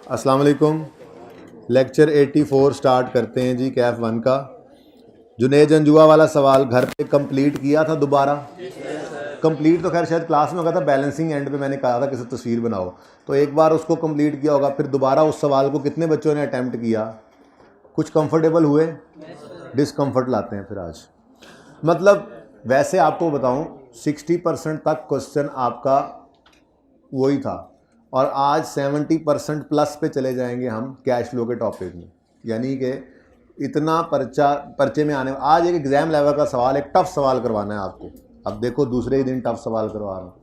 अस्सलाम वालेकुम। Lecture 84 start करते हैं जी। कैफ 1 का जुनेद जंजुआ वाला सवाल घर पे कंप्लीट किया था दोबारा? कंप्लीट तो खैर शायद क्लास में होगा था, बैलेंसिंग एंड पे मैंने कहा था किसी तस्वीर बनाओ, तो एक बार उसको कंप्लीट किया होगा। फिर दोबारा उस सवाल को कितने बच्चों ने अटैम्प्ट किया? कुछ कंफर्टेबल हुए? डिसकम्फर्ट लाते हैं फिर आज। मतलब वैसे आपको बताऊं 60% तक क्वेश्चन आपका वही था, और आज 70% प्लस पे चले जाएंगे हम कैश फ्लो के टॉपिक में। यानी कि इतना पर्चे में आने, आज एक एग्जाम लेवल का सवाल, एक टफ सवाल करवाना है आपको। अब देखो दूसरे ही दिन टफ सवाल करवा रहा हूँ।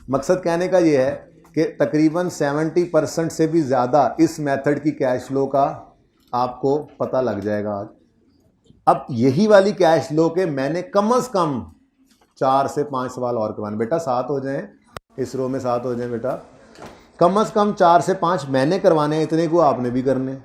मकसद कहने का ये है कि तकरीबन 70% से भी ज़्यादा इस मेथड की कैश फ्लो का आपको पता लग जाएगा आज। अब यही वाली कैश फ्लो के मैंने कम से कम 4 से 5 सवाल और करवाने। बेटा 7 हो जाएं, इस रो में 7 हो जाएं बेटा। कम से कम 4 से 5 मैंने करवाने, इतने को आपने भी करने।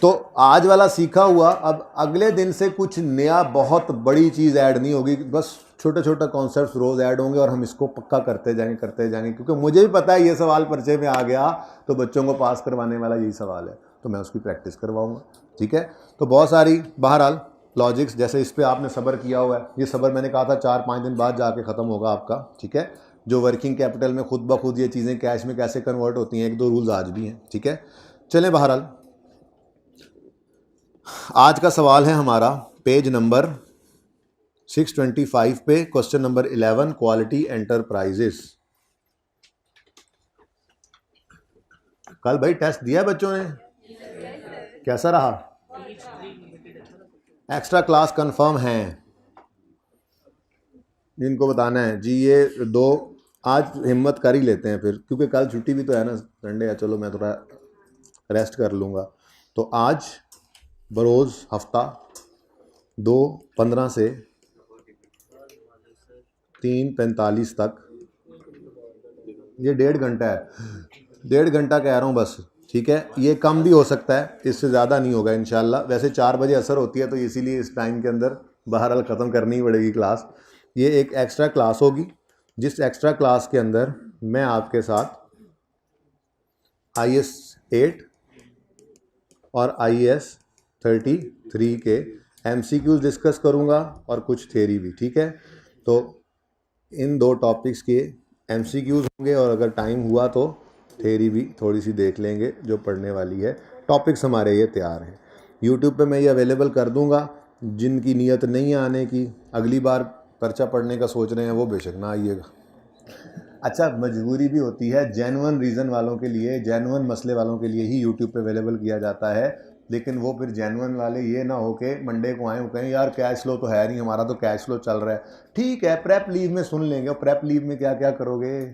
तो आज वाला सीखा हुआ, अब अगले दिन से कुछ नया बहुत बड़ी चीज़ ऐड नहीं होगी, बस छोटे छोटे कॉन्सेप्ट्स रोज़ ऐड होंगे और हम इसको पक्का करते जाएंगे क्योंकि मुझे भी पता है ये सवाल पर्चे में आ गया तो बच्चों को पास करवाने वाला यही सवाल है, तो मैं उसकी प्रैक्टिस करवाऊँगा। ठीक है, तो बहुत सारी बहरहाल लॉजिक्स, जैसे इस पर आपने सब्र किया हुआ है, ये सब्र मैंने कहा था 4-5 दिन बाद जाके ख़त्म होगा आपका। ठीक है, जो वर्किंग कैपिटल में खुद ब खुद ये चीज़ें कैश में कैसे कन्वर्ट होती हैं, 1-2 रूल्स आज भी हैं। ठीक है, चलें बहरहाल आज का सवाल है हमारा पेज नंबर 625 पे, क्वेश्चन नंबर 11, क्वालिटी एंटरप्राइजेस। कल भाई टेस्ट दिया बच्चों ने, कैसा रहा? एक्स्ट्रा क्लास कंफर्म है, जिनको बताना है जी ये 2 आज हिम्मत कर ही लेते हैं फिर, क्योंकि कल छुट्टी भी तो है ना, संडे है, चलो मैं थोड़ा रेस्ट कर लूँगा। तो आज बरोज़ हफ्ता 2:15 से 3:45 तक, ये 1.5 घंटा है, 1.5 घंटा कह रहा हूँ बस। ठीक है, ये कम भी हो सकता है, इससे ज़्यादा नहीं होगा इंशाल्लाह। वैसे 4 बजे असर होती है तो इसीलिए इस टाइम के अंदर बहरहाल ख़त्म करनी ही पड़ेगी क्लास। ये एक एक्स्ट्रा क्लास होगी, जिस एक्स्ट्रा क्लास के अंदर मैं आपके साथ IAS 8 और IAS 33 के MCQs डिस्कस करूँगा और कुछ थ्योरी भी। ठीक है, तो इन 2 टॉपिक्स के MCQs होंगे और अगर टाइम हुआ तो थ्योरी भी थोड़ी सी देख लेंगे जो पढ़ने वाली है। टॉपिक्स हमारे ये तैयार हैं, यूट्यूब पे मैं ये अवेलेबल कर दूंगा। जिनकी नीयत नहीं है आने की, अगली बार पर्चा पढ़ने का सोच रहे हैं, वो बेशक ना आइएगा। अच्छा, मजबूरी भी होती है, जेन्युइन रीज़न वालों के लिए, जेन्युइन मसले वालों के लिए ही यूट्यूब पे अवेलेबल किया जाता है। लेकिन वो फिर जेन्युइन वाले ये ना हो कि मंडे को आए, वो कहें यार कैश फ्लो तो है नहीं हमारा, तो कैश फ्लो चल रहा है। ठीक है, प्रेप लीव में सुन लेंगे, और प्रेप लीव में क्या क्या करोगे,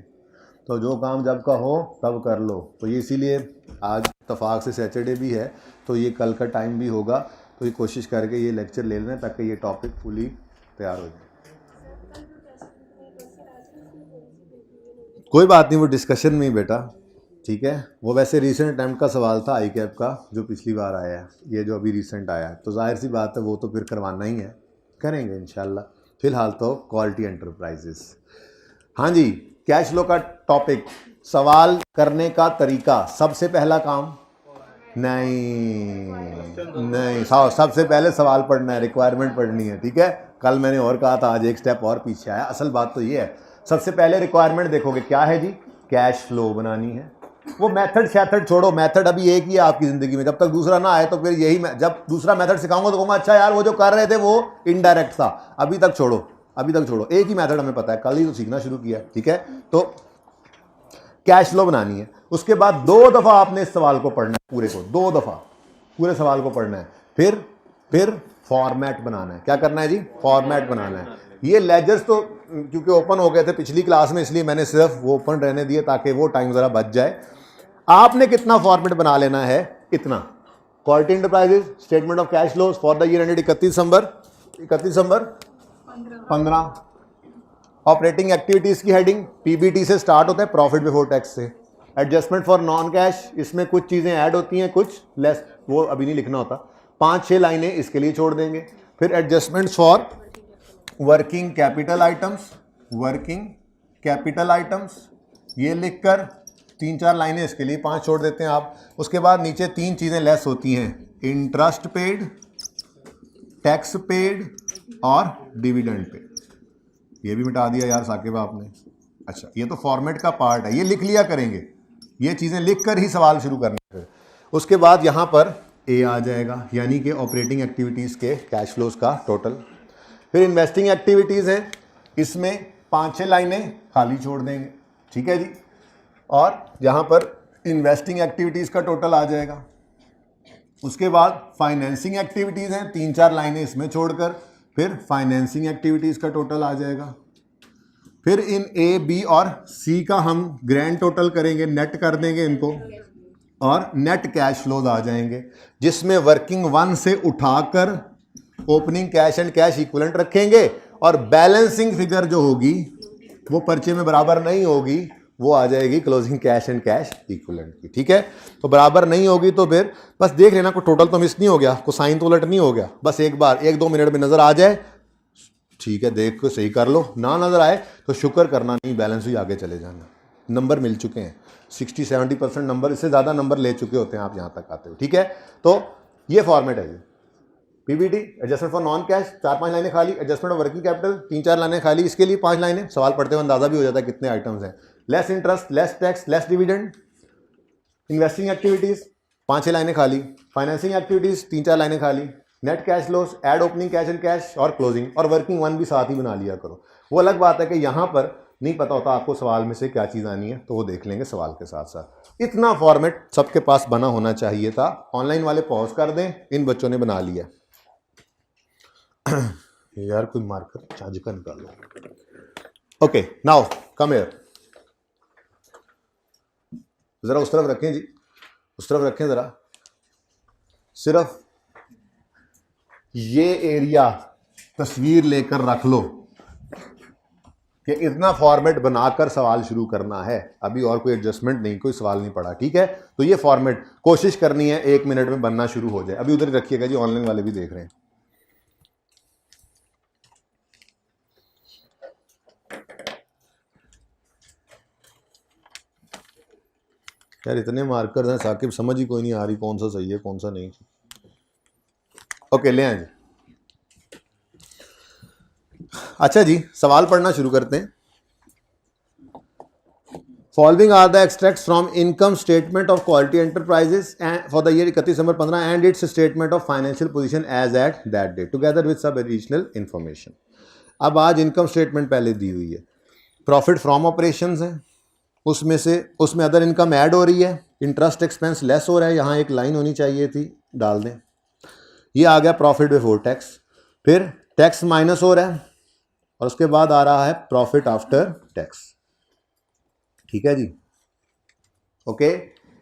तो जो काम जब का हो तब कर लो। तो ये इसीलिए आज इत्तफाक से सैटरडे भी है, तो ये कल का टाइम भी होगा, तो ये कोशिश करके ये लेक्चर ले लें ताकि ये टॉपिक फुली तैयार हो जाए। कोई बात नहीं, वो डिस्कशन में ही बेटा। ठीक है, वो वैसे रीसेंट अटैम्प्ट का सवाल था आई कैप का, जो पिछली बार आया है, ये जो अभी रीसेंट आया है, तो जाहिर सी बात है वो तो फिर करवाना ही है, करेंगे इंशाल्लाह। फिलहाल तो क्वालिटी एंटरप्राइजेस। हाँ जी, कैश फ्लो का टॉपिक, सवाल करने का तरीका। सबसे पहला काम नहीं, सबसे पहले सवाल पढ़ना है, रिक्वायरमेंट पढ़नी है। ठीक है, कल मैंने और कहा था, आज एक स्टेप और पीछे आया। असल बात तो ये है, सबसे पहले रिक्वायरमेंट देखोगे क्या है जी, कैश फ्लो बनानी है। वो मेथड शैथड छोड़ो, मेथड अभी एक ही है आपकी ज़िंदगी में, जब तक दूसरा ना आए तो फिर यही, जब दूसरा मेथड सिखाऊंगा तो कहूँगा अच्छा यार वो जो कर रहे थे वो इनडायरेक्ट था। अभी तक छोड़ो, एक ही मेथड हमें पता है, कल ही तो सीखना शुरू किया। ठीक है, तो कैश फ्लो बनानी है। उसके बाद 2 दफ़ा आपने इस सवाल को पढ़ना है, पूरे को 2 दफ़ा पूरे सवाल को पढ़ना है। फिर फॉर्मेट बनाना है। क्या करना है जी? फॉर्मेट बनाना है। ये लेजर्स तो क्योंकि ओपन हो गए थे पिछली क्लास में, इसलिए मैंने सिर्फ वो ओपन रहने दिए ताकि वो टाइम ज़रा बच जाए। आपने कितना फॉर्मेट बना लेना है, इतना। Quality enterprises statement of cash flows for the year ended 31 December 15। Operating activities की हेडिंग PBT से स्टार्ट होता है, प्रॉफिट बिफोर टैक्स से। एडजस्टमेंट फॉर नॉन कैश, इसमें कुछ चीज़ें ऐड होती हैं, कुछ लेस, वो अभी नहीं लिखना होता। 5-6 लाइनें इसके लिए छोड़ देंगे। फिर adjustments for working capital items, ये लिखकर तीन चार लाइनें इसके लिए 5 छोड़ देते हैं आप। उसके बाद नीचे 3 चीज़ें लेस होती हैं, इंटरेस्ट पेड, टैक्स पेड और डिविडेंड पेड। ये भी मिटा दिया यार साकिब आपने। अच्छा, ये तो फॉर्मेट का पार्ट है, ये लिख लिया करेंगे, ये चीज़ें लिख कर ही सवाल शुरू करना है। उसके बाद यहाँ पर ए आ जाएगा, यानी कि ऑपरेटिंग एक्टिविटीज़ के कैश फ्लोज का टोटल। फिर इन्वेस्टिंग एक्टिविटीज़ हैं, इसमें 5-6 लाइनें खाली छोड़ देंगे, ठीक है जी। और यहाँ पर इन्वेस्टिंग एक्टिविटीज़ का टोटल आ जाएगा। उसके बाद फाइनेंसिंग एक्टिविटीज़ हैं, 3-4 लाइनें इसमें छोड़कर फिर फाइनेंसिंग एक्टिविटीज़ का टोटल आ जाएगा। फिर इन ए, बी और सी का हम ग्रैंड टोटल करेंगे, नेट कर देंगे इनको, और नेट कैश फ्लोज आ जाएंगे, जिसमें वर्किंग 1 से उठाकर opening cash and cash equivalent रखेंगे, और बैलेंसिंग फिगर जो होगी वो पर्चे में बराबर नहीं होगी, वो आ जाएगी closing cash and cash equivalent की, ठीक है। तो बराबर नहीं होगी तो फिर बस देख लेना, कोई टोटल तो मिस नहीं हो गया, कोई साइन तो उलट नहीं हो गया, बस एक बार 1-2 मिनट में नजर आ जाए, ठीक है, देख को सही कर लो, ना नजर आए तो शुक्र करना नहीं, बैलेंस भी आगे चले जाना। नंबर मिल चुके हैं 60-70% नंबर, इससे ज़्यादा नंबर ले चुके होते हैं आप यहाँ तक आते हो, ठीक है। तो ये फॉर्मेट है, PBT adjustment for non cash, 4-5 लाइनें खाली, एडजस्टमेंट ऑफ वर्किंग कैपिटल 3-4 लाइनें खाली, इसके लिए 5 लाइनें, सवाल पढ़ते हुए अंदाजा भी हो जाता है कितने आइटम्स हैं। Less interest, less tax, less dividend. Investing activities 5-6 लाइनें खाली, फाइनेंसिंग एक्टिविटीज़ 3-4 लाइनें खाली, net cash flows, add opening cash and cash और क्लोजिंग, और वर्किंग 1 भी साथ ही बना लिया करो। वो अलग बात है कि यहाँ पर नहीं पता होता आपको सवाल में से क्या चीज़ आनी है, तो वो देख लेंगे सवाल के साथ साथ। इतना फॉर्मेट सबके पास बना होना चाहिए था। ऑनलाइन वाले पॉज कर दें, इन बच्चों ने बना लिया। यार कोई मार्कर चार्ज का निकाल लो। ओके, नाउ कम हियर, जरा उस तरफ रखें जी, उस तरफ रखें जरा, सिर्फ ये एरिया तस्वीर लेकर रख लो कि इतना फॉर्मेट बनाकर सवाल शुरू करना है, अभी और कोई एडजस्टमेंट नहीं, कोई सवाल नहीं पड़ा, ठीक है। तो ये फॉर्मेट कोशिश करनी है 1 मिनट में बनना शुरू हो जाए। अभी उधर ही रखिएगा जी, ऑनलाइन वाले भी देख रहे हैं। यार इतने मार्कर हैं साकिब, समझ ही कोई नहीं आ रही कौन सा सही है कौन सा नहीं। ओके, ले आए जी। अच्छा जी, सवाल पढ़ना शुरू करते हैं। Following are the extracts from income statement of quality enterprises for the year 31 December 15 and its statement of financial position as at that day together with सब एडिशनल इंफॉर्मेशन। अब आज इनकम स्टेटमेंट पहले दी हुई है, प्रॉफिट फ्रॉम ऑपरेशंस है, उसमें other income add हो रही है, इंटरेस्ट एक्सपेंस लेस हो रहा है, यहाँ एक लाइन होनी चाहिए थी, डाल दें। ये आ गया प्रॉफिट बिफोर टैक्स, फिर टैक्स माइनस हो रहा है, और उसके बाद आ रहा है प्रॉफिट आफ्टर टैक्स, ठीक है जी। ओके,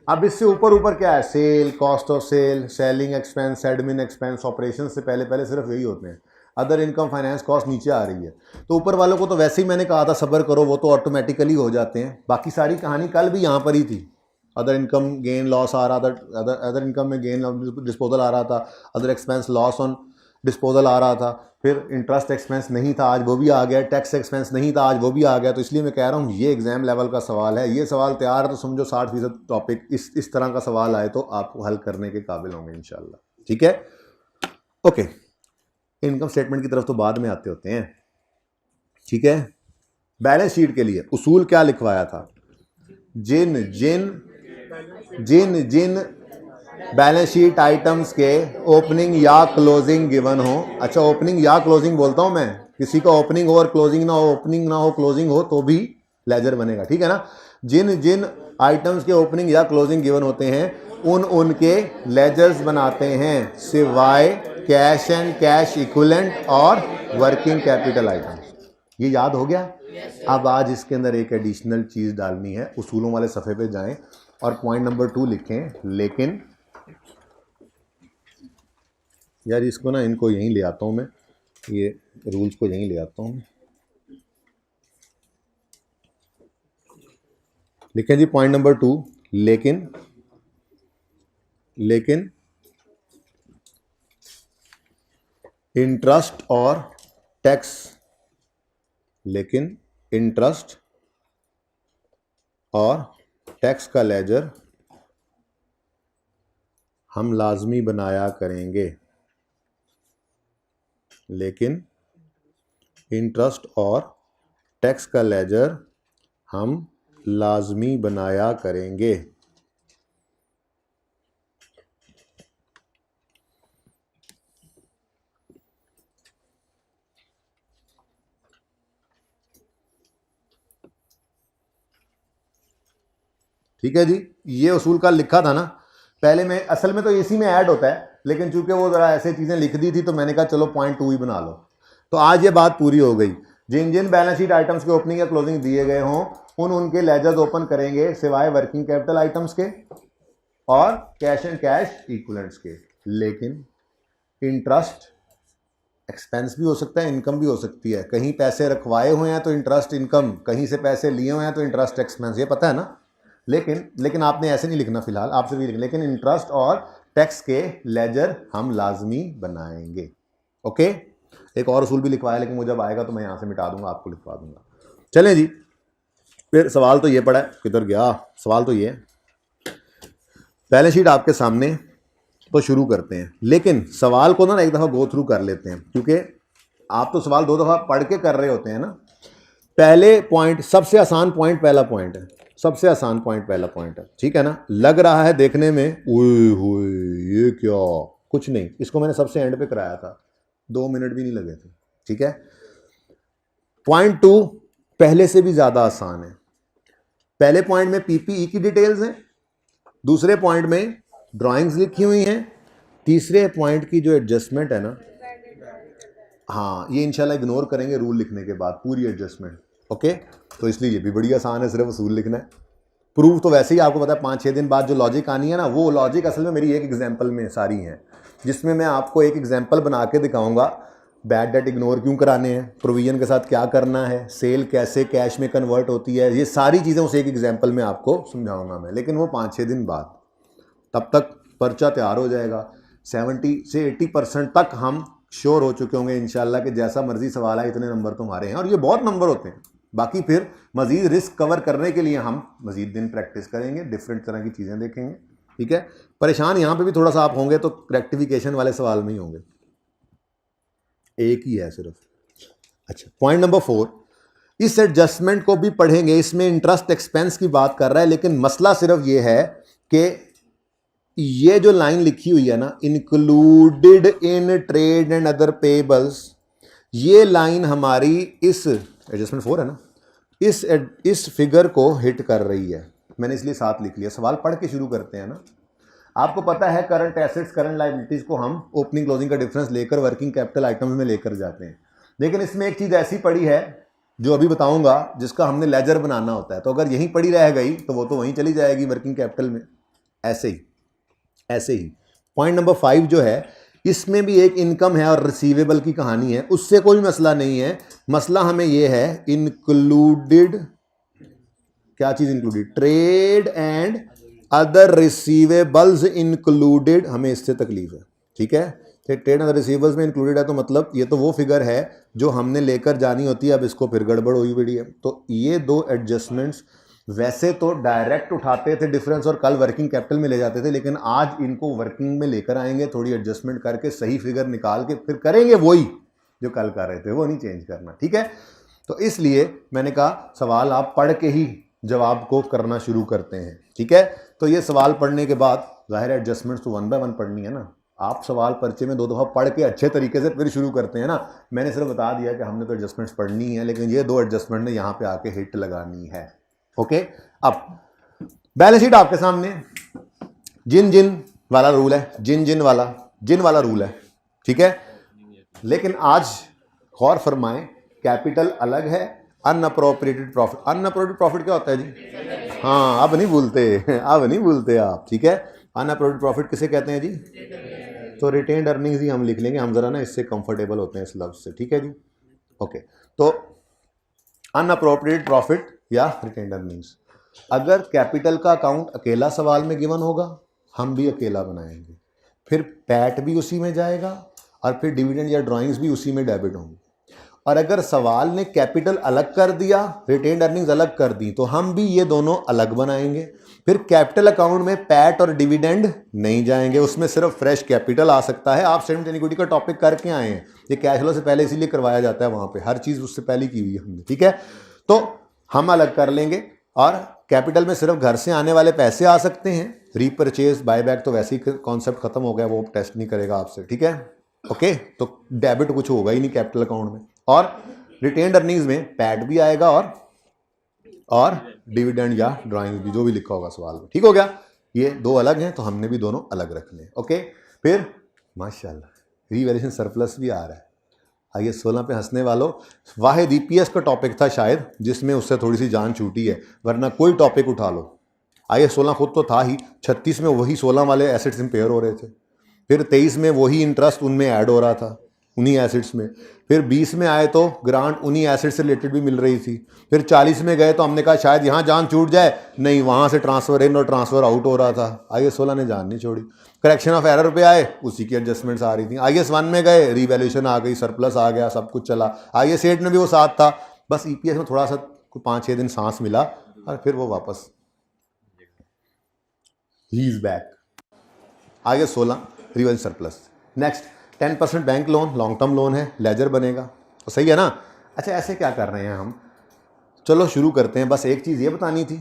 अब इससे ऊपर ऊपर क्या है, sale, cost of sale, selling expense, admin expense, operation से पहले पहले सिर्फ यही होते हैं। अदर इनकम फाइनेंस कॉस्ट नीचे आ रही है, तो ऊपर वालों को तो वैसे ही मैंने कहा था सब्र करो, वो तो ऑटोमेटिकली हो जाते हैं। बाकी सारी कहानी कल भी यहाँ पर ही थी, अदर इनकम गेन लॉस आ रहा था, अदर इनकम में गेन डिस्पोजल आ रहा था, other expense loss on disposal आ रहा था, फिर इंटरेस्ट एक्सपेंस नहीं था, आज वो भी आ गया, टैक्स एक्सपेंस नहीं था, आज वो भी आ गया। तो इसलिए मैं कह रहा हूँ ये एग्जाम लेवल का सवाल है, ये सवाल तैयार है तो समझो 60% टॉपिक इस तरह का सवाल आए तो आप हल करने के काबिल होंगे इंशाल्लाह, ठीक है। ओके, इनकम स्टेटमेंट की तरफ तो बाद में आते होते हैं, ठीक है। बैलेंस शीट के लिए उसूल क्या लिखवाया था, जिन जिन बैलेंस शीट आइटम्स के ओपनिंग या क्लोजिंग गिवन हो, अच्छा ओपनिंग या क्लोजिंग बोलता हूं मैं, किसी का ओपनिंग हो और क्लोजिंग ना हो, ओपनिंग ना हो क्लोजिंग हो तो भी लेजर बनेगा, ठीक है ना। जिन आइटम्स के ओपनिंग या क्लोजिंग गिवन होते हैं उनके लेजर्स बनाते हैं, सिवाय कैश एंड कैश इक्विवेलेंट और वर्किंग कैपिटल आइटम्स। ये याद हो गया। अब आज इसके अंदर एक एडिशनल चीज़ डालनी है, उसूलों वाले सफ़े पे जाएं और पॉइंट नंबर 2 लिखें, लेकिन यार इसको ना, इनको यहीं ले आता हूँ मैं, ये रूल्स को यहीं ले आता हूँ। लिखें जी पॉइंट नंबर 2, लेकिन इंटरेस्ट और टैक्स, लेकिन इंटरेस्ट और टैक्स का लेजर हम लाजमी बनाया करेंगे, लेकिन इंटरेस्ट और टैक्स का लेजर हम लाजमी बनाया करेंगे। ठीक है जी, ये उसूल का लिखा था ना पहले में, असल में तो इसी में ऐड होता है, लेकिन चूंकि वो ज़रा ऐसे चीज़ें लिख दी थी तो मैंने कहा चलो पॉइंट 2 ही बना लो। तो आज ये बात पूरी हो गई। जिन जिन बैलेंस शीट आइटम्स के ओपनिंग या क्लोजिंग दिए गए हों उनके लेजर्स ओपन करेंगे, सिवाय वर्किंग कैपिटल आइटम्स के और कैश एंड कैश इक्विवेलेंट्स के। लेकिन इंटरेस्ट एक्सपेंस भी हो सकता है, इनकम भी हो सकती है। कहीं पैसे रखवाए हुए हैं तो इंटरेस्ट इनकम, कहीं से पैसे लिए हुए हैं तो इंटरेस्ट एक्सपेंस, ये पता है ना। लेकिन आपने ऐसे नहीं लिखना फिलहाल, आपसे भी लिखना, लेकिन इंटरेस्ट और टैक्स के लेजर हम लाजमी बनाएंगे। ओके, एक और उसूल भी लिखवाया, लेकिन मुझे जब आएगा तो मैं यहाँ से मिटा दूंगा, आपको लिखवा दूंगा। चलें जी, फिर सवाल तो ये पड़ा है, किधर गया सवाल, तो ये है बैलेंस शीट आपके सामने, तो शुरू करते हैं। लेकिन सवाल को ना एक दफ़ा गो थ्रू कर लेते हैं, क्योंकि आप तो सवाल 2 दफ़ा पढ़ के कर रहे होते हैं ना। पहले पॉइंट, सबसे आसान पॉइंट पहला पॉइंट है, सबसे आसान पॉइंट पहला पॉइंट है, ठीक है ना। लग रहा है देखने में ओए होए ये क्या, कुछ नहीं, इसको मैंने सबसे एंड पे कराया था, 2 मिनट भी नहीं लगे थे, ठीक है। पॉइंट 2 पहले से भी ज़्यादा आसान है। पहले पॉइंट में पीपीई की डिटेल्स हैं, दूसरे पॉइंट में ड्राइंग्स लिखी हुई हैं, तीसरे पॉइंट की जो एडजस्टमेंट है ना, हाँ ये इंशाल्लाह इग्नोर करेंगे रूल लिखने के बाद, पूरी एडजस्टमेंट। ओके, तो इसलिए ये भी बड़ी आसान है, सिर्फ उसूल लिखना है। प्रूफ तो वैसे ही आपको पता है 5-6 दिन बाद जो लॉजिक आनी है ना, वो लॉजिक असल में मेरी एक एग्जाम्पल में सारी हैं, जिसमें मैं आपको एक एग्जाम्पल बना के दिखाऊंगा बैड डेट इग्नोर क्यों कराने हैं, प्रोविजन के साथ क्या करना है, सेल कैसे कैश में कन्वर्ट होती है, ये सारी चीज़ें उस एक एग्जाम्पल में आपको समझाऊंगा मैं, लेकिन वो 5-6 दिन बाद। तब तक पर्चा तैयार हो जाएगा, 70 से 80% तक हम श्योर हो चुके होंगे इंशाल्लाह कि जैसा मर्जी सवाल है इतने नंबर तुम्हारे हैं, और ये बहुत नंबर होते हैं। बाकी फिर मजीद रिस्क कवर करने के लिए हम मजीद दिन प्रैक्टिस करेंगे, डिफरेंट तरह की चीज़ें देखेंगे, ठीक है। परेशान यहाँ पे भी थोड़ा सा आप होंगे तो रेक्टिफिकेशन वाले सवाल में ही होंगे, एक ही है सिर्फ। अच्छा, पॉइंट नंबर 4, इस एडजस्टमेंट को भी पढ़ेंगे, इसमें इंटरेस्ट एक्सपेंस की बात कर रहा है, लेकिन मसला सिर्फ ये है कि ये जो लाइन लिखी हुई है ना, included in trade and other payables, ये लाइन हमारी इस एडजस्टमेंट 4 है ना, इस फिगर को हिट कर रही है। मैंने इसलिए साथ लिख लिया। सवाल पढ़ के शुरू करते हैं ना। आपको पता है करंट एसेट्स करंट लायबिलिटीज को हम ओपनिंग क्लोजिंग का डिफरेंस लेकर वर्किंग कैपिटल आइटम्स में लेकर जाते हैं, लेकिन इसमें एक चीज़ ऐसी पड़ी है जो अभी बताऊंगा, जिसका हमने लेजर बनाना होता है। तो अगर यहीं पड़ी रह गई तो वो तो वहीं चली जाएगी वर्किंग कैपिटल में, ऐसे ही। पॉइंट नंबर 5 जो है, इसमें भी एक इनकम है और रिसीवेबल की कहानी है, उससे कोई मसला नहीं है। मसला हमें यह है इंक्लूडेड, क्या चीज included, trade and other receivables included, हमें इससे तकलीफ है, ठीक है। ट्रेड एंड रिसीवेबल्स में इंक्लूडेड है तो मतलब ये तो वो फिगर है जो हमने लेकर जानी होती है। अब इसको फिर गड़बड़ हुई बड़ी है। तो ये 2 एडजस्टमेंट्स वैसे तो डायरेक्ट उठाते थे डिफरेंस और कल वर्किंग कैपिटल में ले जाते थे, लेकिन आज इनको वर्किंग में लेकर आएंगे, थोड़ी एडजस्टमेंट करके सही फिगर निकाल के फिर करेंगे वही जो कल कर रहे थे, वो नहीं चेंज करना, ठीक है। तो इसलिए मैंने कहा सवाल आप पढ़ के ही जवाब को करना शुरू करते हैं, ठीक है। तो ये सवाल पढ़ने के बाद जाहिर है एडजस्टमेंट्स तो 1 बाय 1 पढ़नी है ना। आप सवाल पर्चे में 2 दफ़ा पढ़ के अच्छे तरीके से फिर शुरू करते हैं ना। मैंने सिर्फ बता दिया कि हमने तो एडजस्टमेंट्स पढ़नी है, लेकिन ये 2 एडजस्टमेंट ने यहाँ पे आके हिट लगानी है। ओके, अब बैलेंस शीट आपके सामने, जिन वाला रूल है, जिन वाला रूल है, ठीक है। लेकिन आज गौर फरमाएं, कैपिटल अलग है, अनअप्रोप्रिएटेड प्रॉफिट। अनअप्रोप्रिएटेड प्रॉफिट क्या होता है जी? हाँ, अब नहीं भूलते आप, ठीक है। अनअप्रोप्रिएटेड प्रॉफिट किसे कहते हैं जी? तो रिटेन्ड अर्निंग्स ही हम लिख लेंगे, हम जरा ना इससे कंफर्टेबल होते हैं इस लफ्ज से, ठीक है जी। ओके, तो अनअप्रोप्रिएटेड प्रॉफिट या रिटेन्ड अर्निंग्स, अगर कैपिटल का अकाउंट अकेला सवाल में गिवन होगा, हम भी अकेला बनाएंगे, फिर पैट भी उसी में जाएगा और फिर डिविडेंड या ड्राइंग्स भी उसी में डेबिट होंगे। और अगर सवाल ने कैपिटल अलग कर दिया, रिटेन्ड अर्निंग्स अलग कर दी, तो हम भी ये दोनों अलग बनाएंगे। फिर कैपिटल अकाउंट में पैट और डिविडेंड नहीं जाएंगे, उसमें सिर्फ फ्रेश कैपिटल आ सकता है। आप स्टेटमेंट इक्विटी का टॉपिक करके आए हैं, ये कैश फ्लो से पहले इसीलिए करवाया जाता है, वहां पे हर चीज उससे पहले की हुई है हमने, ठीक है। तो हम अलग कर लेंगे और कैपिटल में सिर्फ घर से आने वाले पैसे आ सकते हैं। रीपरचेज बायबैक तो वैसे ही कॉन्सेप्ट खत्म हो गया, वो टेस्ट नहीं करेगा आपसे, ठीक है। ओके, तो डेबिट कुछ होगा ही नहीं कैपिटल अकाउंट में। और रिटेन्ड अर्निंग्स में पैट भी आएगा और डिविडेंड या ड्राइंग भी, जो भी लिखा होगा सवाल में, ठीक हो गया। ये दो अलग हैं तो हमने भी दोनों अलग रखने हैं। ओके, फिर माशाल्लाह रीवैल्यूएशन सरप्लस भी आ रहा है। आइए 16 पे हंसने वालों, वाहिद ईपीएस का टॉपिक था शायद जिसमें उससे थोड़ी सी जान छूटी है, वरना कोई टॉपिक उठा लो। आइए 16 खुद तो था ही, 36 में वही 16 वाले एसेट्स इम्पेयर हो रहे थे, फिर 23 में वही इंटरेस्ट उनमें ऐड हो रहा था उन्हीं एसेट्स में, फिर 20 में आए तो ग्रांट उन्हीं एसेट से रिलेटेड भी मिल रही थी, फिर 40 में गए तो हमने कहा शायद यहाँ जान छूट जाए, नहीं वहाँ से ट्रांसफर इन और ट्रांसफर आउट हो रहा था। आईएएस 16 ने जान नहीं छोड़ी। करेक्शन ऑफ एरर पे आए, उसी की एडजस्टमेंट्स आ रही थी। आईएएस 1 में गए, रीवैल्यूएशन आ गई, सरप्लस आ गया, सब कुछ चला। आईएएस 8 में भी वो साथ था, बस ईपीएस में थोड़ा सा 5-6 दिन सांस मिला और फिर वो वापस he is back. IAS 16 revaluation surplus. Next 10% bank loan, long term loan है, लेजर बनेगा, तो सही है ना। अच्छा ऐसे क्या कर रहे हैं हम, चलो शुरू करते हैं। बस एक चीज़ ये बतानी थी,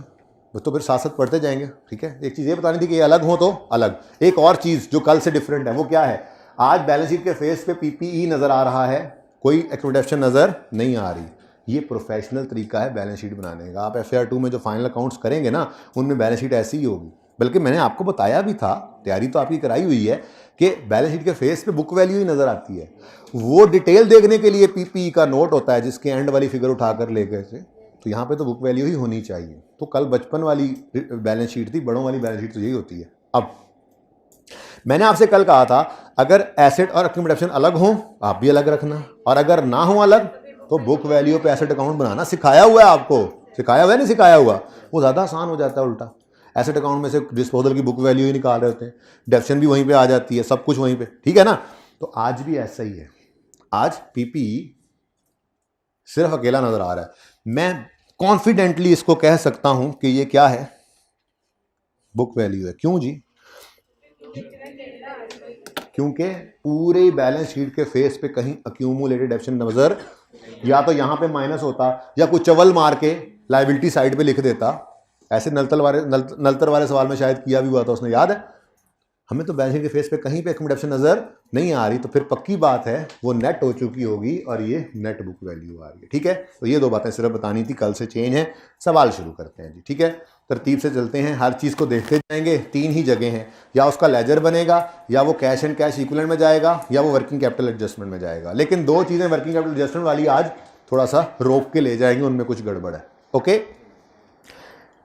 वो तो फिर साथ साथ पढ़ते जाएंगे, ठीक है। एक चीज़ ये बतानी थी कि ये अलग हो तो अलग। एक और चीज़ जो कल से डिफरेंट है वो क्या है, आज बैलेंस शीट के फेस पे पीपीई नज़र आ रहा है, कोई एक्सपेंडिचर नज़र नहीं आ रही। ये प्रोफेशनल तरीका है बैलेंस शीट बनाने का। आप FAR2 में जो फाइनल अकाउंट्स करेंगे ना, उनमें बैलेंस शीट ऐसी ही होगी। बल्कि मैंने आपको बताया भी था, तैयारी तो आपकी कराई हुई है, कि बैलेंस शीट के फेस पे बुक वैल्यू ही नज़र आती है। वो डिटेल देखने के लिए पीपीई का नोट होता है जिसके एंड वाली फिगर उठाकर ले गए थे, तो यहाँ पे तो बुक वैल्यू ही होनी चाहिए। तो कल बचपन वाली बैलेंस शीट थी, बड़ों वाली बैलेंस शीट तो यही होती है। अब मैंने आपसे कल कहा था अगर एसेट और एक्यूमुलेशन अलग हों आप भी अलग रखना, और अगर ना हो अलग तो बुक वैल्यू पे एसेट अकाउंट बनाना सिखाया हुआ है आपको, सिखाया हुआ है नहीं सिखाया हुआ, वो ज़्यादा आसान हो जाता है। उल्टा एसेट अकाउंट में से डिस्पोजल की बुक वैल्यू ही निकाल रहे होते हैं, डेप्शन भी वहीं पे आ जाती है, सब कुछ वहीं पे, ठीक है ना। तो आज भी ऐसा ही है, आज पीपीई सिर्फ अकेला नजर आ रहा है। मैं कॉन्फिडेंटली इसको कह सकता हूं कि ये क्या है, बुक वैल्यू है। क्यों जी, क्योंकि पूरे बैलेंस शीट के फेस पे कहीं अक्यूमुलेटेड डेप्शन नजर, या तो यहां पे माइनस होता या कुछ चवल मार के लाइबिलिटी साइड पे लिख देता। ऐसे नलतर वाले सवाल में शायद किया भी हुआ था उसने, याद है। हमें तो बैलेंस शीट के फेस पे कहीं पे एक्यूमुलेशन नजर नहीं आ रही, तो फिर पक्की बात है वो नेट हो चुकी होगी और ये नेट बुक वैल्यू आ रही है, ठीक है। तो ये दो बातें सिर्फ बतानी थी, कल से चेंज है। सवाल शुरू करते हैं जी, ठीक है। तरतीब से चलते हैं, हर चीज़ को देखते जाएंगे। 3 ही जगह हैं, या उसका लेजर बनेगा, या वो कैश एंड कैश इक्विवेलेंट में जाएगा, या वो वर्किंग कैपिटल एडजस्टमेंट में जाएगा। लेकिन 2 चीज़ें वर्किंग कैपिटल एडजस्टमेंट वाली आज थोड़ा सा रोक के ले जाएंगे, उनमें कुछ गड़बड़ है। ओके,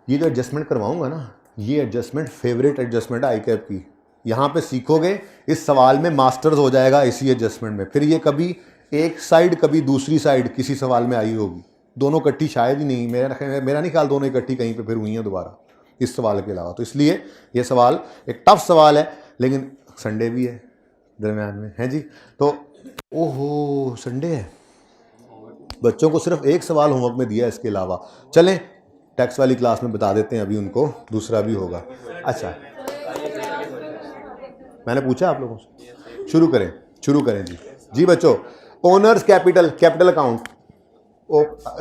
ये जो एडजस्टमेंट करवाऊंगा ना, ये एडजस्टमेंट फेवरेट एडजस्टमेंट है आईकैप की। यहाँ पे सीखोगे, इस सवाल में मास्टर्स हो जाएगा इसी एडजस्टमेंट में। फिर ये कभी एक साइड कभी दूसरी साइड किसी सवाल में आई होगी, दोनों इकट्ठी शायद ही नहीं, मेरा नहीं ख्याल दोनों इकट्ठी कहीं पे फिर हुई हैं दोबारा इस सवाल के अलावा। तो इसलिए ये सवाल एक टफ सवाल है, लेकिन संडे भी है दरम्यान में, है जी। तो ओहो संडे है, बच्चों को सिर्फ एक सवाल होमवर्क में दिया है, इसके अलावा चलें टैक्स वाली क्लास में बता देते हैं, अभी उनको दूसरा भी होगा। अच्छा मैंने पूछा आप लोगों से, शुरू करें जी। जी बच्चों, ओनर्स कैपिटल, कैपिटल अकाउंट,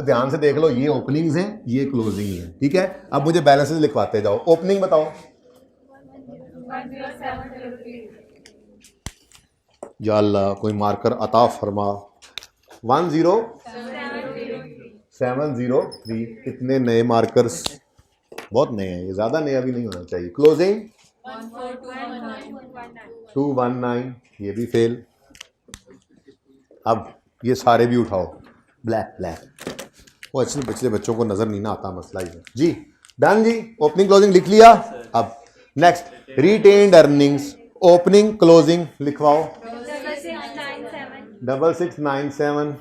ध्यान से देख लो, ये ओपनिंग्स हैं, ये क्लोजिंग्स हैं, ठीक है। अब मुझे बैलेंसेस लिखवाते जाओ। ओपनिंग बताओ, या अल्लाह कोई मार्कर अता फरमा। 10703, कितने नए मार्कर्स, बहुत नए हैं ये, ज्यादा नया भी नहीं होना चाहिए। क्लोजिंग 219, ये भी फेल। अब ये सारे भी उठाओ, ब्लैक ब्लैक, वो अच्छे पिछले बच्चों को नजर नहीं ना आता, मसला ही है जी। डन जी, ओपनिंग क्लोजिंग लिख लिया। अब next retained earnings, opening closing लिखवाओ। 6697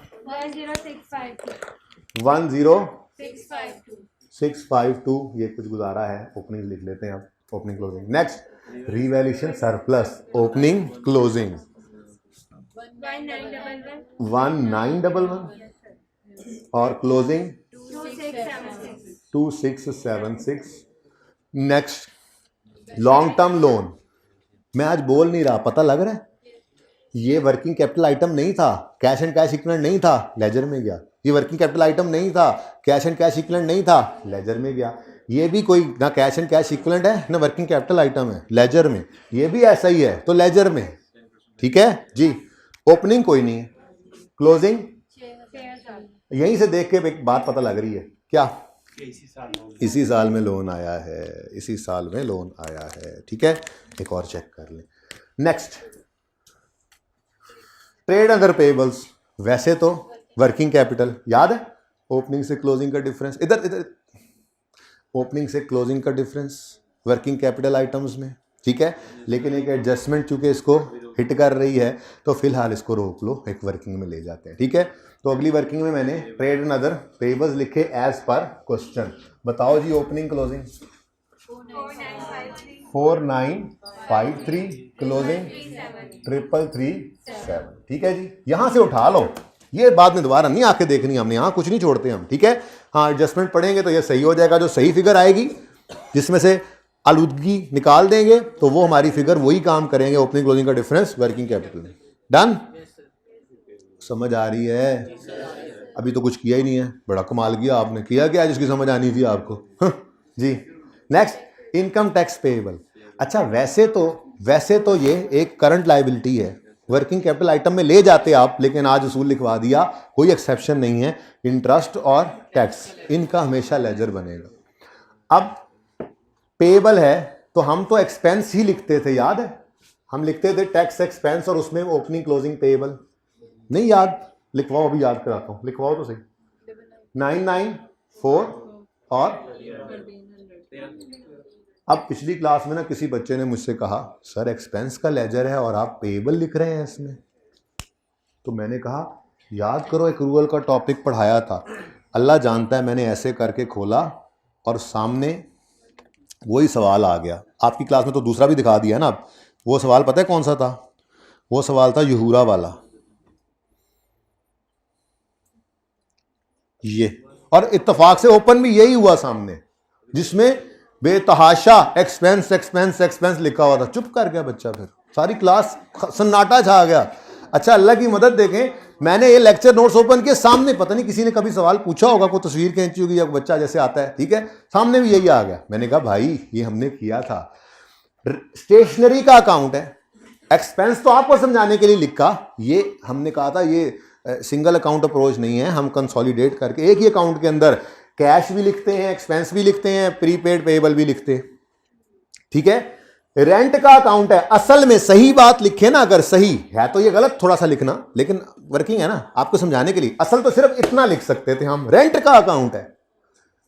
10652, ये कुछ गुजारा है, ओपनिंग लिख लेते हैं अब, opening closing. Next revaluation surplus, opening closing 1911 और closing 2676। Next, long term loan. मैं आज बोल नहीं रहा, पता लग रहा है, ये वर्किंग कैपिटल आइटम नहीं था, कैश एंड कैश इक्विवेलेंट नहीं था, लेजर में गया। ये वर्किंग कैपिटल आइटम नहीं था, कैश एंड कैश इक्विवेलेंट नहीं था, लेजर में गया। ये भी कोई ना कैश एंड कैश इक्विवेलेंट है ना वर्किंग कैपिटल आइटम है, लेजर में। ये भी ऐसा ही है तो लेजर में। ठीक है जी। ओपनिंग कोई नहीं है, क्लोजिंग यहीं से देख के एक बात पता लग रही है, क्या? इसी साल में लोन आया है, इसी साल में लोन आया है। ठीक है, एक और चेक कर ले। Next, trade other payables. वैसे तो वर्किंग कैपिटल याद है, ओपनिंग से क्लोजिंग का डिफरेंस, इधर इधर ओपनिंग से क्लोजिंग का डिफरेंस वर्किंग कैपिटल आइटम्स में। ठीक है, लेकिन एक एडजस्टमेंट चूंकि इसको हिट कर रही है तो फिलहाल इसको रोक लो, एक वर्किंग में ले जाते हैं। ठीक है, तो अगली वर्किंग में मैंने ट्रेड एंड अदर पेबल्स लिखे एज पर क्वेश्चन। बताओ जी, ओपनिंग क्लोजिंग 4953, क्लोजिंग 3337। ठीक है जी, यहां से उठा लो, ये बाद में दोबारा नहीं आके देखनी हमने, यहां कुछ नहीं छोड़ते हम। ठीक है, हाँ एडजस्टमेंट पढ़ेंगे तो ये सही हो जाएगा। जो सही फिगर आएगी जिसमें से आलूदगी निकाल देंगे तो वो हमारी फिगर वही काम करेंगे, ओपनिंग क्लोजिंग का डिफरेंस वर्किंग कैपिटल में। डन? समझ आ रही है? अभी तो कुछ किया ही नहीं है, बड़ा कमाल किया आपने। किया क्या जिसकी समझ आनी थी आपको? जी। Next, income tax payable. अच्छा, वैसे तो ये एक करंट लायबिलिटी है, वर्किंग कैपिटल आइटम में ले जाते आप, लेकिन आज उसूल लिखवा दिया, कोई एक्सेप्शन नहीं है। इंटरेस्ट और टैक्स इनका हमेशा लेजर बनेगा। अब पेएबल है तो हम तो एक्सपेंस ही लिखते थे, याद है? हम लिखते थे टैक्स एक्सपेंस और उसमें ओपनिंग क्लोजिंग पेएबल। नहीं याद? लिखवाओ, अभी याद कराता हूं, लिखवाओ तो सही। 994 और अब पिछली क्लास में ना किसी बच्चे ने मुझसे कहा, सर एक्सपेंस का लेजर है और आप पेएबल लिख रहे हैं इसमें। तो मैंने कहा याद करो, एक्रूअल का टॉपिक पढ़ाया था। अल्लाह जानता है, मैंने ऐसे करके खोला और सामने वही सवाल आ गया। आपकी क्लास में तो दूसरा भी दिखा दिया ना। अब वो सवाल पता है कौन सा था? वो सवाल था युहूरा वाला, ये। और इत्तेफाक से ओपन भी यही हुआ सामने, जिसमें बेतहाशा एक्सपेंस एक्सपेंस एक्सपेंस लिखा हुआ था। चुप कर गया बच्चा, फिर सारी क्लास सन्नाटा छा गया। अच्छा, अल्लाह की मदद देखें, मैंने ये लेक्चर नोट्स ओपन किए, सामने पता नहीं किसी ने कभी सवाल पूछा होगा, कोई तस्वीर खींची होगी या बच्चा जैसे आता है, ठीक है, सामने भी यही आ गया। मैंने कहा भाई ये हमने किया था, स्टेशनरी का अकाउंट है, एक्सपेंस तो आपको समझाने के लिए लिखा, ये हमने कहा था ये सिंगल अकाउंट अप्रोच नहीं है, हम कंसोलिडेट करके एक ही अकाउंट के अंदर कैश भी लिखते हैं, एक्सपेंस भी लिखते हैं, प्रीपेड पेएबल भी लिखते हैं। ठीक है, रेंट का अकाउंट है, असल में सही बात लिखे ना, अगर सही है तो ये गलत थोड़ा सा लिखना, लेकिन वर्किंग है ना आपको समझाने के लिए। असल तो सिर्फ इतना लिख सकते थे हम, रेंट का अकाउंट है,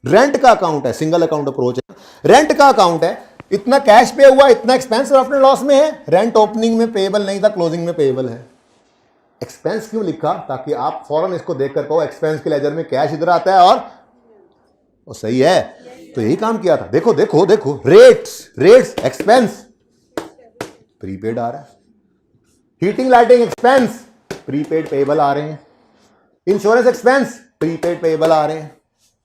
रेंट का अकाउंट है, सिंगल अकाउंट अप्रोच है, रेंट का अकाउंट है, इतना कैश पे हुआ, इतना एक्सपेंस प्रॉफिट एंड लॉस में है, रेंट ओपनिंग में पेएबल नहीं था, क्लोजिंग में पेएबल है। एक्सपेंस क्यों लिखा? ताकि आप फौरन इसको देखकर कहो एक्सपेंस के लेजर में कैश इधर आता है और वो सही है, तो यही काम किया था। देखो देखो देखो, रेट्स एक्सपेंस प्रीपेड आ रहा है, heating lighting expense prepaid payable आ रहे हैं, इंश्योरेंस एक्सपेंस प्रीपेड पेएबल आ रहे हैं,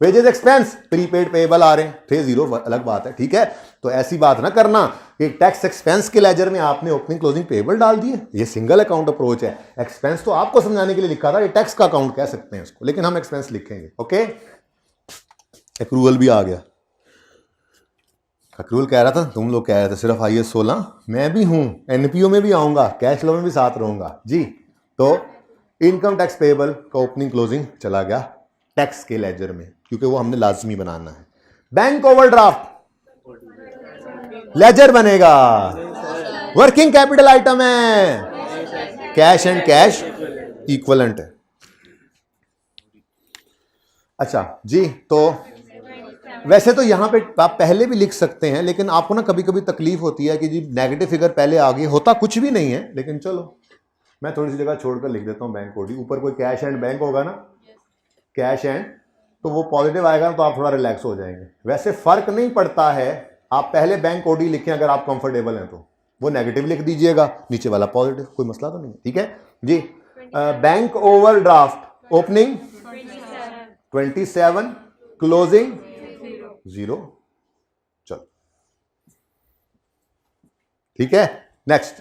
वेजेस एक्सपेंस प्रीपेड पेएबल आ रहे हैं। थे जीरो अलग बात है, ठीक है। तो ऐसी बात ना करना कि टैक्स एक्सपेंस के लेजर में आपने ओपनिंग क्लोजिंग पेएबल डाल दिए, ये सिंगल अकाउंट अप्रोच है। एक्सपेंस तो आपको समझाने के लिए लिखा था, ये टैक्स का अकाउंट कह सकते हैं इसको, लेकिन हम एक्सपेंस लिखेंगे। ओके, एक्रूअल भी आ गया। एक्रूअल कह रहा था, तुम लोग कह रहे थे सिर्फ IAS 16, मैं भी हूं, NPO में भी आऊंगा, कैश फ्लो में भी साथ रहूंगा जी। तो इनकम टैक्स पेएबल का ओपनिंग क्लोजिंग चला गया टैक्स के लेजर में, क्योंकि वो हमने लाजमी बनाना है। बैंक ओवरड्राफ्ट लेजर बनेगा, वर्किंग कैपिटल आइटम है, कैश एंड कैश इक्विवेलेंट है। अच्छा जी, तो वैसे तो यहां पे आप पहले भी लिख सकते हैं, लेकिन आपको ना कभी कभी तकलीफ होती है कि जी नेगेटिव फिगर पहले आ गई, होता कुछ भी नहीं है, लेकिन चलो मैं थोड़ी सी जगह छोड़कर लिख देता हूं बैंक ओडी। ऊपर कोई कैश एंड बैंक होगा ना, कैश एंड, तो वो पॉजिटिव आएगा तो आप थोड़ा रिलैक्स हो जाएंगे। वैसे फर्क नहीं पड़ता है, आप पहले बैंक ओडी लिखें अगर आप कंफर्टेबल हैं, तो वो नेगेटिव लिख दीजिएगा, नीचे वाला पॉजिटिव, कोई मसला तो नहीं, ठीक है जी। Bank overdraft opening 27, closing 0। चलो ठीक है। नेक्स्ट,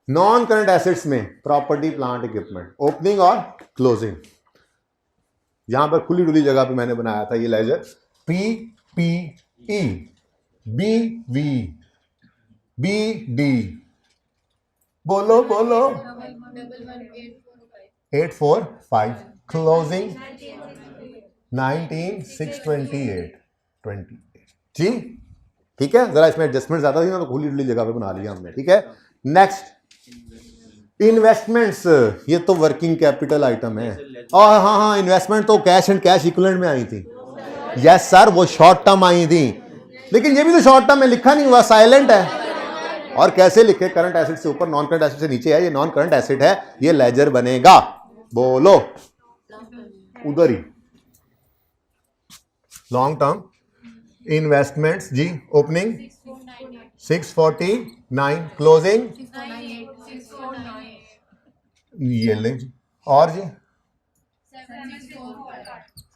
नॉन करंट एसेट्स में प्रॉपर्टी प्लांट इक्विपमेंट, ओपनिंग और क्लोजिंग। यहां पर खुली डुली जगह पे मैंने बनाया था ये लेजर, PPE, BV, BD, बोलो बोलो, 845, क्लोजिंग 19,628 जी। ठीक है, जरा इसमें एडजस्टमेंट ज्यादा थी ना तो खुली डुली जगह पे बना लिया हमने। ठीक है। नेक्स्ट, इन्वेस्टमेंट्स, ये तो वर्किंग कैपिटल आइटम है। और हाँ, इन्वेस्टमेंट तो कैश एंड कैश इक्विवेलेंट में आई थी। यस सर, वो शॉर्ट टर्म आई थी, लेकिन ये भी तो शॉर्ट टर्म में लिखा नहीं हुआ, साइलेंट है। और कैसे लिखे, करंट एसेट से ऊपर, नॉन करंट एसेट से नीचे है, ये नॉन करंट एसेट है, ये लेजर बनेगा। बोलो, उधर ही लॉन्ग टर्म इन्वेस्टमेंट्स जी, ओपनिंग 649, क्लोजिंग ये ले जी, और जी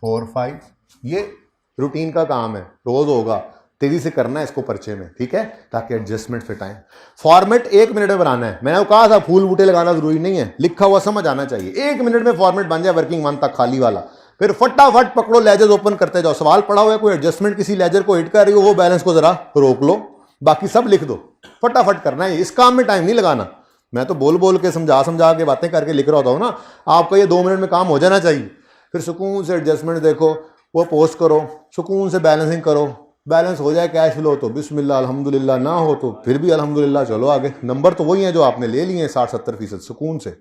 45। ये रूटीन का काम है, रोज होगा, तेजी से करना है इसको पर्चे में। ठीक है, ताकि एडजस्टमेंट फिट आए। फॉर्मेट 1 मिनट में बनाना है, मैंने कहा था फूल बूटे लगाना जरूरी नहीं है, लिखा हुआ समझ आना चाहिए। 1 मिनट में फॉर्मेट बन जाए वर्किंग 1 तक खाली वाला, फिर फटाफट पकड़ो लेजर ओपन करते जाओ। सवाल पड़ा हुआ है, कोई एडजस्टमेंट किसी लेजर को हिट कर रही हो, वो बैलेंस को जरा रोक लो, बाकी सब लिख दो। फटाफट करना है, इस काम में टाइम नहीं लगाना। मैं तो बोल बोल के समझा के बातें करके लिख रहा होता हूँ ना, आपका ये 2 मिनट में काम हो जाना चाहिए। फिर सुकून से एडजस्टमेंट देखो, वो पोस्ट करो, सुकून से बैलेंसिंग करो, बैलेंस हो जाए कैश फ्लो तो बिस्मिल्लाह अल्हम्दुलिल्लाह, ना हो तो फिर भी अल्हम्दुलिल्लाह, चलो आगे। नंबर तो वही है जो आपने ले लिए हैं, 60-70% सुकून से।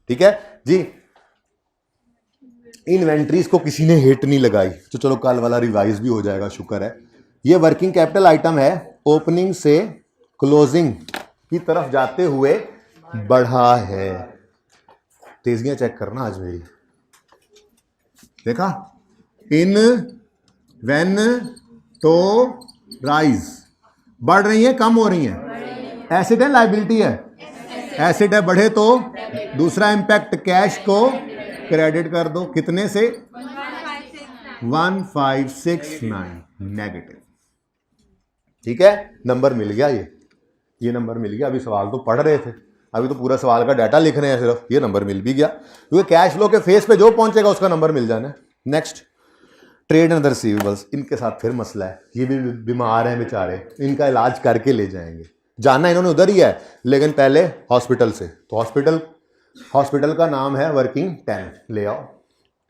ठीक है जी। इन्वेंट्रीज को किसी ने हिट नहीं लगाई, तो चलो कल वाला रिवाइज भी हो जाएगा, शुक्र है। ये वर्किंग कैपिटल आइटम है, ओपनिंग से क्लोजिंग की तरफ जाते हुए बढ़ा है। तेजियां चेक करना आज मेरी, देखा, इन वेन तो राइज, बढ़ रही है कम हो रही है, एसेट है लायबिलिटी है, एसेट है बढ़े तो दूसरा इंपैक्ट कैश को क्रेडिट कर दो, कितने से 1569 नेगेटिव। ठीक है, नंबर मिल गया, ये नंबर मिल गया। अभी सवाल तो पढ़ रहे थे, अभी तो पूरा सवाल का डाटा लिख रहे हैं सिर्फ, ये नंबर मिल भी गया, क्योंकि कैश फ्लो के फेस पे जो पहुंचेगा उसका नंबर मिल जाना है। नेक्स्ट, ट्रेड एंड रिसीवेबल्स, इनके साथ फिर मसला है, ये भी बीमार हैं बेचारे, इनका इलाज करके ले जाएंगे। जाना इन्होंने उधर ही है, लेकिन पहले हॉस्पिटल से, तो हॉस्पिटल का नाम है वर्किंग 10, ले आओ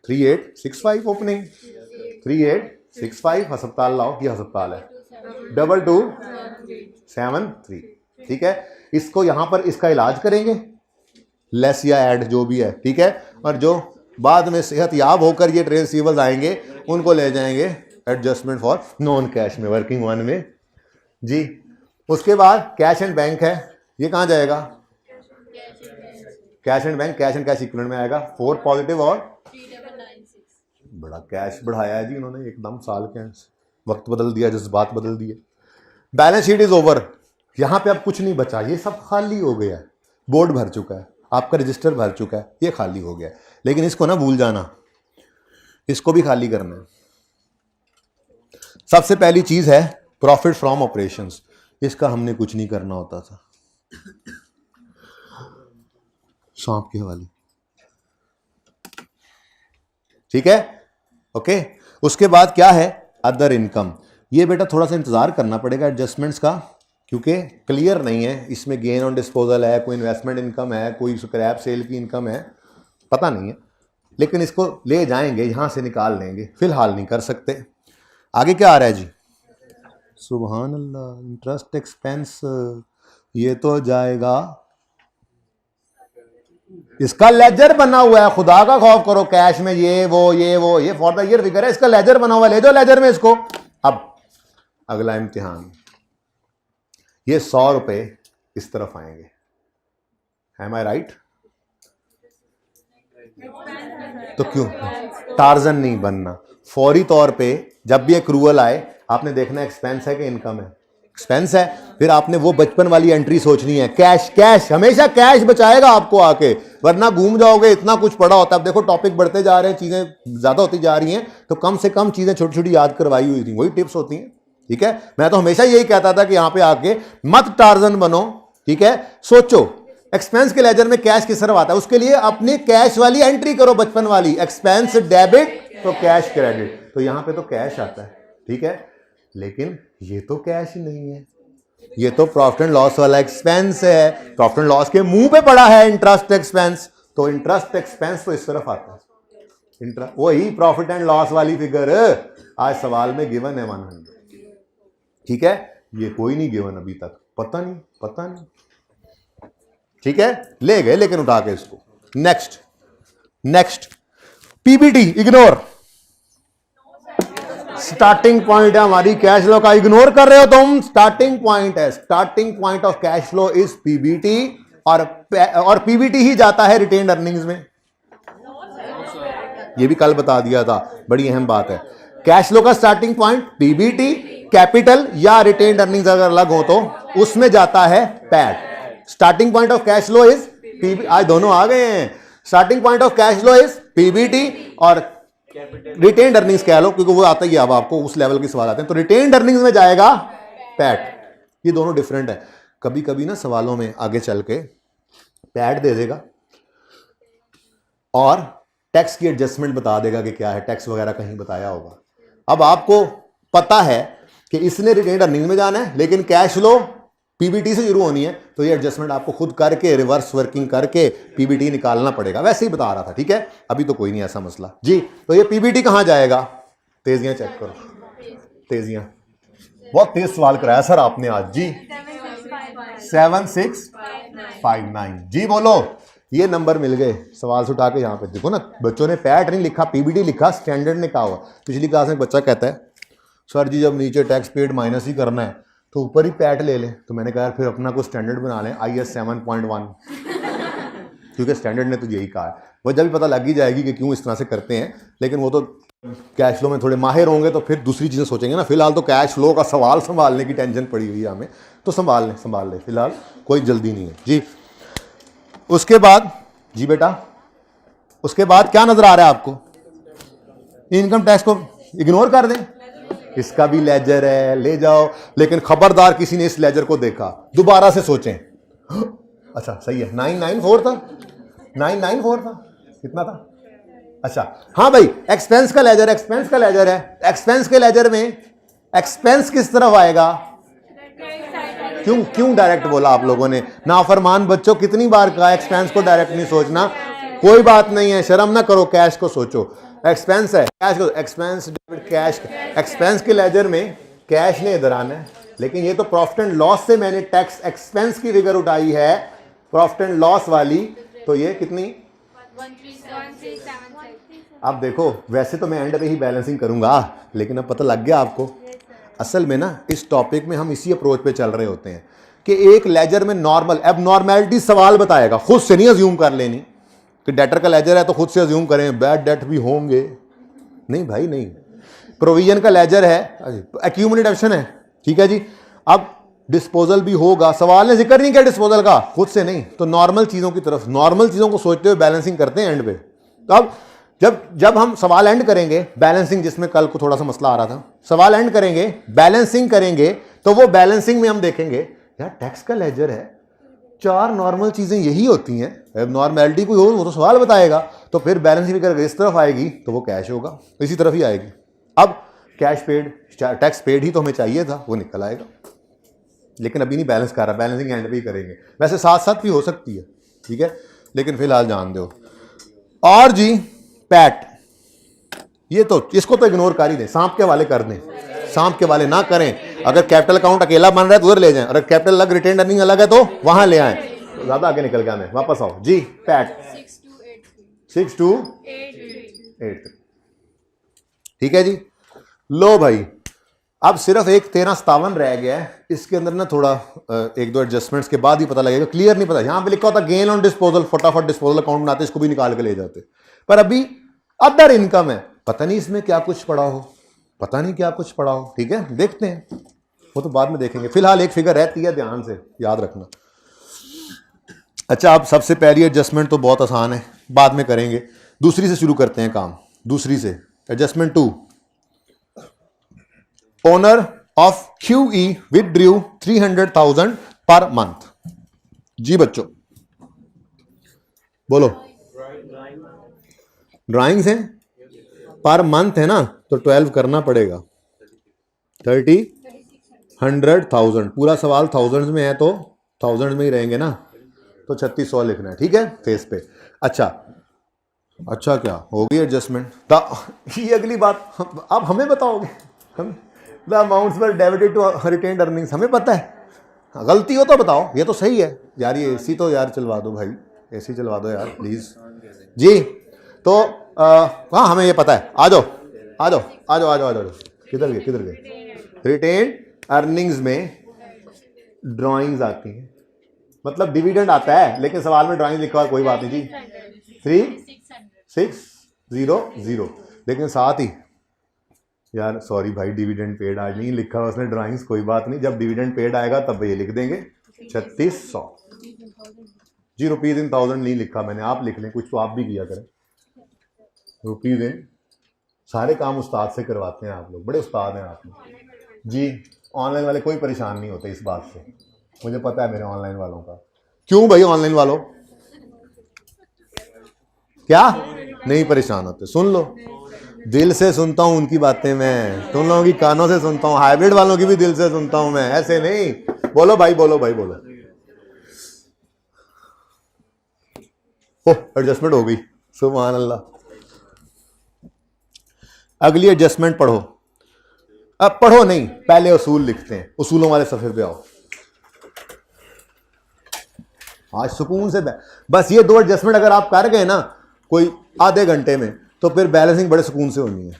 3865 ओपनिंग, 3865 अस्पताल लाओ, ये अस्पताल है 2273। ठीक है, इसको यहां पर इसका इलाज करेंगे, लेस या ऐड जो भी है। ठीक है, और जो बाद में सेहत याब होकर ये ट्रेड रिसीवेबल्स आएंगे, उनको ले जाएंगे एडजस्टमेंट फॉर नॉन कैश में, वर्किंग 1 में जी। उसके बाद कैश एंड बैंक है, ये कहां जाएगा, cash and bank, cash and cash equivalent में आएगा, 4 पॉजिटिव और 3996। बड़ा कैश बढ़ाया है जी इन्होंने एकदम, साल के वक्त बदल दिया, जज्बात बदल दिए। बैलेंस शीट इज ओवर, यहां पे अब कुछ नहीं बचा, ये सब खाली हो गया है, बोर्ड भर चुका है, आपका रजिस्टर भर चुका है, ये खाली हो गया है। लेकिन इसको ना भूल जाना, इसको भी खाली करना है। सबसे पहली चीज है प्रॉफिट फ्रॉम ऑपरेशंस, इसका हमने कुछ नहीं करना होता था, सांप के हवाले। ठीक है, ओके। उसके बाद क्या है, अदर इनकम, ये बेटा थोड़ा सा इंतजार करना पड़ेगा एडजस्टमेंट्स का, क्योंकि क्लियर नहीं है, इसमें गेन ऑन डिस्पोजल है, कोई इन्वेस्टमेंट इनकम है, कोई स्क्रैप सेल की इनकम है, पता नहीं है, लेकिन इसको ले जाएंगे, यहां से निकाल लेंगे, फिलहाल नहीं कर सकते। आगे क्या आ रहा है जी, सुभान अल्लाह, इंटरेस्ट एक्सपेंस, ये तो जाएगा, इसका लेजर बना हुआ है, खुदा का खौफ करो, कैश में ये फॉर द ईयर फिगर है, इसका लेजर बना हुआ है, ले जाओ लेजर में इसको। अब अगला इम्तिहान, ये 100 रुपए इस तरफ आएंगे, एम आई राइट? तो क्यों टार्जन नहीं बनना, फौरी तौर पे जब भी एक्रूवल आए आपने देखना एक्सपेंस है कि इनकम है, एक्सपेंस है, फिर आपने वो बचपन वाली एंट्री सोचनी है, कैश, कैश हमेशा कैश बचाएगा आपको आके, वरना घूम जाओगे, इतना कुछ पड़ा होता है। अब देखो टॉपिक बढ़ते जा रहे हैं, चीजें ज्यादा होती जा रही हैं, तो कम से कम चीजें छोटी छोटी याद करवाई हुई थी, वही टिप्स होती हैं। ठीक है, मैं तो हमेशा यही कहता था कि यहां पे आके मत टार्जन बनो, ठीक है, सोचो एक्सपेंस के लेजर में कैश किस तरफ आता है, उसके लिए अपनी कैश वाली एंट्री करो, बचपन वाली, एक्सपेंस डेबिट तो कैश क्रेडिट, तो यहां पे तो कैश आता है, ठीक है, लेकिन ये तो कैश ही नहीं है, ये तो प्रॉफिट एंड लॉस वाला एक्सपेंस है, प्रॉफिट एंड लॉस के मुंह पे पड़ा है इंटरेस्ट एक्सपेंस, तो इंटरेस्ट एक्सपेंस तो इस तरफ आता है, वही प्रॉफिट एंड लॉस वाली फिगर आज सवाल में गिवन है 100, ठीक है, ये कोई नहीं गिवन अभी तक, पता नहीं, ठीक है, ले गए लेकिन उठा के इसको। Next PBT ignore, starting point है हमारी कैश फ्लो का, इग्नोर कर रहे हो तुम, स्टार्टिंग पॉइंट है, starting point of cash flow is PBT, और पीबीटी ही जाता है रिटेन्ड अर्निंग्स में, ये भी कल बता दिया था, बड़ी अहम बात है, कैश फ्लो का स्टार्टिंग पॉइंट पीबीटी, कैपिटल या रिटेन्ड अर्निंग्स अगर अलग हो तो उसमें जाता है PAT. Starting point of cash flow is PB, आज दोनों आ गए हैं, starting point of cash flow is PBT और रिटेन्ड अर्निंग्स कह लो क्योंकि वो आता ही, अब आपको उस लेवल के सवाल आते हैं, तो रिटेन्ड अर्निंग्स में जाएगा पैट, ये दोनों डिफरेंट है, कभी कभी ना सवालों में आगे चल के पैट दे देगा और टैक्स की एडजस्टमेंट बता देगा कि क्या है, टैक्स वगैरह कहीं बताया होगा, अब आपको पता है कि इसने रिटेन्ड अर्निंग में जाना है लेकिन कैश फ्लो पीबीटी से शुरू होनी है, तो ये एडजस्टमेंट आपको खुद करके रिवर्स वर्किंग करके पीबीटी निकालना पड़ेगा, वैसे ही बता रहा था, ठीक है, अभी तो कोई नहीं ऐसा मसला जी। तो ये पीबीटी कहां जाएगा, तेजियां चेक करो, तेजियां, बहुत तेज सवाल कराया सर आपने आज जी, 7659 जी, बोलो, ये नंबर मिल गए, सवाल से उठा के यहां पे देखो ना, बच्चों ने पैट नहीं लिखा, पीबीटी लिखा, स्टैंडर्ड ने कहा हुआ, पिछली क्लास में बच्चा कहता है सर जी जब नीचे टैक्स पेड माइनस ही करना है तो ऊपर ही पैट ले लें, तो मैंने कहा यार फिर अपना को स्टैंडर्ड बना लें IS 7.1, क्योंकि स्टैंडर्ड ने तो यही कहा है, वजह भी पता लग ही जाएगी कि क्यों इस तरह से करते हैं, लेकिन वो तो कैश फ्लो में थोड़े माहिर होंगे तो फिर दूसरी चीज़ें सोचेंगे ना, फिलहाल तो कैश फ्लो का सवाल संभालने की टेंशन पड़ी हुई है हमें, तो संभाल लें, फिलहाल कोई जल्दी नहीं है जी। उसके बाद जी बेटा, उसके बाद क्या नजर आ रहा है आपको, इनकम टैक्स को इग्नोर कर दें, इसका भी लेजर है, ले जाओ, लेकिन खबरदार किसी ने इस लेजर को देखा दोबारा से सोचें, अच्छा सही है 994 था, 994 था, कितना था, अच्छा हाँ भाई, एक्सपेंस का लेजर है, एक्सपेंस के लेजर में एक्सपेंस किस तरफ आएगा, क्यों डायरेक्ट बोला आप लोगों ने, नाफरमान बच्चों, कितनी बार कहा एक्सपेंस को डायरेक्ट नहीं सोचना, कोई बात नहीं है, शर्म ना करो, कैश को सोचो, एक्सपेंस है, कैश को, एक्सपेंस डेबिट कैश, एक्सपेंस के लेजर में कैश ने इधर आना है, लेकिन ये तो प्रॉफिट एंड लॉस से मैंने टैक्स एक्सपेंस की फिगर उठाई है, प्रॉफिट एंड लॉस वाली, तो ये कितनी, 1377। अब देखो वैसे तो मैं एंड पे ही बैलेंसिंग करूंगा, लेकिन अब पता लग गया आपको, असल में ना इस टॉपिक में हम इसी अप्रोच पे चल रहे होते हैं कि एक लेजर में नॉर्मल एबनॉर्मेलिटी सवाल बताएगा, खुद से नहीं अज्यूम कर लेनी कि डेटर का लेजर है तो खुद से अज्यूम करें बैड डेट भी होंगे, नहीं भाई नहीं, प्रोविजन का लेजर है, एक्यूमुलेट ऑप्शन है, ठीक है जी, अब डिस्पोजल भी होगा, सवाल ने जिक्र नहीं किया डिस्पोजल का, खुद से नहीं, तो नॉर्मल चीजों की तरफ, नॉर्मल चीजों को सोचते हुए बैलेंसिंग करते हैं एंड पे, तो अब जब हम सवाल एंड करेंगे, बैलेंसिंग जिसमें कल को थोड़ा सा मसला आ रहा था, सवाल एंड करेंगे, बैलेंसिंग करेंगे, तो वो बैलेंसिंग में हम देखेंगे यार टैक्स का लेजर है, 4 नॉर्मल चीजें यही होती हैं, नॉर्मेलिटी कोई हो वो तो सवाल बताएगा, तो फिर बैलेंसिंग फिगर इस तरफ आएगी तो वो कैश होगा, इसी तरफ ही आएगी, अब कैश पेड, टैक्स पेड ही तो हमें चाहिए था, वो निकल आएगा, लेकिन अभी नहीं बैलेंस कर रहा, बैलेंसिंग एंड पे ही करेंगे, वैसे साथ साथ भी हो सकती है, ठीक है, लेकिन फिलहाल जान दो। और जी पैट, ये तो इसको तो इग्नोर कर ही दें, सांप के वाले कर दें, सांप के वाले ना करें, अगर कैपिटल अकाउंट अकेला बन रहा है तो उधर ले जाएं, अगर कैपिटल अलग रिटेन अर्निंग अलग है तो वहां ले आए, ज्यादा आगे निकल गया मैं, वापस आओ जी, पैट 6283, ठीक है जी, लो भाई, अब सिर्फ एक 1357 रह गया है, इसके अंदर ना थोड़ा 1-2 एडजस्टमेंट्स के बाद ही पता लगेगा, क्लियर नहीं पता, यहां पे लिखा होता गेन ऑन डिस्पोजल, फटाफट डिस्पोजल अकाउंट बनाते, इसको भी निकाल के ले जाते, पर अभी अदर इनकम है, पता नहीं इसमें क्या कुछ पड़ा हो, ठीक है, देखते हैं, वो तो बाद में देखेंगे, फिलहाल एक फिगर रहती है, ध्यान से याद रखना। अच्छा, अब सबसे पहली एडजस्टमेंट तो बहुत आसान है, बाद में करेंगे, दूसरी से शुरू करते हैं काम, दूसरी से adjustment 2, owner of QE withdrew 300,000 per month, जी बच्चों बोलो। ड्राइंग्स हैं पर मंथ है ना, तो 12 करना पड़ेगा। 30, 100, 1000, पूरा सवाल थाउजेंड्स में है तो थाउजेंड्स में ही रहेंगे ना, तो 3600 लिखना है, ठीक है फेस पे। अच्छा क्या होगी एडजस्टमेंट? ये अगली बात आप हमें बताओगे। हम the amounts were debited to retained earnings हमें पता है, गलती हो तो बताओ। ये तो सही है यार, ये एसी तो यार चलवा दो भाई, एसी चलवा दो यार प्लीज जी। तो हाँ हमें ये पता है। आ जाओ आ जाओ आ जाओ आ जाओ आ जाओ। किधर गए? रिटेन्ड अर्निंग्स में ड्राइंग्स आती हैं, मतलब डिविडेंड आता है, लेकिन सवाल में ड्राइंग लिखा हुआ कोई बात नहीं जी। 3600, लेकिन साथ ही यार सॉरी भाई डिविडेंड पेड आज नहीं लिखा उसने ड्राइंग्स, कोई बात नहीं, जब डिविडेंड पेड आएगा तब ये लिख देंगे 3600 जी। रुपीज इन 1000 नहीं लिखा मैंने, आप लिख लें, कुछ तो आप भी किया करें। रुपीज इन, सारे काम उस्ताद से करवाते हैं आप लोग, बड़े उस्ताद हैं आप जी। ऑनलाइन वाले कोई परेशान नहीं होते इस बात से, मुझे पता है मेरे ऑनलाइन वालों का। क्यों भाई ऑनलाइन वालों क्या नहीं परेशान होते? सुन लो, दिल से सुनता हूं उनकी बातें मैं, तुम लोगों की कानों से सुनता हूं, हाइब्रिड वालों की भी दिल से सुनता हूं मैं, ऐसे नहीं। बोलो भाई बोलो भाई बोलो। ओ एडजस्टमेंट हो गई, सुभान अल्लाह। अगली एडजस्टमेंट पढ़ो। अब पढ़ो नहीं, पहले उसूल लिखते हैं, उसूलों वाले सफे पे आओ। आज सुकून से बस ये 2 एडजस्टमेंट अगर आप कर गए ना कोई आधे घंटे में, तो फिर बैलेंसिंग बड़े सुकून से होनी है।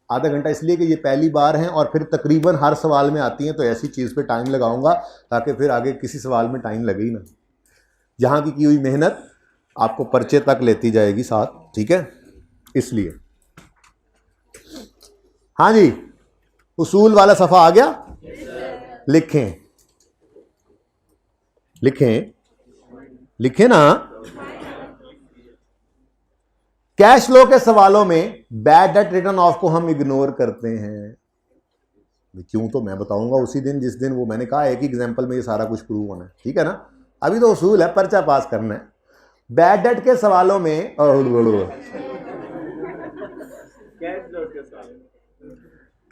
आधा घंटा इसलिए कि ये पहली बार है और फिर तकरीबन हर सवाल में आती हैं, तो ऐसी चीज़ पे टाइम लगाऊंगा ताकि फिर आगे किसी सवाल में टाइम लगे ही ना। यहाँ की हुई मेहनत आपको पर्चे तक लेती जाएगी साथ, ठीक है, इसलिए। हाँ जी, उसूल वाला सफ़ा आ गया? लिखें लिखें लिखें ना। कैश फ्लो के सवालों में बैड डेट रिटर्न ऑफ को हम इग्नोर करते हैं। क्यों तो मैं बताऊंगा उसी दिन जिस दिन वो मैंने कहा एक ही एग्जांपल में ये सारा कुछ प्रूव होना है, ठीक है ना। अभी तो उसूल है, पर्चा पास करना है। बैड डेट के सवालों में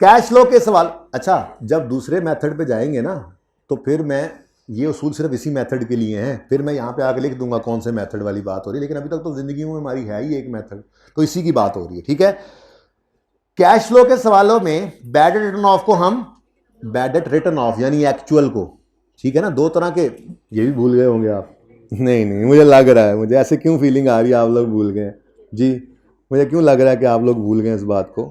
कैश फ्लो के सवाल, अच्छा जब दूसरे मेथड पे जाएंगे ना तो फिर मैं ये उसूल सिर्फ इसी मेथड के लिए हैं, फिर मैं यहाँ पे आके लिख दूंगा कौन से मेथड वाली बात हो रही है, लेकिन अभी तक तो जिंदगी में हमारी है ही एक मेथड, तो इसी की बात हो रही है, ठीक है। कैश फ्लो के सवालों में बैड डेट रिटर्न ऑफ को हम बैड डेट रिटर्न ऑफ यानी एक्चुअल को, ठीक है ना, 2 तरह के, ये भी भूल गए होंगे आप। नहीं मुझे लग रहा है, मुझे ऐसे क्यों फीलिंग आ रही है आप लोग भूल गए जी, मुझे क्यों लग रहा है कि आप लोग भूल गए इस बात को।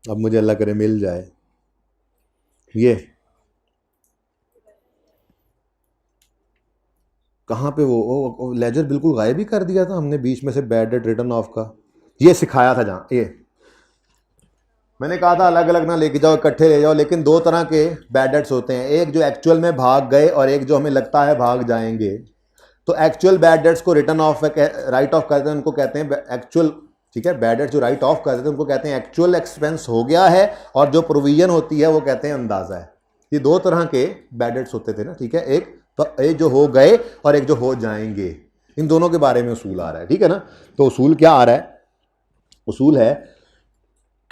अब मुझे अल्लाह करे मिल जाए। ये कहाँ पे वो लेजर बिल्कुल गायब ही कर दिया था हमने बीच में से बैड डेट रिटर्न ऑफ का, ये सिखाया था जहाँ, ये मैंने कहा था अलग अलग ना लेके जाओ, इकट्ठे ले जाओ, लेकिन 2 तरह के बैड डेट्स होते हैं, एक जो एक्चुअल में भाग गए और एक जो हमें लगता है भाग जाएंगे। तो एक्चुअल बैड डेट्स को रिटर्न ऑफ राइट ऑफ करते हैं, उनको कहते हैं एक्चुअल, ठीक है। बैड डेट्स जो राइट ऑफ करते हैं उनको कहते हैं एक्चुअल एक्सपेंस हो गया है, और जो प्रोविजन होती है वो कहते हैं अंदाजा है। ये 2 तरह के बैड डेट्स होते थे ना, ठीक है, एक जो हो गए और एक जो हो जाएंगे, इन दोनों के बारे में उसूल आ रहा है, ठीक है ना। तो उसूल क्या आ रहा है? उसूल है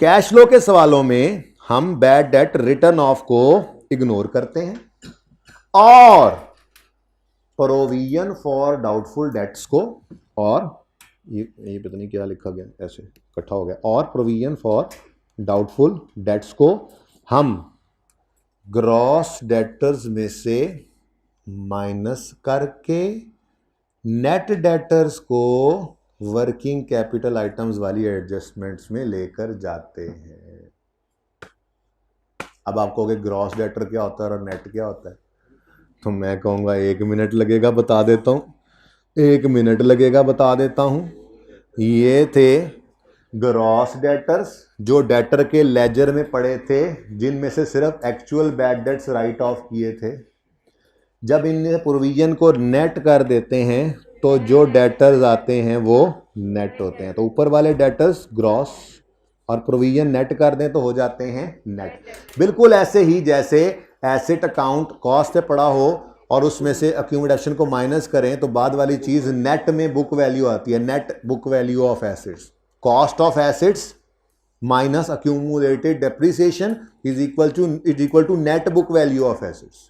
कैश फ्लो के सवालों में हम बैड डेट रिटर्न ऑफ को इग्नोर करते हैं, और प्रोविजन फॉर डाउटफुल डेट्स को, और ये पता नहीं क्या लिखा गया, ऐसे इकट्ठा हो गया, और प्रोविजन फॉर डाउटफुल डेट्स को हम ग्रॉस डेटर्स में से माइनस करके नेट डेटर्स को वर्किंग कैपिटल आइटम्स वाली एडजस्टमेंट्स में लेकर जाते हैं। अब आप कहोगे ग्रॉस डेटर क्या होता है और नेट क्या होता है, तो मैं कहूँगा 1 मिनट लगेगा बता देता हूँ, 1 मिनट लगेगा बता देता हूँ। ये थे ग्रॉस डेटर्स जो डेटर के लेजर में पड़े थे, जिनमें से सिर्फ actual bad debts right of किए थे। जब इन प्रोविजन को नेट कर देते हैं तो जो डेटर्स आते हैं वो नेट होते हैं, तो ऊपर वाले डेटर्स ग्रॉस और प्रोविजन नेट कर दें तो हो जाते हैं नेट। बिल्कुल ऐसे ही जैसे एसेट अकाउंट कॉस्ट पे पड़ा हो और उसमें से अक्यूमुलेशन को माइनस करें तो बाद वाली चीज नेट में बुक वैल्यू आती है, net book value of assets. Cost of assets minus accumulated depreciation is equal to net book value of assets.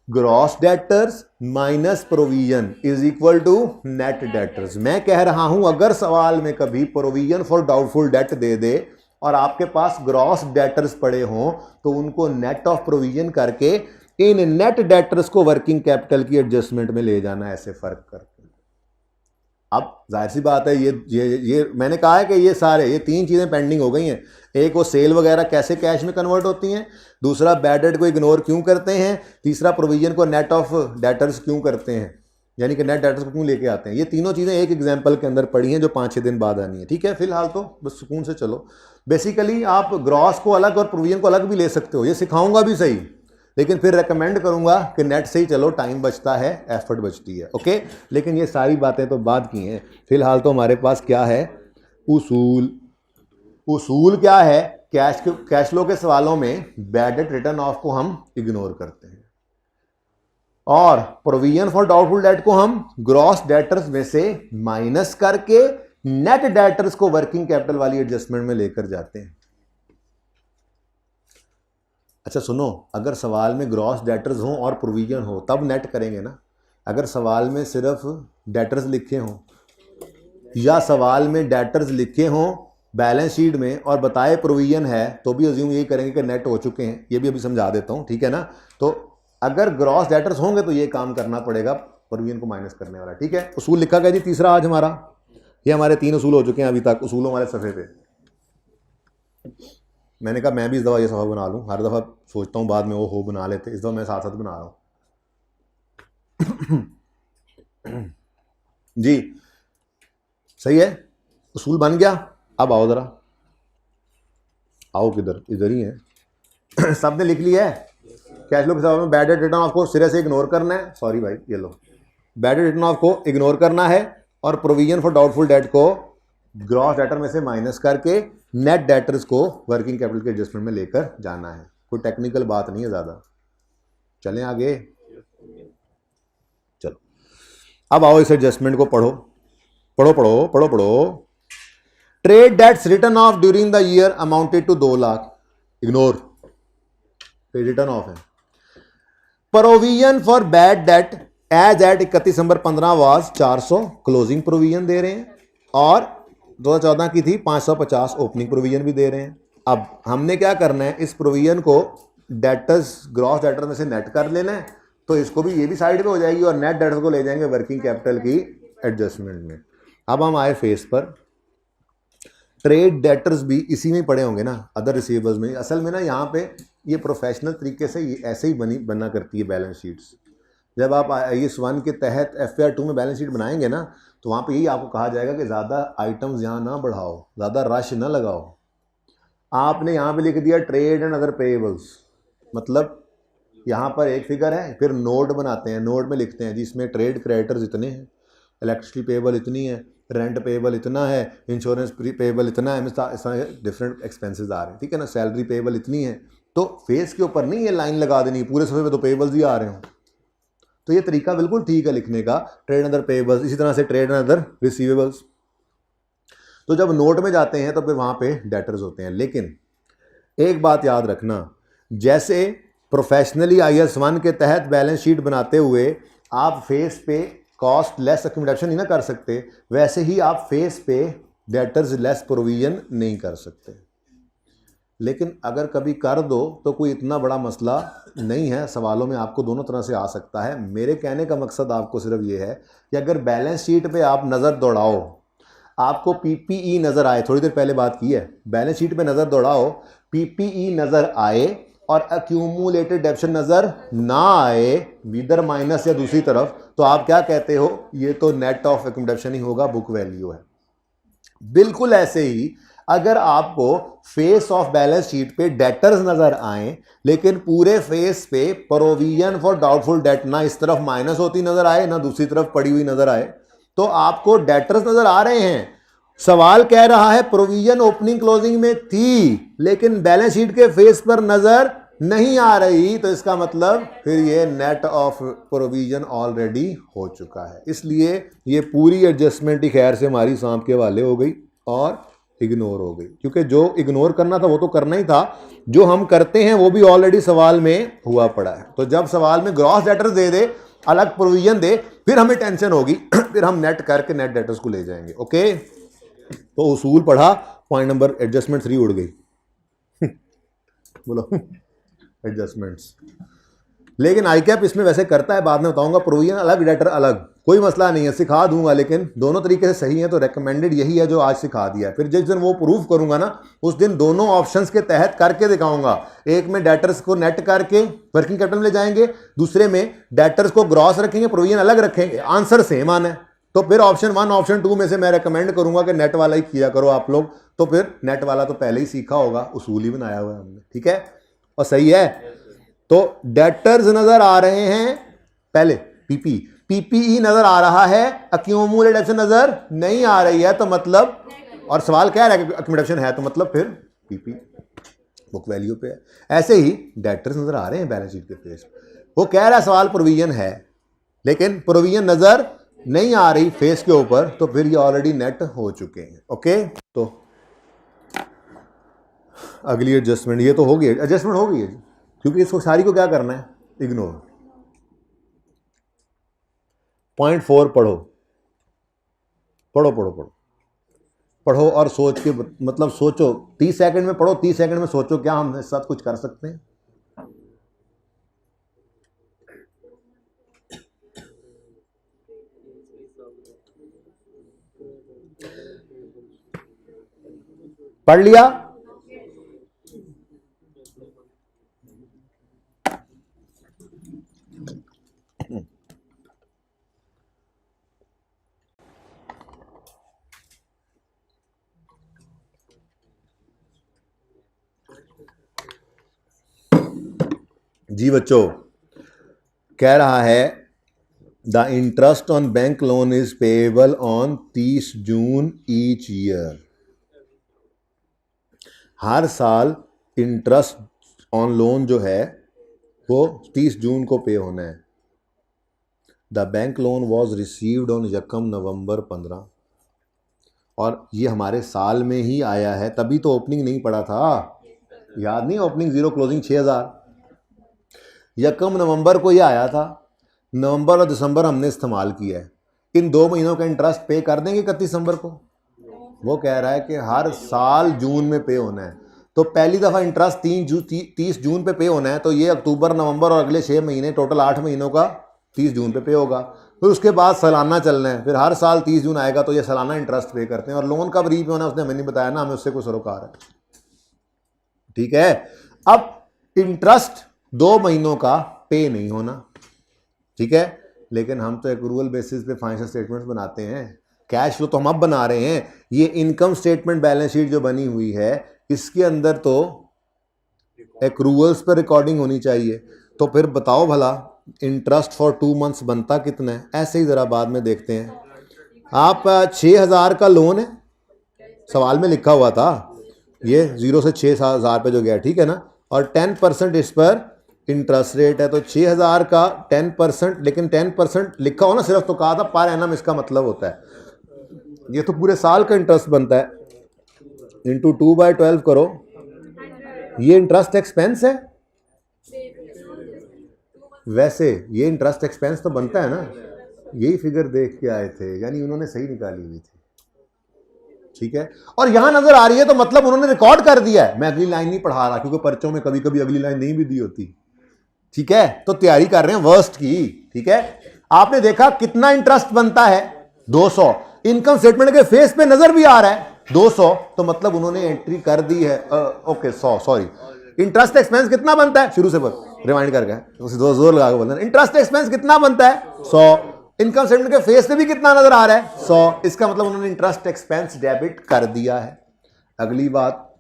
Gross debtors minus provision is equal to net debtors. मैं कह रहा हूं अगर सवाल में कभी प्रोविजन फॉर डाउटफुल डेट दे दे और आपके पास ग्रॉस डेटर्स पड़े हों तो उनको नेट ऑफ प्रोविजन करके इन नेट डेटर्स को वर्किंग कैपिटल की एडजस्टमेंट में ले जाना, ऐसे फर्क करके। अब जाहिर सी बात है ये मैंने कहा है कि ये तीन चीजें पेंडिंग हो गई हैं। एक वो सेल वगैरह कैसे कैश में कन्वर्ट होती हैं, दूसरा बैड डेट को इग्नोर क्यों करते हैं, तीसरा प्रोविजन को नेट ऑफ डेटर्स क्यों करते हैं, यानी कि नेट डेटर्स को क्यों लेके आते हैं। ये तीनों चीजें एक एग्जाम्पल के अंदर पड़ी हैं जो 5-6 दिन बाद आनी है। ठीक है, फिलहाल तो बस सुकून से चलो। बेसिकली आप ग्रॉस को अलग और प्रोविजन को अलग भी ले सकते हो, ये सिखाऊंगा भी सही, लेकिन फिर रेकमेंड करूंगा कि नेट से ही चलो, टाइम बचता है, एफर्ट बचती है। ओके, लेकिन ये सारी बातें तो बाद की हैं। फिलहाल तो हमारे पास क्या है, उसूल क्या है, कैश फ्लो के सवालों में बैड डेट रिटर्न ऑफ को हम इग्नोर करते हैं और प्रोविजन फॉर डाउटफुल डेट को हम ग्रॉस डेटर्स में से माइनस करके नेट डेटर्स को वर्किंग कैपिटल वाली एडजस्टमेंट में लेकर जाते हैं। अच्छा सुनो, अगर सवाल में ग्रॉस डेटर्स हो और प्रोविजन हो तब नेट करेंगे ना। अगर सवाल में सिर्फ डेटर्स लिखे हों या सवाल में डेटर्स लिखे हों बैलेंस शीट में और बताए प्रोविजन है तो भी अज्यूम यही करेंगे कि नेट हो चुके हैं। ये भी अभी समझा देता हूं, ठीक है ना। तो अगर ग्रॉस डेटर्स होंगे तो ये काम करना पड़ेगा, प्रोविजन को माइनस करने वाला। ठीक है, उसूल लिखा गया जी तीसरा आज हमारा। ये हमारे 3 उसूल हो चुके हैं अभी तक, उसूलों वाले सफ़े पे। मैंने कहा मैं भी इस दफ़ा ये सफ़ा बना लूँ, हर दफ़ा सोचता हूँ बाद में वो हो बना लेते, इस दफ़ा मैं साथ साथ बना रहा हूँ। जी सही है, उसूल बन गया। अब आओ ज़रा, आओ किधर, इधर ही है। सबने लिख लिया है। कैश फ्लो के सवाल में बैड डेट रिटर्न ऑफ को सिरे से इग्नोर करना है। सॉरी भाई, ये लो, बैड डेट रिटर्न ऑफ को इग्नोर करना है और प्रोविजन फॉर डाउटफुल डेट को ग्रॉस डेटर में से माइनस करके नेट डेटर्स को वर्किंग कैपिटल के एडजस्टमेंट में लेकर जाना है। कोई टेक्निकल बात नहीं है ज़्यादा। चलें आगे, चलो अब आओ इस एडजस्टमेंट को पढ़ो पढ़ो पढ़ो पढ़ो पढ़ो। Trade debts written off during the year amounted to 2 lakh, ignore, written off है। Provision for bad debt as at 31 December 15 was 400 closing provision दे रहे हैं और 2014 की थी 550 ओपनिंग प्रोविजन भी दे रहे हैं। अब हमने क्या करना है, इस प्रोविजन को डेटर्स ग्रॉस डेटर में से नेट कर लेना है, तो इसको भी, ये भी साइड पे हो जाएगी और नेट डेटर्स को ले जाएंगे वर्किंग कैपिटल की एडजस्टमेंट में। अब हम आए फेस पर। ट्रेड डेटर्स भी इसी में पड़े होंगे ना, अदर रिसीवेबल्स में। असल में ना यहाँ पे ये प्रोफेशनल तरीके से ऐसे ही बना करती है बैलेंस शीट्स। जब आप IAS 1 के तहत FR 2 में बैलेंस शीट बनाएंगे ना तो वहाँ पे यही आपको कहा जाएगा कि ज़्यादा आइटम्स यहाँ ना बढ़ाओ, ज़्यादा रश ना लगाओ। आपने यहाँ पे लिख दिया ट्रेड एंड अदर पेएबल्स, मतलब यहाँ पर एक फिगर है, फिर नोट बनाते हैं, नोट में लिखते हैं जिसमें ट्रेड क्रेडिटर्स इतने हैं, इलेक्ट्रिसिटी पेएबल इतनी है, रेंट पेएबल इतना है, इंश्योरेंस पेएबल इतना है, डिफरेंट एक्सपेंसेस आ रहे हैं, ठीक है ना, सैलरी पेएबल इतनी है। तो फेस के ऊपर नहीं ये लाइन लगा देनी, पूरे सफ़े पे तो पेएबल्स ही आ रहे हों। तो ये तरीका बिल्कुल ठीक है लिखने का, ट्रेड अदर पेएबल्स, इसी तरह से ट्रेड अदर रिसीवेबल्स। तो जब नोट में जाते हैं तो फिर वहाँ पे डेटर्स होते हैं। लेकिन एक बात याद रखना, जैसे प्रोफेशनली IAS 1 के तहत बैलेंस शीट बनाते हुए आप फेस पे कॉस्ट लेस अक्यूमुलेशन नहीं ना कर सकते, वैसे ही आप फेस पे डेटर्स लेस प्रोविजन नहीं कर सकते। लेकिन अगर कभी कर दो तो कोई इतना बड़ा मसला नहीं है, सवालों में आपको दोनों तरह से आ सकता है। मेरे कहने का मकसद आपको सिर्फ ये है कि अगर बैलेंस शीट पे आप नज़र दौड़ाओ, आपको PPE नज़र आए, थोड़ी देर पहले बात की है, बैलेंस शीट पे नज़र दौड़ाओ, PPE नज़र आए और अक्यूमुलेटेड डेप्शन नज़र ना आए, विदर माइनस या दूसरी तरफ, तो आप क्या कहते हो, ये तो नेट ऑफ अक्यूमुलेशन ही होगा, बुक वैल्यू है। बिल्कुल ऐसे ही अगर आपको फेस ऑफ बैलेंस शीट पे डेटर्स नजर आए लेकिन पूरे फेस पे प्रोविजन फॉर डाउटफुल डेट ना इस तरफ माइनस होती नजर आए ना दूसरी तरफ पड़ी हुई नजर आए, तो आपको डेटर्स नजर आ रहे हैं सवाल कह रहा है प्रोविजन ओपनिंग क्लोजिंग में थी लेकिन बैलेंस शीट के फेस पर नजर नहीं आ रही, तो इसका मतलब फिर ये नेट ऑफ प्रोविजन ऑलरेडी हो चुका है। इसलिए ये पूरी एडजस्टमेंट ही खैर से हमारी सांप के हवाले हो गई और इग्नोर हो गई, क्योंकि जो इग्नोर करना था वो तो करना ही था, जो हम करते हैं वो भी ऑलरेडी सवाल में हुआ पड़ा है। तो जब सवाल में ग्रॉस डेटर्स दे दे, अलग प्रोविजन दे, फिर हमें टेंशन होगी, फिर हम नेट करके नेट डेटर्स को ले जाएंगे। ओके, तो उसूल पढ़ा, पॉइंट नंबर एडजस्टमेंट 3 उड़ गई। बोलो एडजस्टमेंट्स। लेकिन आई कैप इसमें वैसे करता है, बाद में बताऊंगा, प्रोविजन अलग डेटर अलग, कोई मसला नहीं है, सिखा दूंगा, लेकिन दोनों तरीके से सही है, तो रेकमेंडेड यही है जो आज सिखा दिया है। फिर जिस दिन वो प्रूफ करूंगा ना, उस दिन दोनों ऑप्शंस के तहत करके दिखाऊंगा। एक में डेटर्स को नेट करके वर्किंग कैपिटल में ले जाएंगे, दूसरे में डेटर्स को ग्रॉस रखेंगे, प्रोविजन अलग रखेंगे, आंसर सेम आना है। तो फिर ऑप्शन 1 ऑप्शन 2 में से मैं रेकमेंड करूंगा कि नेट वाला ही किया करो आप लोग। तो फिर नेट वाला तो पहले ही सीखा होगा, उसूल ही बनाया हुआ है हमने, ठीक है और सही है। तो डेटर्स नजर आ रहे हैं पहले, पीपीई नजर आ रहा है, अक्यूमुलेशन नजर नहीं आ रही है, तो मतलब, और सवाल कह रहा है कि अक्यूमुलेशन है, तो मतलब फिर पीपी बुक वैल्यू पे है। ऐसे ही डेटर्स नजर आ रहे हैं बैलेंस शीट के फेस, वो कह रहा है सवाल प्रोविजन है, लेकिन प्रोविजन नजर नहीं आ रही फेस के ऊपर, तो फिर ये ऑलरेडी नेट हो चुके हैं। ओके, तो अगली एडजस्टमेंट, ये तो हो गई एडजस्टमेंट, हो गई है, क्योंकि इसको सारी को क्या करना है, इग्नोर। पॉइंट 4 पढ़ो पढ़ो पढ़ो पढ़ो पढ़ो और सोच के, मतलब सोचो, 30 सेकंड में पढ़ो, 30 सेकंड में सोचो क्या हम इस साथ कुछ कर सकते हैं। पढ़ लिया? जी बच्चों, कह रहा है the interest on bank loan is payable on 30 June each year. हर साल इंटरेस्ट ऑन लोन जो है वो 30 जून को पे होना है। The bank loan was received on यकम नवंबर 15, और ये हमारे साल में ही आया है, तभी तो ओपनिंग नहीं पड़ा था, याद नहीं, ओपनिंग 0 क्लोजिंग 6000, यकम नवंबर को ये आया था। नवंबर और दिसंबर हमने इस्तेमाल किया है, इन 2 महीनों का इंटरेस्ट पे कर देंगे 31 दिसंबर को। वो कह रहा है कि हर साल जून में पे होना है, तो पहली दफ़ा इंटरेस्ट 30 जून पे पे होना है, तो ये अक्टूबर नवंबर और अगले 6 महीने, टोटल 8 महीनों का 30 जून पे होगा। फिर उसके बाद सालाना चलना है, फिर हर साल 30 जून आएगा, तो ये सालाना इंटरेस्ट पे करते हैं। और लोन कब रीपे होना है उसने हमें नहीं बताया ना, हमें उससे कोई सरोकार है, ठीक है। अब इंटरेस्ट 2 महीनों का पे नहीं होना, ठीक है, लेकिन हम तो एक्रूअल बेसिस पे फाइनेंशियल स्टेटमेंट्स बनाते हैं, कैश फ्लो तो हम अब बना रहे हैं। ये इनकम स्टेटमेंट बैलेंस शीट जो बनी हुई है, इसके अंदर तो एक्रूअल्स पर रिकॉर्डिंग होनी चाहिए। तो फिर बताओ भला इंटरेस्ट फॉर 2 मंथ्स बनता कितना है? ऐसे ही ज़रा बाद में देखते हैं। आप 6000 का लोन है, सवाल में लिखा हुआ था, ये 0 से 6000 पे जो गया, ठीक है ना, और 10% इस पर इंटरेस्ट रेट है, तो 6000 का 10%, लेकिन 10% लिखा हो ना सिर्फ, तो कहा था पर एनम इसका मतलब होता है, ये तो पूरे साल का इंटरेस्ट बनता है, इंटू 2/12 करो, ये इंटरेस्ट एक्सपेंस है। वैसे ये इंटरेस्ट एक्सपेंस तो बनता है ना, यही फिगर देख के आए थे, यानी उन्होंने सही निकाली हुई थी, ठीक है। और यहां नजर आ रही है, तो मतलब उन्होंने रिकॉर्ड कर दिया है। मैं अगली लाइन नहीं पढ़ा रहा, क्योंकि पर्चों में कभी कभी अगली लाइन नहीं भी दी होती, ठीक है, तो तैयारी कर रहे हैं वर्स्ट की, ठीक है। आपने देखा कितना इंटरेस्ट बनता है, 200, इनकम स्टेटमेंट के फेस पे नजर भी आ रहा है 200, तो मतलब उन्होंने एंट्री कर दी है। ओके 100, सॉरी, इंटरेस्ट एक्सपेंस कितना बनता है, शुरू से रिमाइंड कर गए, जोर लगा के बोलना, इंटरेस्ट एक्सपेंस कितना बनता है 100, इनकम स्टेटमेंट के फेस पे भी कितना नजर आ रहा है 100, इसका मतलब उन्होंने इंटरेस्ट एक्सपेंस डेबिट कर दिया है। अगली बात,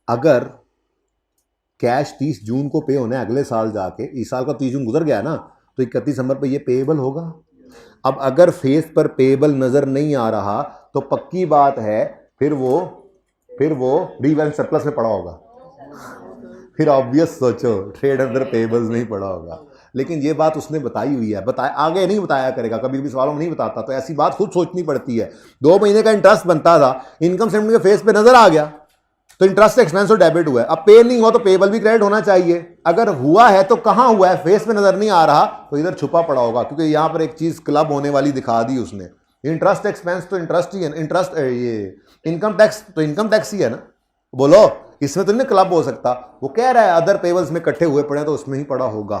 अगर कैश 30 जून को पे होना है अगले साल जाके, इस साल का 30 जून गुजर गया ना, तो 31 दिसंबर पे ये पेएबल होगा। अब अगर फेस पर पेएबल नजर नहीं आ रहा, तो पक्की बात है फिर वो रीवैल्यूएशन सरप्लस में पड़ा होगा। फिर ऑब्वियस सोचो ट्रेड अंडर पेबल्स नहीं पड़ा होगा। लेकिन ये बात उसने बताई हुई है, बताया आगे नहीं बताया करेगा, कभी कभी सवालों में नहीं बताता, तो ऐसी बात खुद सोचनी पड़ती है। 2 महीने का इंटरेस्ट बनता था, इनकम स्टेटमेंट के फेस पे नजर आ गया तो इंटरेस्ट एक्सपेंस और डेबिट हुआ है। अब पे नहीं हुआ तो पेबल भी क्रेडिट होना चाहिए। अगर हुआ है तो कहां हुआ है, फेस पे नजर नहीं आ रहा तो इधर छुपा पड़ा होगा, क्योंकि यहां पर एक चीज क्लब होने वाली दिखा दी उसने। इंटरेस्ट एक्सपेंस तो इंटरेस्ट ही है, इंटरेस्ट ये इनकम टैक्स तो इनकम टैक्स ही है ना, बोलो इसमें तो नहीं क्लब हो सकता। वो कह रहा है अदर पेबल्स में इकट्ठे हुए पड़े तो उसमें ही पड़ा होगा।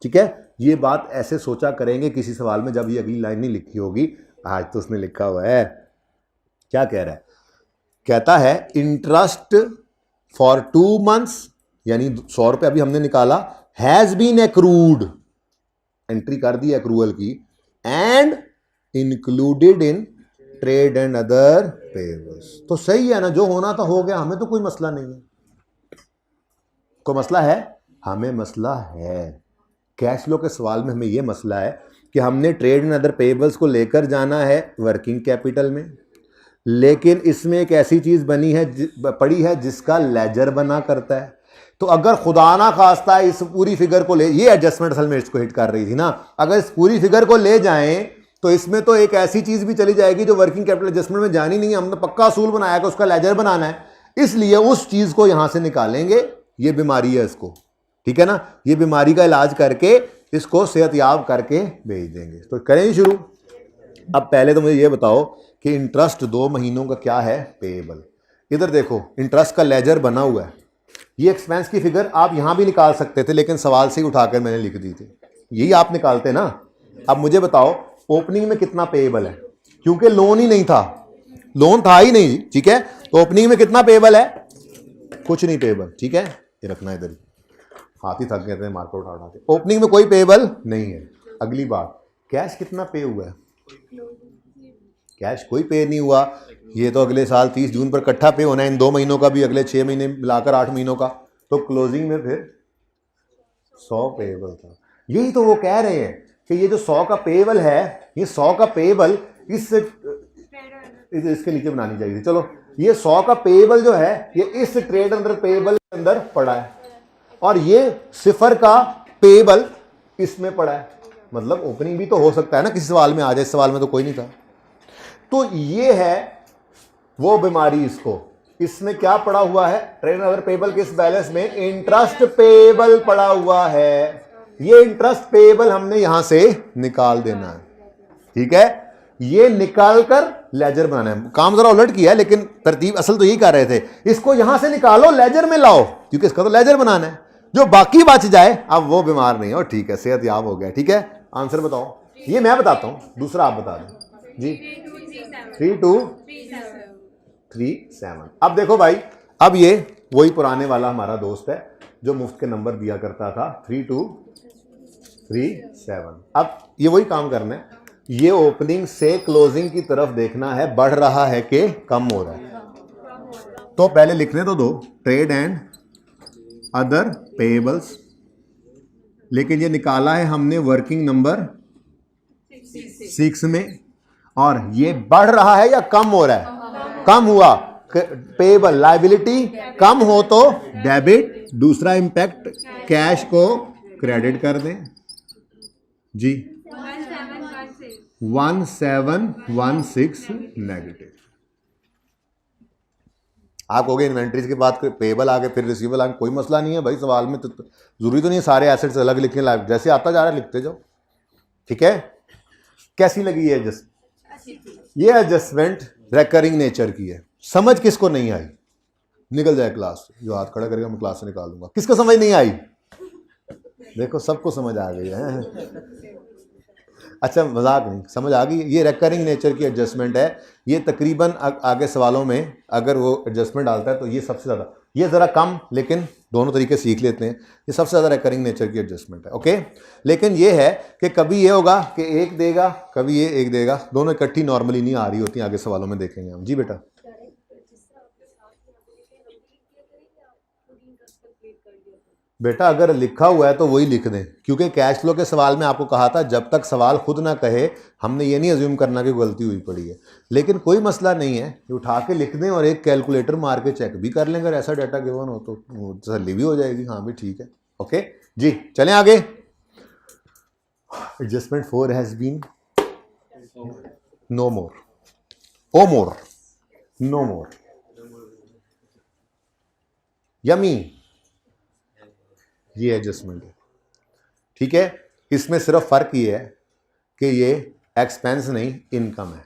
ठीक है, ये बात ऐसे सोचा करेंगे किसी सवाल में जब ये अगली लाइन नहीं लिखी होगी। आज तो उसने लिखा हुआ है, क्या कह रहा है, कहता है इंटरेस्ट फॉर 2 months यानी 100 रुपये अभी हमने निकाला, हैज बीन एक्रूड, एंट्री कर दी एक्रूअल की, and included in trade and other payables. तो सही है ना, जो होना था हो गया, हमें तो कोई मसला नहीं है। कोई मसला है? हमें मसला है। कैश फ्लो के सवाल में हमें यह मसला है कि हमने ट्रेड एंड अदर पेबल्स को लेकर जाना है वर्किंग कैपिटल में, लेकिन इसमें एक ऐसी चीज बनी है पड़ी है जिसका लेजर बना करता है। तो अगर खुदा ना खास्ता इस पूरी फिगर को ले, ये एडजस्टमेंट असल में इसको हिट कर रही थी ना, अगर इस पूरी फिगर को ले जाएं तो इसमें तो एक ऐसी चीज भी चली जाएगी जो वर्किंग कैपिटल एडजस्टमेंट में जानी नहीं है। हमने पक्का असूल बनाया कि उसका लेजर बनाना है, इसलिए उस चीज को यहां से निकालेंगे। ये बीमारी है इसको, ठीक है ना, ये बीमारी का इलाज करके इसको सेहतयाब करके भेज देंगे। तो करें शुरू। अब पहले तो मुझे ये बताओ कि इंटरेस्ट 2 महीनों का क्या है, पेएबल। इधर देखो इंटरेस्ट का लेजर बना हुआ है। ये एक्सपेंस की फिगर आप यहां भी निकाल सकते थे, लेकिन सवाल से ही उठाकर मैंने लिख दी थी, यही आप निकालते ना। अब मुझे बताओ ओपनिंग में कितना पेएबल है, क्योंकि लोन ही नहीं था, लोन था ही नहीं, ठीक है। तो ओपनिंग में कितना पेएबल है, कुछ नहीं पेएबल, ठीक है। ये रखना इधर, हाथ ही थक गए थे मार्केट उठा के। ओपनिंग में कोई पेएबल नहीं है। अगली बात, कैश कितना पे हुआ है, कैश कोई पे नहीं हुआ। ये तो अगले साल 30 जून पर इकट्ठा पे होना है, इन 2 महीनों का भी, अगले 6 महीने मिलाकर 8 महीनों का। तो क्लोजिंग में फिर 100 पेएबल था। यही तो वो कह रहे हैं कि ये जो 100 का पेएबल है, ये 100 का पेएबल इसके नीचे बनानी चाहिए। चलो, ये 100 का पेएबल जो है ये इस ट्रेड अंडर पेएबल के अंदर पड़ा है, और ये 0 का पेएबल इसमें पड़ा है। मतलब ओपनिंग भी तो हो सकता है ना, किसी सवाल में आ जाए, इस सवाल में तो कोई नहीं था। तो ये है वो बीमारी। इसमें क्या पड़ा हुआ है, ट्रेड अदर पेएबल के इस बैलेंस में इंटरेस्ट पेएबल पड़ा हुआ है। ये इंटरेस्ट पेएबल हमने यहां से निकाल देना है, ठीक है। ये निकाल कर लेजर बनाना है। काम जरा उलट किया है, लेकिन तरतीब असल तो यही कर रहे थे, इसको यहां से निकालो लेजर में लाओ, क्योंकि इसका तो लेजर बनाना है। जो बाकी बच जाए, अब वो बीमार नहीं हो, ठीक है, सेहतयाब हो गया, ठीक है। आंसर बताओ, ये मैं बताता हूं, दूसरा आप बता दें जी। 3237। अब देखो भाई, अब ये वही पुराने वाला हमारा दोस्त है जो मुफ्त के नंबर दिया करता था, 3237। अब ये वही काम करना है, ये ओपनिंग से क्लोजिंग की तरफ देखना है, बढ़ रहा है कि कम हो रहा है। तो पहले लिखने तो दो, ट्रेड एंड अदर पेएबल्स, लेकिन ये निकाला है हमने वर्किंग नंबर 6 में, और ये बढ़ रहा है या कम हो रहा है, कम हुआ। पेएबल लायबिलिटी कम हो तो डेबिट, दूसरा इंपैक्ट कैश को क्रेडिट कर दें जी। 1716 नेगेटिव। आप कहोगे इन्वेंट्रीज के बाद पेएबल आ गए फिर रिसीवेबल आ गए, कोई मसला नहीं है भाई। सवाल में तो जरूरी तो नहीं है सारे एसेट्स अलग लिखने लायक, जैसे आता जा रहा है लिखते जाओ, ठीक है। कैसी लगी ये ये एडजस्टमेंट रिकरिंग नेचर की है। समझ किसको नहीं आई, निकल जाए क्लास से, जो हाथ खड़ा करेगा मैं क्लास से निकाल दूंगा। किसको समझ नहीं आई, देखो सबको समझ आ गई है। अच्छा मजाक नहीं, समझ आ गई। ये रिकरिंग नेचर की एडजस्टमेंट है। ये तकरीबन आगे सवालों में अगर वो एडजस्टमेंट डालता है तो ये सबसे ज़्यादा, ये ज़रा कम, लेकिन दोनों तरीके सीख लेते हैं। ये सबसे ज़्यादा रिकरिंग नेचर की एडजस्टमेंट है, ओके। लेकिन ये है कि कभी ये होगा कि एक देगा, कभी ये एक देगा, दोनों इकट्ठी नॉर्मली नहीं आ रही होती, आगे सवालों में देखेंगे हम। जी बेटा, बेटा अगर लिखा हुआ है तो वही लिख दें, क्योंकि कैश फ्लो के सवाल में आपको कहा था जब तक सवाल खुद ना कहे हमने ये नहीं अज्यूम करना कि गलती हुई पड़ी है। लेकिन कोई मसला नहीं है, उठा के लिख दें और एक कैलकुलेटर मार के चेक भी कर लें अगर ऐसा डाटा गिवन हो तो तसल्ली भी हो जाएगी। हाँ भी ठीक है, ओके जी चलें आगे। Adjustment 4 has been no more, oh more, no more, यमी, ये एडजस्टमेंट है। ठीक है, इसमें सिर्फ फर्क ये है कि ये एक्सपेंस नहीं इनकम है।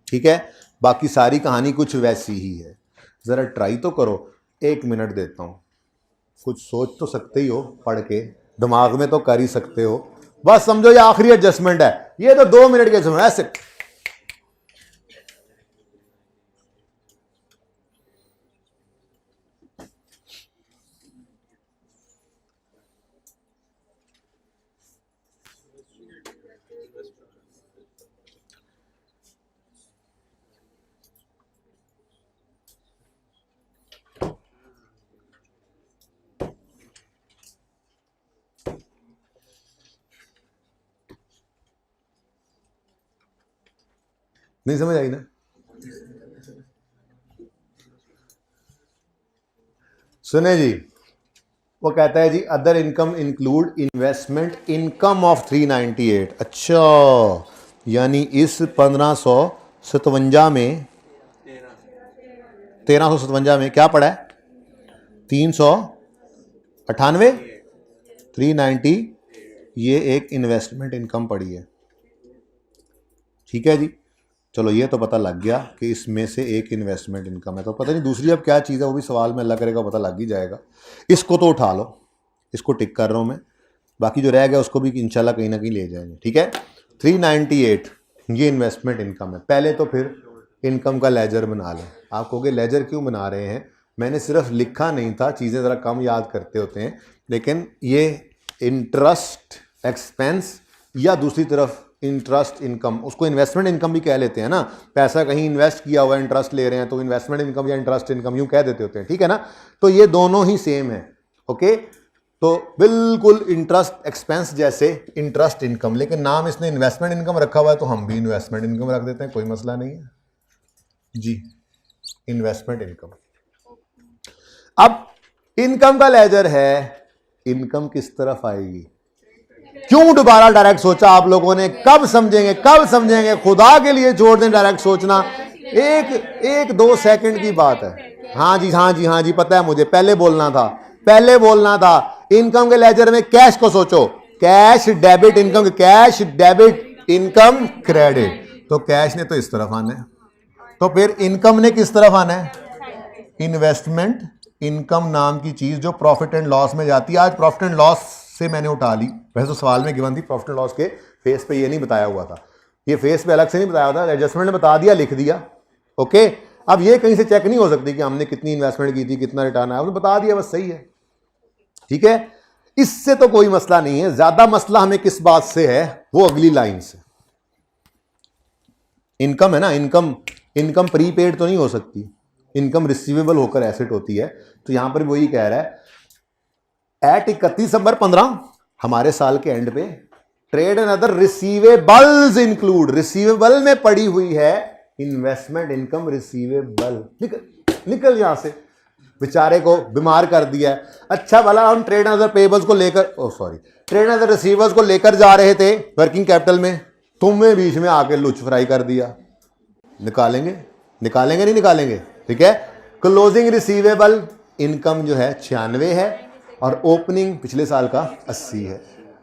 ठीक है, बाकी सारी कहानी कुछ वैसी ही है। जरा ट्राई तो करो, 1 मिनट देता हूं, कुछ सोच तो सकते ही हो, पढ़ के दिमाग में तो कर ही सकते हो। बस समझो ये आखिरी एडजस्टमेंट है, ये तो 2 मिनट के समय ऐसे। नहीं समझ आई ना? सुने जी, वो कहता है जी other income include investment income of 398। अच्छा, यानी इस 1557 में 1357 में क्या पड़ा है? 398, 390, ये एक इन्वेस्टमेंट इनकम पड़ी है। ठीक है जी, चलो ये तो पता लग गया कि इसमें से एक इन्वेस्टमेंट इनकम है। तो पता नहीं दूसरी अब क्या चीज़ है, वो भी सवाल में अल्लाह करेगा पता लग ही जाएगा। इसको तो उठा लो, इसको टिक कर रहा हूँ मैं, बाकी जो रह गया उसको भी इंशाल्लाह कहीं ना कहीं ले जाएंगे। ठीक है, 398 ये इन्वेस्टमेंट इनकम है। पहले तो फिर इनकम का लेजर बना लें। आप कहोगे लेजर क्यों बना रहे हैं? मैंने सिर्फ लिखा नहीं था, चीज़ें ज़रा कम याद करते होते हैं, लेकिन ये इंटरेस्ट एक्सपेंस या दूसरी तरफ इंटरेस्ट इनकम, उसको इन्वेस्टमेंट इनकम भी कह लेते हैं ना। पैसा कहीं इन्वेस्ट किया हुआ है, इंटरेस्ट ले रहे हैं, तो इन्वेस्टमेंट इनकम या इंटरेस्ट इनकम यूं कह देते होते हैं। ठीक है ना, तो ये दोनों ही सेम है। ओके, तो बिल्कुल इंटरेस्ट एक्सपेंस जैसे इंटरेस्ट इनकम, लेकिन नाम इसने इन्वेस्टमेंट इनकम रखा हुआ है तो हम भी इन्वेस्टमेंट इनकम रख देते हैं, कोई मसला नहीं है जी। Investment income. अब इनकम का लेजर है, इनकम किस तरफ आएगी? क्यों दोबारा डायरेक्ट सोचा आप लोगों ने? कब समझेंगे, कब समझेंगे? खुदा के लिए छोड़ दें डायरेक्ट सोचना, एक 2 सेकंड की बात है। हाँ जी, हाँ जी, हाँ जी, पता है मुझे, पहले बोलना था, पहले बोलना था। इनकम के लेजर में कैश को सोचो, cash debit income, cash debit income credit. तो कैश ने तो इस तरफ आना है, तो फिर इनकम ने किस तरफ आना है? इन्वेस्टमेंट इनकम नाम की चीज जो प्रॉफिट एंड लॉस में जाती है। आज प्रॉफिट एंड लॉस से मैंने उठा ली, वैसे तो सवाल में गिवन थी, प्रॉफिट एंड लॉस के फेस पे ये नहीं बताया हुआ था, ये फेस पे अलग से नहीं बताया हुआ था, एडजस्टमेंट ने बता दिया, लिख दिया। ओके, अब ये कहीं से चेक नहीं हो सकती कि हमने कितनी इन्वेस्टमेंट की थी, कितना रिटर्न आया, उसने बता दिया, बस सही है। ठीक है, इससे तो कोई मसला नहीं है। ज्यादा मसला हमें किस बात से है, वो अगली लाइन से। इनकम है ना, इनकम प्रीपेड तो नहीं हो सकती, इनकम रिसीवेबल होकर एसेट होती है। तो यहां पर वही कह रहा है एट 31 दिसंबर 15 हमारे साल के एंड पे trade and other receivables include, receivable में पड़ी हुई है इन्वेस्टमेंट इनकम रिसीवेबल। निकल यहां से, बेचारे को बीमार कर दिया है। अच्छा भला हम ट्रेड एंड अदर पेबल्स को लेकर, ट्रेड एंड अदर रिसीवर्स को लेकर जा रहे थे वर्किंग कैपिटल में, तुमने बीच में आके लुच फ्राई कर दिया। निकालेंगे नहीं निकालेंगे? ठीक है, क्लोजिंग रिसीवेबल इनकम जो है 96 है और ओपनिंग पिछले साल का 80 है।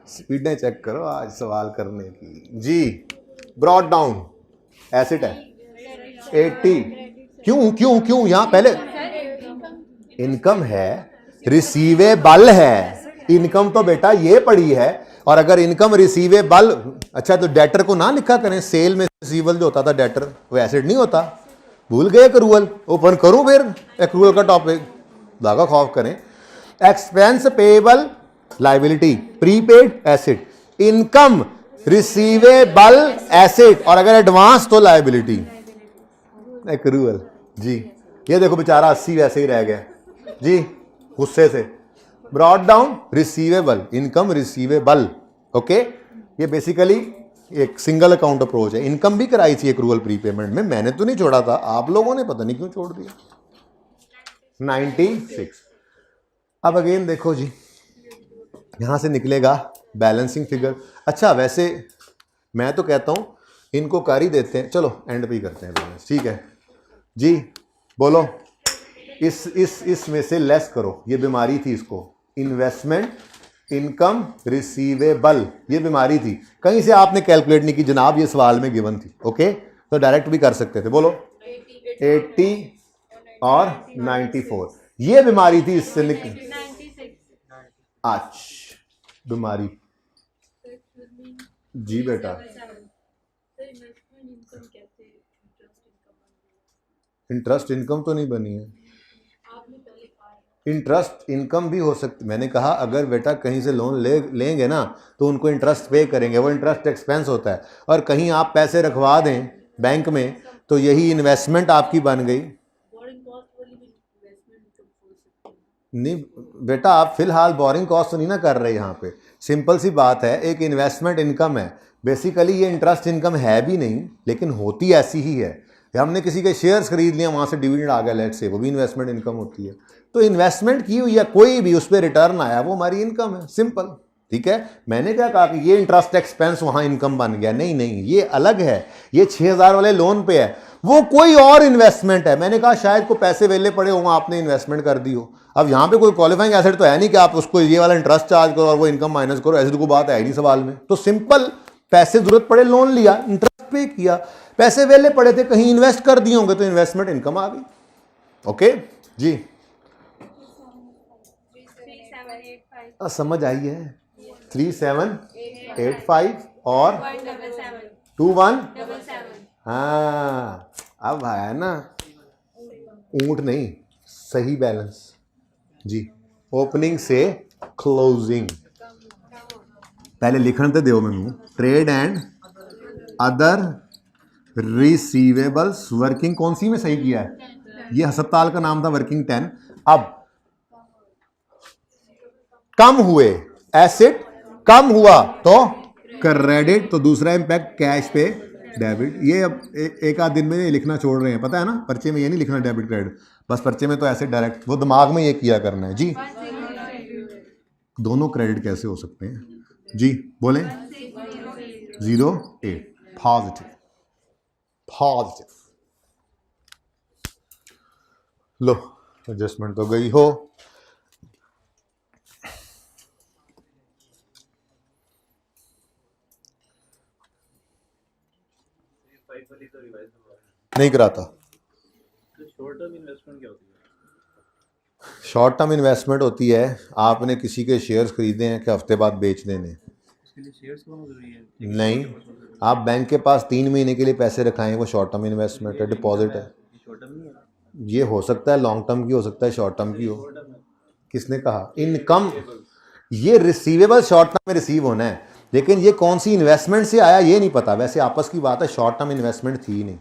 स्पीडें चेक करो आज सवाल करने की जी। ब्रॉड डाउन एसेट है 80। क्यों यहां पहले इनकम है, रिसीवेबल है, इनकम तो बेटा ये पड़ी है। और अगर इनकम रिसीवेबल, अच्छा तो डेटर को ना लिखा करें, सेल में रिसीवेबल जो होता था डेटर, वो एसेट नहीं होता, भूल गए? एक्रूअल ओपन करूं फिर एक्रूअल का टॉपिक, दागा खौफ करें। Expense payable liability, prepaid asset, income receivable asset, और अगर एडवांस तो लायबिलिटी एक्रूअल जी। ये देखो बेचारा 80 वैसे ही रह गया, जी, गुस्से से brought down receivable, income receivable. Okay, ये बेसिकली एक सिंगल अकाउंट अप्रोच है। इनकम भी कराई थी एक्रूवल प्रीपेमेंट में, मैंने तो नहीं छोड़ा था, आप लोगों ने पता नहीं क्यों छोड़ दिया। 96। अब अगेन देखो जी, यहां से निकलेगा बैलेंसिंग फिगर। अच्छा वैसे मैं तो कहता हूं इनको कर ही देते हैं, चलो एंड पे ही करते हैं बैलेंस, ठीक है जी। बोलो, इस में से लेस करो, ये बीमारी थी इसको, इन्वेस्टमेंट इनकम रिसीवेबल, ये बीमारी थी, कहीं से आपने कैलकुलेट नहीं की जनाब, ये सवाल में गिवन थी। ओके, तो डायरेक्ट भी कर सकते थे। बोलो 80 और 94, ये बीमारी थी, इससे निकल। अच्छा बीमारी जी बेटा, इंटरेस्ट इनकम तो नहीं बनी है। इंटरेस्ट इनकम भी हो सकती, मैंने कहा अगर बेटा कहीं से लोन लेंगे ना तो उनको इंटरेस्ट पे करेंगे, वो इंटरेस्ट एक्सपेंस होता है। और कहीं आप पैसे रखवा दें बैंक में तो यही इन्वेस्टमेंट आपकी बन गई। नहीं बेटा, आप फिलहाल बोरिंग कॉस्ट तो नहीं ना कर रहे यहाँ पे, सिंपल सी बात है, एक इन्वेस्टमेंट इनकम है। बेसिकली ये इंटरेस्ट इनकम है भी नहीं, लेकिन होती ऐसी ही है। हमने किसी के शेयर्स खरीद लिया, वहाँ से डिविडेंड आ गया लेट से, वो भी इन्वेस्टमेंट इनकम होती है। तो इन्वेस्टमेंट की हुई या कोई भी उस पर रिटर्न आया, वो हमारी इनकम है, सिंपल। ठीक है, मैंने क्या कहा कि ये इंटरेस्ट एक्सपेंस वहाँ इनकम बन गया, नहीं नहीं, ये अलग है, ये 6000 वाले लोन पे है, वो कोई और इन्वेस्टमेंट है। मैंने कहा शायद को पैसे वेले पड़े हो, आपने इन्वेस्टमेंट कर दी हो। अब यहाँ पे कोई क्वालिफाइंग एसेट तो है नहीं कि आप उसको ये वाला इंटरेस्ट चार्ज करो और वो इनकम माइनस करो, ऐसी तो कोई बात है ही नहीं सवाल में। तो सिंपल, पैसे जरूरत पड़े लोन लिया, इंटरेस्ट पे किया, पैसे वेले पड़े थे कहीं इन्वेस्ट कर दिए होंगे तो इन्वेस्टमेंट इनकम आ गई। ओके जी, समझ आई है। 3785 और 21, हाँ अब है ना, ऊंट नहीं, सही बैलेंस जी, ओपनिंग से क्लोजिंग। पहले लिखने तो दो मैनू, trade and other receivables, working कौन सी में सही किया है, ये हस्पताल का नाम था वर्किंग 10। अब कम हुए, एसेट कम हुआ तो क्रेडिट, तो दूसरा इंपैक्ट कैश पे डेबिट। ये अब एक आध दिन में ये लिखना छोड़ रहे हैं, पता है ना, पर्चे में ये नहीं लिखना डेबिट क्रेडिट, बस पर्चे में तो ऐसे डायरेक्ट वो दिमाग में ये किया करना है जी। दोनों क्रेडिट कैसे हो सकते हैं जी, बोलें 08 पॉजिटिव, पॉजिटिव। लो एडजस्टमेंट तो गई हो। नहीं कराता। शॉर्ट टर्म इन्वेस्टमेंट क्या होती है? शॉर्ट टर्म इन्वेस्टमेंट होती है, आपने किसी के शेयर्स खरीदे हैं कि हफ्ते बाद बेच देने, उसके लिए शेयर्स क्यों जरूरी है? नहीं, आप बैंक के पास 3 महीने के लिए पैसे रखाएं, वो शॉर्ट टर्म इन्वेस्टमेंट है, डिपॉजिट है। ये हो सकता है लॉन्ग टर्म की, हो सकता है शॉर्ट टर्म की हो। किसने कहा? इनकम, ये रिसीवेबल शॉर्ट टर्म में रिसीव होना है, लेकिन ये कौन सी इन्वेस्टमेंट से आया ये नहीं पता। वैसे आपस की बात है, शॉर्ट टर्म इन्वेस्टमेंट थी ही नहीं,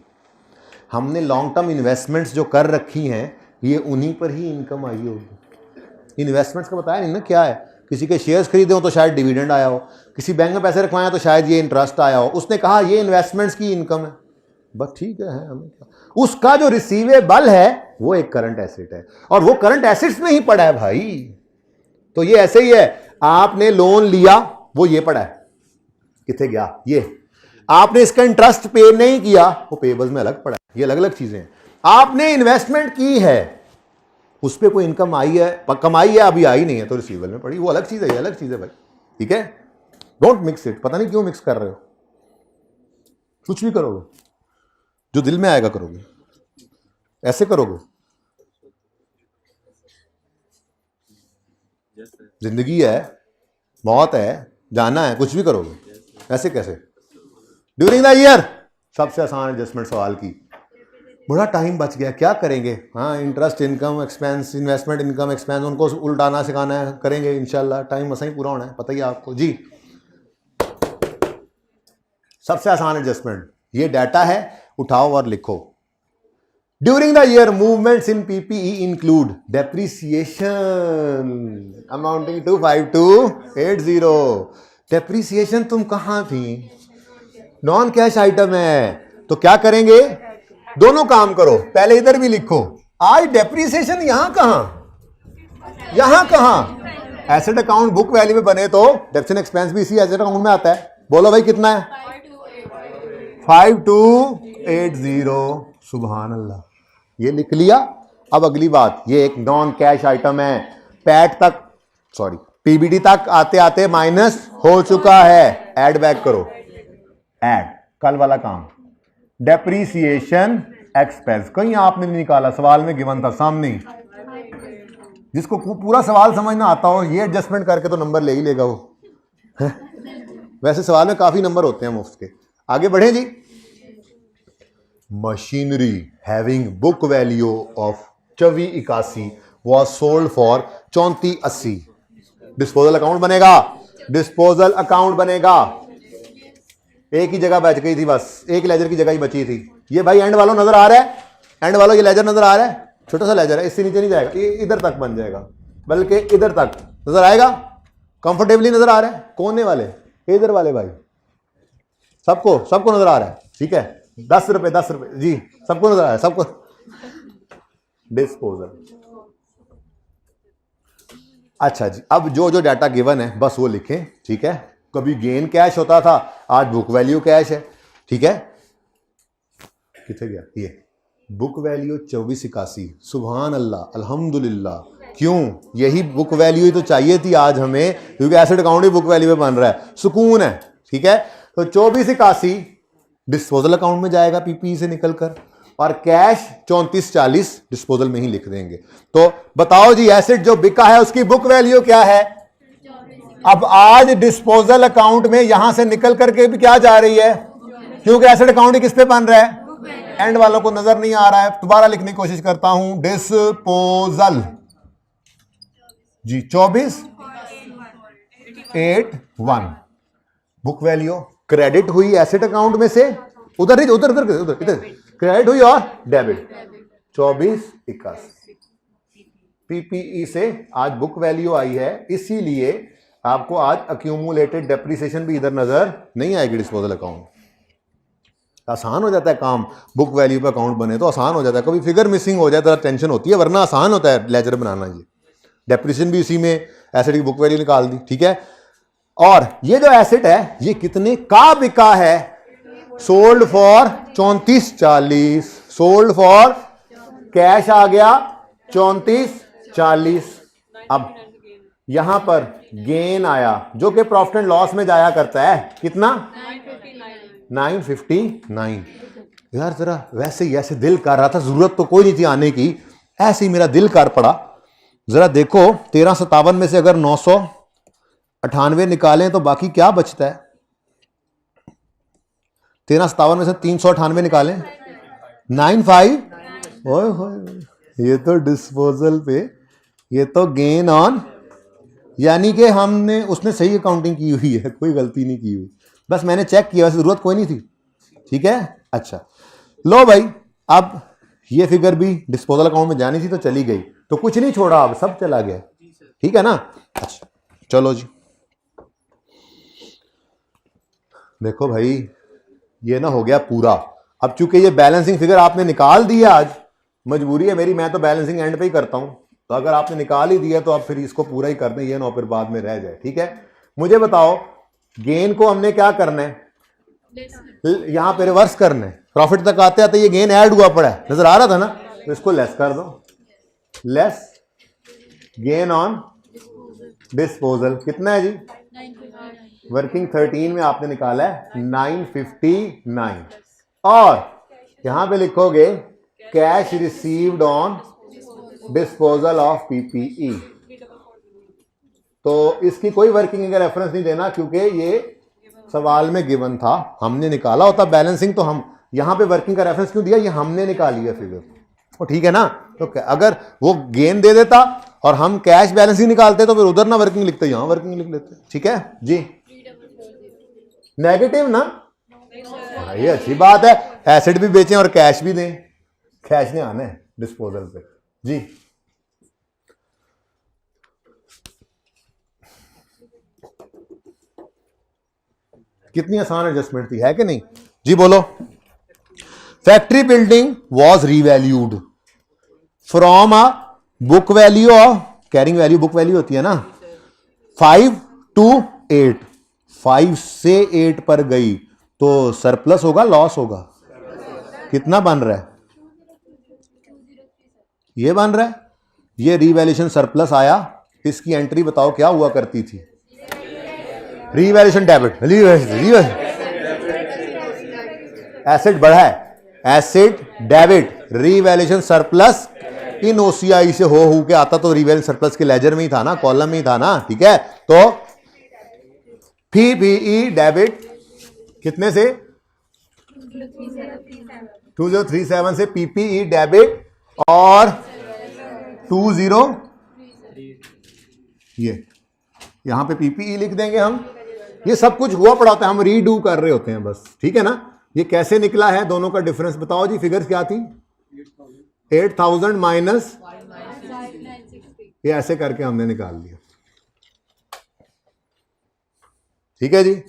हमने लॉन्ग टर्म इन्वेस्टमेंट्स जो कर रखी हैं ये उन्हीं पर ही इनकम आई होगी। इन्वेस्टमेंट्स का बताया नहीं ना क्या है, किसी के शेयर्स खरीदे हो तो शायद डिविडेंड आया हो, किसी बैंक में पैसे रखवाए तो शायद ये इंटरेस्ट आया हो, उसने कहा ये इन्वेस्टमेंट्स की इनकम है, बस ठीक है हमें क्या। उसका जो रिसीवेबल है वो एक करंट एसेट है, और वो करंट एसेट्स में ही पड़ा है भाई। तो ये ऐसे ही है, आपने लोन लिया वो ये पड़ा है, कितने गया ये, आपने इसका इंटरेस्ट पे नहीं किया वो पेबल्स में अलग पड़ा है, ये अलग अलग चीजें हैं। आपने इन्वेस्टमेंट की है, उस पर कोई इनकम आई है, कमाई है, अभी आई नहीं है तो रिसीवेबल में पड़ी, वो अलग चीज है, ये अलग चीज है भाई, ठीक है। डोंट मिक्स इट, पता नहीं क्यों मिक्स कर रहे हो, कुछ भी करोगे जो दिल में आएगा करोगे, ऐसे करोगे, जिंदगी है, मौत है, जाना है, कुछ भी करोगे, ऐसे कैसे। ड्यूरिंग द ईयर सबसे आसान एडजस्टमेंट सवाल की, बड़ा टाइम बच गया, क्या करेंगे। हाँ, interest income expense, investment income expense, उनको उल्टाना सिखाना है, करेंगे इंशाल्लाह, टाइम मसा ही पूरा होना है, पता ही आपको जी। सबसे आसान एडजस्टमेंट, ये डाटा है, उठाओ और लिखो। During the year movements in PPE include depreciation amounting to 5280। Depreciation तुम कहां थी? नॉन कैश आइटम है तो क्या करेंगे? दोनों काम करो, पहले इधर भी लिखो। आज डेप्रिसिएशन यहां कहां, यहां कहां? एसेट अकाउंट बुक वैल्यू में बने तो डेप्रिसिएशन एक्सपेंस भी इसी एसेट अकाउंट में आता है। बोलो भाई कितना है? 5280। सुभान अल्लाह, ये लिख लिया। अब अगली बात, ये एक नॉन कैश आइटम है, पैट तक सॉरी पीबीडी तक आते आते माइनस हो चुका है, ऐड बैक करो। ऐड कल वाला काम, डेप्रीसिएशन एक्सपेंस कहीं आपने नहीं निकाला, सवाल में गिवन था सामने। जिसको पूरा सवाल समझना आता हो ये एडजस्टमेंट करके तो नंबर ले ही लेगा वो है? वैसे सवाल में काफी नंबर होते हैं मुफ्त के। आगे बढ़े जी। Machinery having book value of 2481 was sold for 3480। Disposal account बनेगा, डिस्पोजल अकाउंट बनेगा। एक ही जगह बच गई थी, बस एक लेजर की जगह ही बची थी। ये भाई एंड वालों नजर आ रहा है, एंड वालों ये लेजर नजर आ रहा है, छोटा सा लेजर है, इससे नीचे नहीं जाएगा, ये इधर तक बन जाएगा, बल्कि इधर तक नजर आएगा, कंफर्टेबली नजर आ रहा है। कोने वाले, इधर वाले भाई, सबको सबको नजर आ रहा है, ठीक है? 10 रुपए जी, सबको नजर आ रहा है, सबको। डिस्पोजल, अच्छा जी। अब जो जो डाटा गिवन है बस वो लिखें, ठीक है? कभी गेन कैश होता था, आज बुक वैल्यू कैश है, ठीक है? कितने गया ये बुक वैल्यू 2481। सुभान अल्लाह, अल्हम्दुलिल्लाह। क्यों? यही बुक वैल्यू ही तो चाहिए थी आज हमें, क्योंकि एसेट अकाउंट ही बुक वैल्यू में बन रहा है, सुकून है, ठीक है? तो 2481 डिस्पोजल अकाउंट में जाएगा पीपी से निकलकर, और कैश 3440 डिस्पोजल में ही लिख देंगे। तो बताओ जी, एसेट जो बिका है उसकी बुक वैल्यू क्या है? अब आज डिस्पोजल अकाउंट में यहां से निकल करके भी क्या जा रही है? क्योंकि एसेट अकाउंट ही किस पे बन रहा है? एंड वालों को नजर नहीं आ रहा है, दोबारा लिखने की कोशिश करता हूं। डिस्पोजल जी 2481 बुक वैल्यू क्रेडिट हुई एसेट अकाउंट में से, उधर उधर उधर उधर इधर क्रेडिट हुई और डेबिट 2481 पीपीई से आज बुक वैल्यू आई है, इसीलिए आपको आज अक्यूमुलेटेड डेप्रिसिएशन भी इधर नजर नहीं आएगी डिस्पोजल अकाउंट। आसान हो जाता है काम, बुक वैल्यू पे अकाउंट बने तो आसान हो जाता है। कभी फिगर मिसिंग हो जाए तो टेंशन होती है, वरना आसान होता है लेजर बनाना। ये डेप्रिसिएशन भी इसी में, एसेट की बुक वैल्यू निकाल दी, ठीक है? और ये जो एसेट है ये कितने का बिका है? Sold for 3440, sold for cash आ गया 3440। अब यहां पर गेन आया जो कि प्रॉफिट एंड लॉस में जाया करता है, कितना? 959। यार जरा वैसे ही ऐसे दिल कर रहा था, जरूरत तो कोई नहीं थी आने की, ऐसे ही मेरा दिल कर पड़ा। जरा देखो 1357 में से अगर 998 निकालें तो बाकी क्या बचता है? 1357 में से 398 निकालें 95। ओए होए, ये तो डिस्पोजल पे, ये तो गेन ऑन, यानी कि हमने उसने सही अकाउंटिंग की हुई है, कोई गलती नहीं की हुई, बस मैंने चेक किया, वैसे जरूरत कोई नहीं थी, ठीक है? अच्छा लो भाई, अब ये फिगर भी डिस्पोजल अकाउंट में जानी थी तो चली गई, तो कुछ नहीं छोड़ा, अब सब चला गया, ठीक है ना? अच्छा चलो जी, देखो भाई ये ना हो गया पूरा। अब चूंकि ये बैलेंसिंग फिगर आपने निकाल दिया, आज मजबूरी है मेरी, मैं तो बैलेंसिंग एंड पे ही करता हूं, तो अगर आपने निकाल ही दिया तो आप फिर इसको पूरा ही कर दें, ये ना फिर बाद में रह जाए, ठीक है? मुझे बताओ गेन को हमने क्या करना है? यहां पे रिवर्स करना है, प्रॉफिट तक आते आते ये गेन ऐड हुआ पड़ा है, नजर आ रहा था ना, तो इसको लेस कर दो, लेस गेन ऑन डिस्पोजल कितना है जी? वर्किंग 13 में आपने निकाला है 959, और यहां पे लिखोगे cash received on disposal of PPE. तो इसकी कोई वर्किंग का रेफरेंस नहीं देना, क्योंकि ये सवाल में गिवन था, हमने निकाला होता बैलेंसिंग, तो हम यहां पे वर्किंग का रेफरेंस क्यों दिया? ये हमने निकाली है फिगर, तो ठीक है ना? तो अगर वो गेन दे देता और हम कैश बैलेंसिंग निकालते तो फिर उधर ना वर्किंग लिखते, यहां वर्किंग लिख लेते, ठीक है जी? नेगेटिव ना, ये अच्छी बात है, एसेट भी बेचें और कैश भी दें, कैश नहीं आना है डिस्पोजल पे जी। कितनी आसान एडजस्टमेंट थी, है कि नहीं जी? बोलो। Factory building was revalued from a book value of, carrying value book value होती है ना, 5 to 8, 5 से 8 पर गई तो सरप्लस होगा लॉस होगा? कितना बन रहा है? ये बन रहा है, ये रीवैल्यूएशन सरप्लस आया। इसकी एंट्री बताओ क्या हुआ करती थी? रीवैल्यूएशन डेबिट, एसेट बढ़ा है, एसेट डेबिट, रीवैल्यूएशन सरप्लस इन ओसीआई से हो के आता तो रीवैल्यूएशन सरप्लस के लेजर में ही था ना, कॉलम में ही था ना, ठीक है। तो पीपीई डेबिट कितने से? 2037 से पीपीई डेबिट और 20 ये यहां पे पीपीई लिख देंगे हम। ये सब कुछ हुआ पड़ा होता है, हम रीडू कर रहे होते हैं बस, ठीक है ना। ये कैसे निकला है दोनों का डिफरेंस बताओ जी। फिगर्स क्या थी? 8000 माइनस, ये ऐसे करके हमने निकाल लिया, ठीक है जी।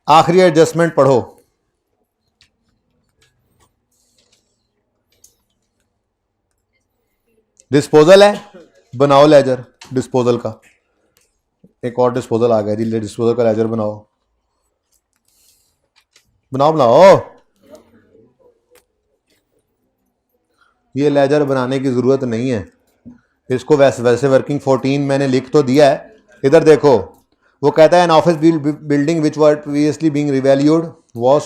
आखिरी एडजस्टमेंट पढ़ो। डिस्पोजल है, बनाओ लेजर डिस्पोजल का। एक और डिस्पोजल आ गया जी, डिस्पोजल का लेजर बनाओ, बनाओ बनाओ। ये लेजर बनाने की जरूरत नहीं है, इसको वैसे वर्किंग 14 मैंने लिख तो दिया है। इधर देखो, वो कहता है an office building which were previously being revalued was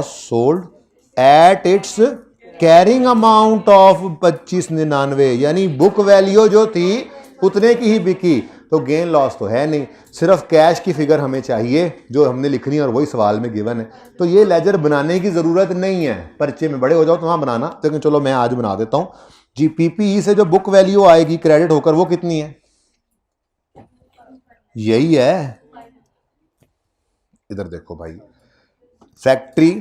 sold at its carrying amount of 2599, यानी बुक वैल्यू जो थी उतने की ही बिकी। तो गेन लॉस तो है नहीं, सिर्फ कैश की फिगर हमें चाहिए जो हमने लिखनी है और वही सवाल में गिवन है। तो ये लेजर बनाने की जरूरत नहीं है, पर्चे में बड़े हो जाओ तो वहां बनाना, लेकिन चलो मैं आज बना देता हूं जी। पीपीई से जो बुक वैल्यू आएगी क्रेडिट होकर वो कितनी है? यही है, इधर देखो भाई। फैक्ट्री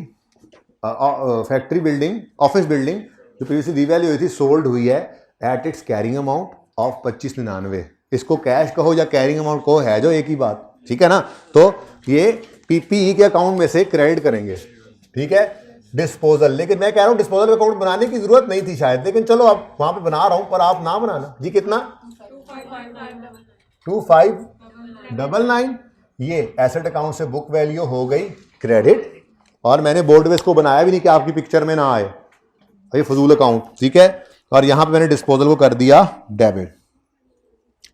बिल्डिंग, ऑफिस बिल्डिंग जो प्रीवियसली रीवैल्यू हुई थी सोल्ड हुई है at its carrying amount of 2599। इसको कैश कहो या कैरिंग अमाउंट कहो, है जो एक ही बात, ठीक है ना। तो ये पीपीई के अकाउंट में से क्रेडिट करेंगे, ठीक है। डिस्पोजल, लेकिन मैं कह रहा हूं डिस्पोजल अकाउंट बनाने की जरूरत नहीं थी शायद, लेकिन चलो अब वहां पे बना रहा हूं, पर आप ना बनाना जी। कितना? 2599। ये एसेट अकाउंट से बुक वैल्यू हो गई क्रेडिट, और मैंने बोर्ड में इसको बनाया भी नहीं कि आपकी पिक्चर में ना आए भाई, फजूल अकाउंट, ठीक है। और यहां पे मैंने डिस्पोजल को कर दिया डेबिट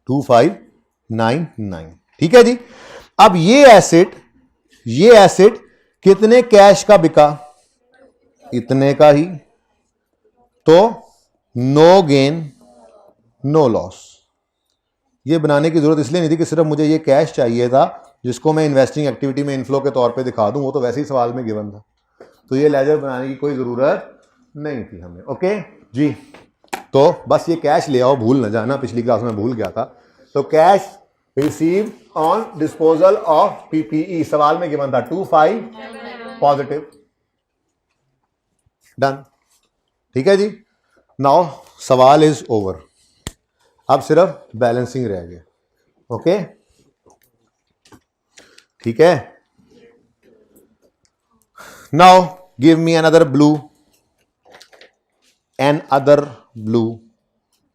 2599, ठीक है जी। अब ये एसेट कितने कैश का बिका? इतने का ही, तो नो गेन नो लॉस। ये बनाने की जरूरत इसलिए नहीं थी कि सिर्फ मुझे ये कैश चाहिए था जिसको मैं इन्वेस्टिंग एक्टिविटी में इनफ्लो के तौर पे दिखा दूं, वो तो वैसे ही सवाल में गिवन था। तो ये लेजर बनाने की कोई जरूरत नहीं थी हमें, ओके जी। तो बस ये कैश ले आओ, भूल ना जाना, पिछली क्लास में भूल गया था। तो cash receive on disposal of PPE सवाल में गिवन था 25 पॉजिटिव, डन, ठीक है जी। नाउ सवाल इज ओवर, अब सिर्फ बैलेंसिंग रह गया, ओके, ठीक है। Now give me another blue,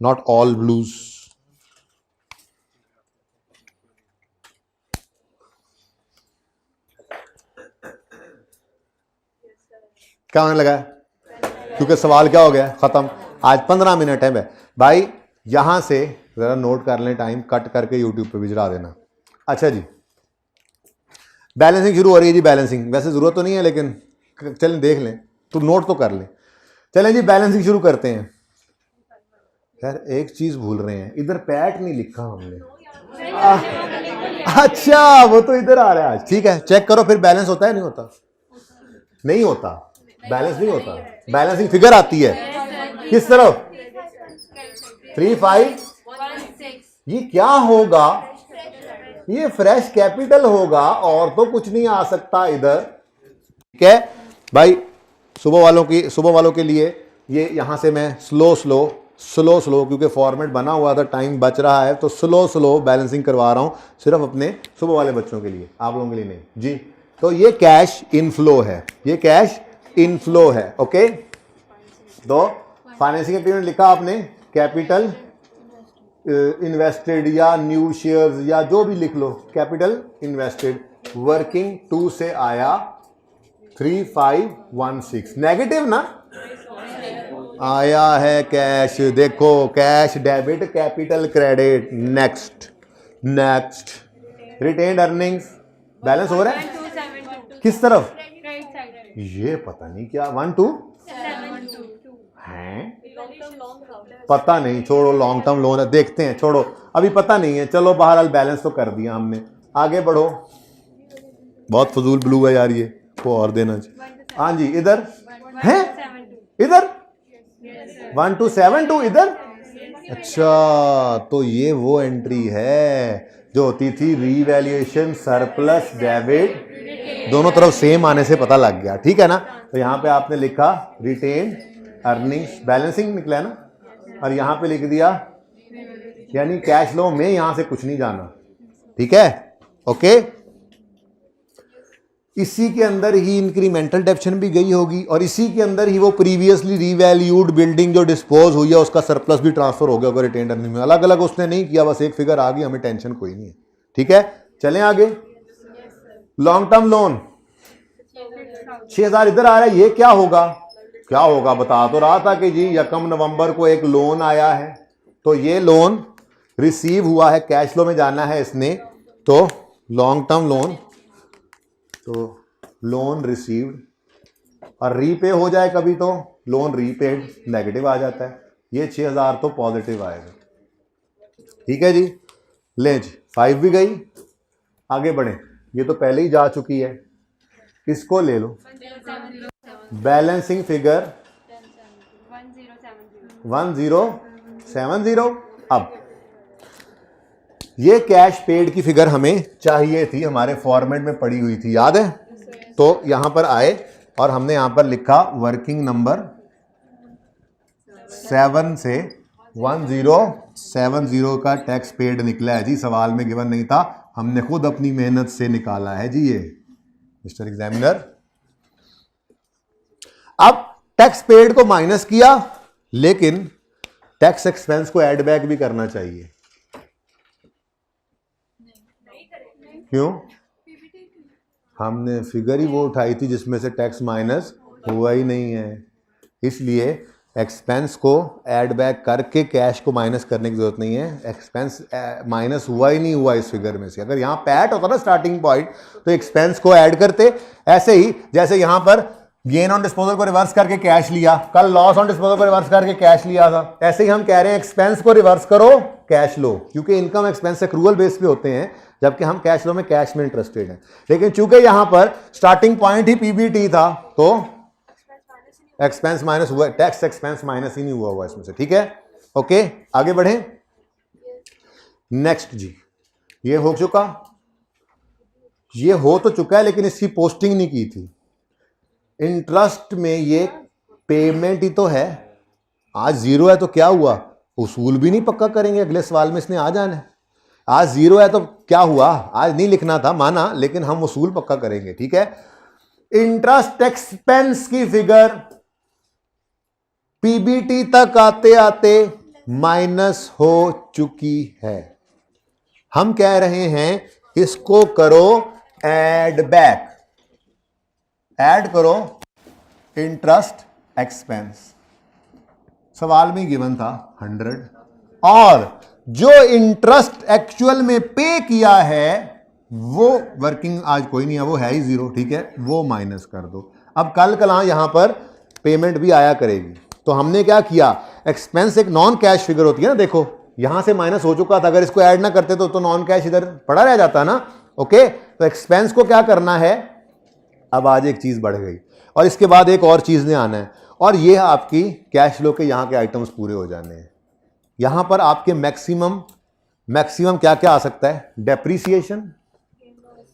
not all blues. क्या होने लगा? क्योंकि सवाल क्या हो गया, खत्म। आज 15 मिनट है भाई, यहां से जरा नोट कर लें, टाइम कट करके यूट्यूब पे भी चला देना। अच्छा जी, बैलेंसिंग शुरू हो रही है जी। बैलेंसिंग वैसे जरूरत तो नहीं है, लेकिन चलें देख लें, तो नोट तो कर लें। चलें जी, बैलेंसिंग शुरू करते हैं। यार एक चीज भूल रहे हैं, इधर पैट नहीं लिखा हमने। अच्छा, वो तो इधर आ रहा है आज, ठीक है। चेक करो फिर, बैलेंस होता है नहीं होता? नहीं होता, बैलेंस नहीं होता। बैलेंसिंग फिगर आती है किस तरफ? 3516। ये क्या होगा? ये फ्रेश कैपिटल होगा और तो कुछ नहीं आ सकता इधर। ठीक है भाई। सुबह वालों के लिए ये यहाँ से मैं स्लो क्योंकि फॉर्मेट बना हुआ था, टाइम बच रहा है, तो स्लो बैलेंसिंग करवा रहा हूँ सिर्फ अपने सुबह वाले बच्चों के लिए, आप लोगों के लिए नहीं जी। तो ये कैश इनफ्लो है, ये कैश इनफ्लो है। ओके, तो फाइनेंसिंग पेमेंट लिखा आपने, कैपिटल इन्वेस्टेड या न्यू शेयर्स या जो भी लिख लो, कैपिटल इन्वेस्टेड, वर्किंग 2 से आया 3516, नेगेटिव ना आया है कैश। देखो cash debit, capital credit. Next retained earnings balance हो रहा है किस तरफ, ये पता नहीं क्या 1272 हैं, पता नहीं, छोड़ो, लॉन्ग टर्म लोन है, देखते हैं, छोड़ो अभी पता नहीं है। चलो बहरहाल बैलेंस तो कर दिया हमने, आगे बढ़ो। बहुत फजूल ब्लू है यार, ये को और देना चाहिए। हाँ जी, इधर है, इधर 1272 इधर। अच्छा, तो ये वो एंट्री है जो होती थी रीवैल्यूएशन सरप्लस डेबिट, दोनों तरफ सेम आने से पता लग गया, ठीक है ना। तो यहां पे आपने लिखा रिटेन अर्निंग्स, बैलेंसिंग निकला है ना, और यहां पे लिख दिया यानी कैश फ्लो में यहां से कुछ नहीं जाना, ठीक है। ओके, इसी के अंदर ही इंक्रीमेंटल डेप्शन भी गई होगी, और इसी के अंदर ही वो प्रीवियसली रीवैल्यूड बिल्डिंग जो डिस्पोज हुई है उसका सरप्लस भी ट्रांसफर हो गया होगा रिटेन्ड अर्निंग में। अलग अलग उसने नहीं किया, बस एक फिगर आ गई, हमें टेंशन कोई नहीं है, ठीक है। चलें आगे। लॉन्ग टर्म लोन 6000 इधर आ रहा है, ये क्या होगा, क्या होगा बता तो रहा था कि जी 1 नवंबर को एक लोन आया है, तो ये लोन रिसीव हुआ है, कैश फ्लो में जाना है इसने, तो लॉन्ग टर्म लोन, तो लोन रिसीव्ड, और रीपे हो जाए कभी तो लोन रीपेड, नेगेटिव आ जाता है, ये 6000 तो पॉजिटिव आएगा, ठीक है जी। ले जी 5 भी गई, आगे बढ़े, ये तो पहले ही जा चुकी है, इसको ले लो, बैलेंसिंग फिगर 1070। अब ये कैश पेड की फिगर हमें चाहिए थी, हमारे फॉर्मेट में पड़ी हुई थी, याद है। तो यहां पर आए और हमने यहां पर लिखा वर्किंग नंबर 7 से 1070 का टैक्स पेड निकला है जी, सवाल में गिवन नहीं था, हमने खुद अपनी मेहनत से निकाला है जी ये मिस्टर एग्जामिनर। अब टैक्स पेड को माइनस किया, लेकिन टैक्स एक्सपेंस को ऐड बैक भी करना चाहिए, क्यों, हमने फिगर ही वो उठाई थी जिसमें से टैक्स माइनस हुआ ही नहीं है, इसलिए एक्सपेंस को ऐड बैक करके कैश को माइनस करने की जरूरत नहीं है। एक्सपेंस माइनस हुआ ही नहीं हुआ इस फिगर में से, अगर यहाँ पैट होता ना स्टार्टिंग पॉइंट तो एक्सपेंस को ऐड करते, ऐसे ही जैसे यहाँ पर गेन ऑन डिस्पोजल को रिवर्स करके कैश लिया, कल लॉस ऑन डिस्पोजल को रिवर्स करके कैश लिया था, ऐसे ही हम कह रहे हैं एक्सपेंस को रिवर्स करो कैश लो, क्योंकि इनकम एक्सपेंस एक्रूअल बेस पे होते हैं, जबकि हम कैश फ्लो में कैश में इंटरेस्टेड हैं। लेकिन चूंकि यहां पर स्टार्टिंग पॉइंट ही पीबीटी था, तो एक्सपेंस माइनस हुआ, टैक्स एक्सपेंस माइनस ही नहीं हुआ इसमें से, ठीक है। ओके, आगे बढ़े। नेक्स्ट जी, ये हो चुका, ये हो तो चुका है, लेकिन इसकी पोस्टिंग नहीं की थी। इंटरेस्ट में ये पेमेंट ही तो है, आज जीरो है तो क्या हुआ, उसूल भी नहीं पक्का करेंगे, अगले सवाल में इसने आ जाना है। आज जीरो है तो क्या हुआ, आज नहीं लिखना था माना, लेकिन हम उसूल पक्का करेंगे, ठीक है। इंटरेस्ट एक्सपेंस की फिगर पीबीटी तक आते आते माइनस हो चुकी है, हम कह रहे हैं इसको करो ऐड बैक, ऐड करो इंटरेस्ट एक्सपेंस, सवाल में गिवन था 100, और जो इंटरेस्ट एक्चुअल में पे किया है वो वर्किंग आज कोई नहीं है, वो है ही 0, ठीक है, वो माइनस कर दो। अब कल कल यहां पर पेमेंट भी आया करेगी, तो हमने क्या किया, एक्सपेंस एक नॉन कैश फिगर होती है ना, देखो यहां से माइनस हो चुका था, अगर इसको ऐड ना करते तो नॉन कैश इधर पड़ा रह जाता ना। ओके, तो एक्सपेंस को क्या करना है, अब आज एक चीज बढ़ गई, और इसके बाद एक और चीज ने आना है, और ये आपकी कैश फ्लो के यहां के आइटम्स पूरे हो जाने हैं। यहां पर आपके मैक्सिमम क्या क्या आ सकता है, depreciation,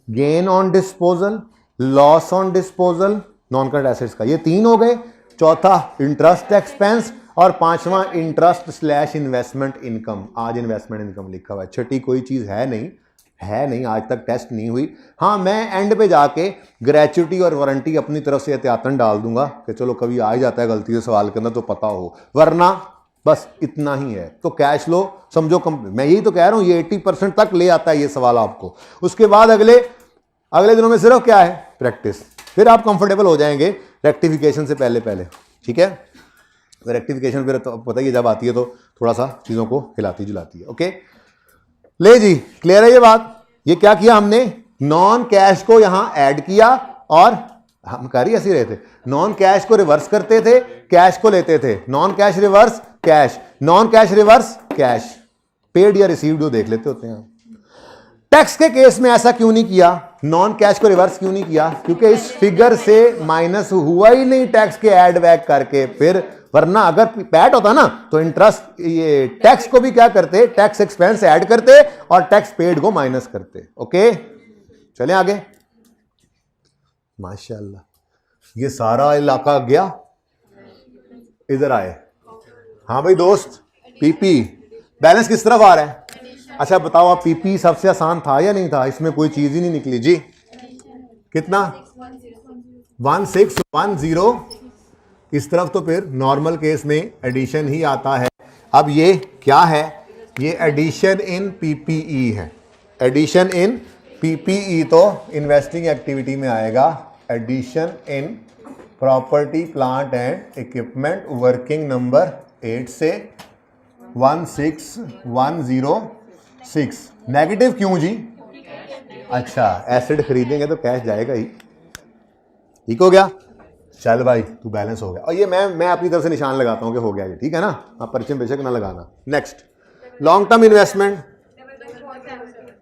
gain on disposal, loss on disposal non current assets का, ये 3 हो गए। चौथा इंटरेस्ट एक्सपेंस और पांचवा इंटरेस्ट स्लैश इन्वेस्टमेंट इनकम। आज इन्वेस्टमेंट इनकम लिखा हुआ है, छठी कोई चीज है नहीं, आज तक टेस्ट नहीं हुई। हाँ, मैं एंड पे जाके ग्रेचुटी और वारंटी अपनी तरफ से एहतियातन डाल दूंगा कि चलो कभी आ ही जाता है गलती से सवाल के अंदर तो पता हो, वरना बस इतना ही है। तो कैश लो समझो मैं यही तो कह रहा हूं, ये 80% तक ले आता है ये सवाल आपको। उसके बाद अगले दिनों में सिर्फ क्या है, प्रैक्टिस, फिर आप कंफर्टेबल हो जाएंगे रेक्टिफिकेशन से पहले। ठीक है, रेक्टिफिकेशन फिर तो पता ही जब आती है तो थोड़ा सा चीजों को हिलाती जुलाती है। ओके, ले जी, क्लियर है ये बात। ये क्या किया हमने, नॉन कैश को यहां ऐड किया और हम कर ही ऐसे रहे थे, नॉन कैश को रिवर्स करते थे, कैश को लेते थे, non cash reverse cash, non cash reverse cash, paid या रिसीव्ड हो देख लेते होते हैं। टैक्स के केस में ऐसा क्यों नहीं किया, नॉन कैश को रिवर्स क्यों नहीं किया, क्योंकि इस फिगर से माइनस हुआ ही नहीं टैक्स के ऐड बैक करके। फिर वरना अगर पैट होता ना तो इंटरेस्ट ये टैक्स को भी क्या करते, टैक्स एक्सपेंस ऐड करते और टैक्स पेड को माइनस करते। ओके, चलें आगे। माशाल्लाह, ये सारा इलाका गया, इधर आए। हाँ भाई दोस्त, पीपी बैलेंस किस तरफ आ रहा है? अच्छा बताओ आप, पीपी सबसे आसान था या नहीं था? इसमें कोई चीज ही नहीं निकली जी। कितना? 1610। इस तरफ तो फिर नॉर्मल केस में एडिशन ही आता है। अब ये क्या है, ये एडिशन इन पीपीई है। एडिशन इन पीपीई तो इन्वेस्टिंग एक्टिविटी में आएगा। Addition in property plant and equipment working number 8 से 16106। नेगेटिव क्यों जी? अच्छा, एसिड खरीदेंगे तो कैश जाएगा ही। ठीक हो गया, चल भाई तू बैलेंस हो गया। और ये मैं अपनी तरफ से निशान लगाता हूं कि हो गया ये, ठीक है ना, आप परिचय बेशक ना लगाना। नेक्स्ट, लॉन्ग टर्म इन्वेस्टमेंट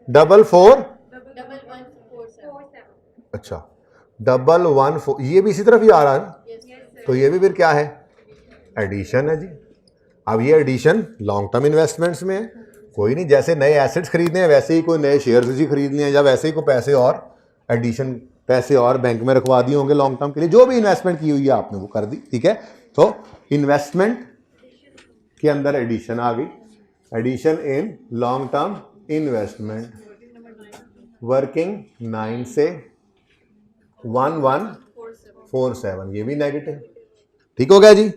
44, अच्छा 114, ये भी इसी तरफ ही आ रहा है ना, तो ये भी फिर क्या है, एडिशन है जी। अब ये एडिशन लॉन्ग टर्म इन्वेस्टमेंट्स में है। कोई नहीं, जैसे नए एसेट्स खरीदने हैं वैसे ही कोई नए शेयर्स ही खरीदने हैं, या वैसे ही कोई पैसे और एडिशन पैसे और बैंक में रखवा दिए होंगे लॉन्ग टर्म के लिए, जो भी इन्वेस्टमेंट की हुई है आपने वो कर दी। ठीक है, तो इन्वेस्टमेंट के अंदर एडिशन आ गई। Addition in long term investment working 9 से 1147, ये भी नेगेटिव। ठीक हो गया जी।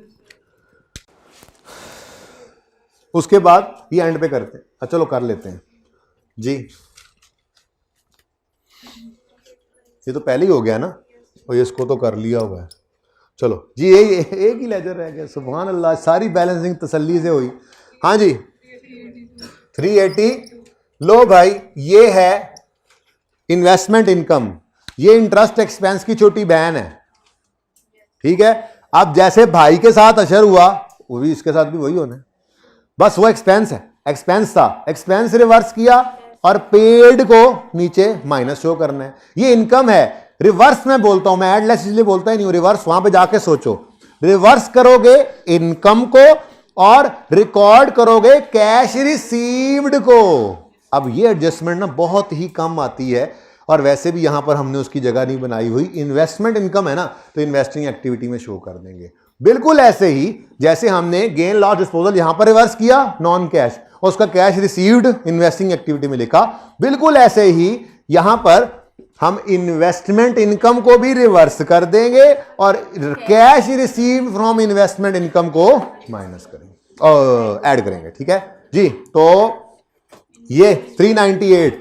उसके बाद ये एंड पे करते हैं। चलो कर लेते हैं जी, ये तो पहले ही हो गया ना, और इसको तो कर लिया हुआ है। चलो जी, ये एक ही लेजर रह गया। सुभान अल्लाह, सारी बैलेंसिंग तसल्ली से हुई। हाँ जी, 380। लो भाई, ये है इन्वेस्टमेंट इनकम, ये इंटरेस्ट एक्सपेंस की छोटी बहन है। ठीक है, अब जैसे भाई के साथ अशर हुआ, वो भी इसके साथ भी वही होना है, बस वो एक्सपेंस है, एक्सपेंस था, एक्सपेंस रिवर्स किया और पेड को नीचे माइनस शो करना है। ये इनकम है, रिवर्स में बोलता हूं मैं, एड लेस इसलिए बोलता ही नहीं हूं, रिवर्स वहां पे जाके सोचो। रिवर्स करोगे इनकम को और रिकॉर्ड करोगे कैश रिसीव्ड को। अब ये एडजस्टमेंट ना बहुत ही कम आती है, और वैसे भी यहां पर हमने उसकी जगह नहीं बनाई हुई। इन्वेस्टमेंट इनकम है ना, तो इन्वेस्टिंग एक्टिविटी में शो कर देंगे। बिल्कुल ऐसे ही जैसे हमने गेन लॉस डिस्पोजल यहां पर रिवर्स किया नॉन कैश, और उसका कैश रिसीव्ड इन्वेस्टिंग एक्टिविटी में लिखा, बिल्कुल ऐसे ही यहां पर हम इन्वेस्टमेंट इनकम को भी रिवर्स कर देंगे और cash receive from investment income को माइनस करेंगे और ऐड करेंगे। ठीक है जी, तो ये 398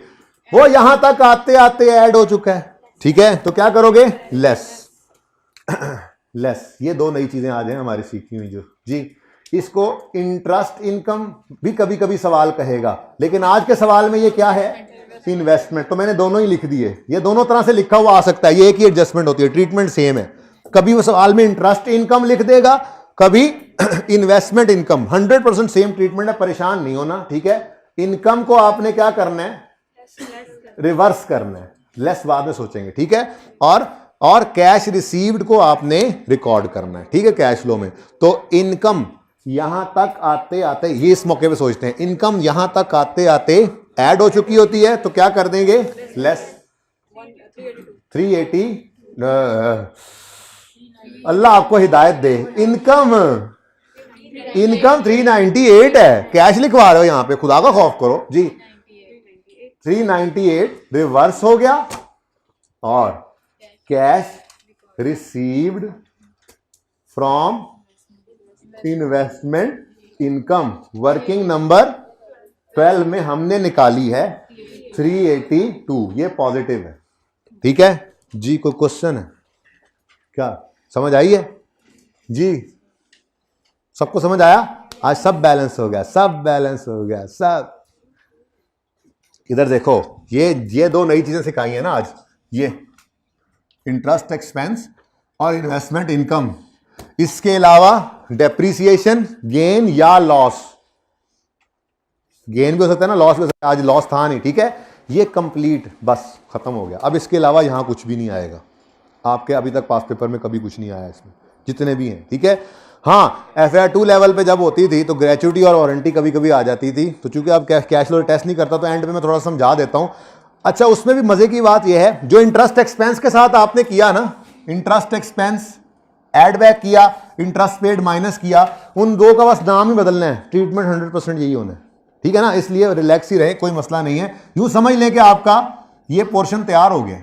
वो यहां तक आते आते ऐड हो चुका है। ठीक है, तो क्या करोगे, लेस लेस। ये दो नई चीजें आज हैं हमारी सीखी हुई जो जी। इसको इंटरेस्ट इनकम भी कभी कभी सवाल कहेगा, लेकिन आज के सवाल में ये क्या है, इन्वेस्टमेंट। तो मैंने दोनों ही लिख दिए, ये दोनों तरह से लिखा हुआ आ सकता है, ये एक ही एडजस्टमेंट होती है, ट्रीटमेंट सेम है। कभी वो सवाल में इंटरेस्ट इनकम लिख देगा, कभी इन्वेस्टमेंट इनकम, 100% सेम ट्रीटमेंट है, परेशान नहीं होना। ठीक है, इनकम को आपने क्या करना है, रिवर्स करना है, लेस बाद में सोचेंगे। ठीक है, और कैश रिसीव्ड को आपने रिकॉर्ड करना है। ठीक है, कैश फ्लो में। तो इनकम यहां तक आते आते, ये इस मौके पे सोचते हैं, इनकम यहां तक आते आते ऐड हो चुकी होती है, तो क्या कर देंगे, लेस 380, अल्लाह आपको हिदायत दे। इनकम 398 है, कैश लिखवा रहे हो यहां पे, खुदा का खौफ करो जी। 398 रिवर्स हो गया और cash received from investment income working number 12 में हमने निकाली है 382, ये पॉजिटिव है। ठीक है जी, कोई क्वेश्चन है क्या? समझ आई है जी? सबको समझ आया? आज सब बैलेंस हो गया, सब बैलेंस हो गया, सब। इधर देखो, ये दो नई चीजें सिखाई है ना आज, ये इंटरेस्ट एक्सपेंस और इन्वेस्टमेंट इनकम। इसके अलावा डेप्रिसिएशन, गेन या लॉस, गेन भी हो सकता है ना, लॉस भी हो सकता है। आज लॉस था नहीं, ठीक है, ये कंप्लीट बस खत्म हो गया। अब इसके अलावा यहां कुछ भी नहीं आएगा आपके, अभी तक पास पेपर में कभी कुछ नहीं आया इसमें, जितने भी हैं, ठीक है। हाँ, FR2 लेवल पे जब होती थी तो ग्रेचुइटी और वारंटी कभी कभी आ जाती थी, तो चूंकि अब कैश फ्लो टेस्ट नहीं करता तो एंड में मैं थोड़ा समझा देता हूं। अच्छा, उसमें भी मजे की बात यह है, जो इंटरेस्ट एक्सपेंस के साथ आपने किया ना, इंटरेस्ट एक्सपेंस एड बैक किया, इंटरेस्ट पेड माइनस किया, उन दो का बस नाम ही बदलना है, ट्रीटमेंट 100% यही होना है, ठीक है ना। इसलिए रिलैक्स ही रहे, कोई मसला नहीं है। यूं समझ लें कि आपका ये पोर्शन तैयार हो गया,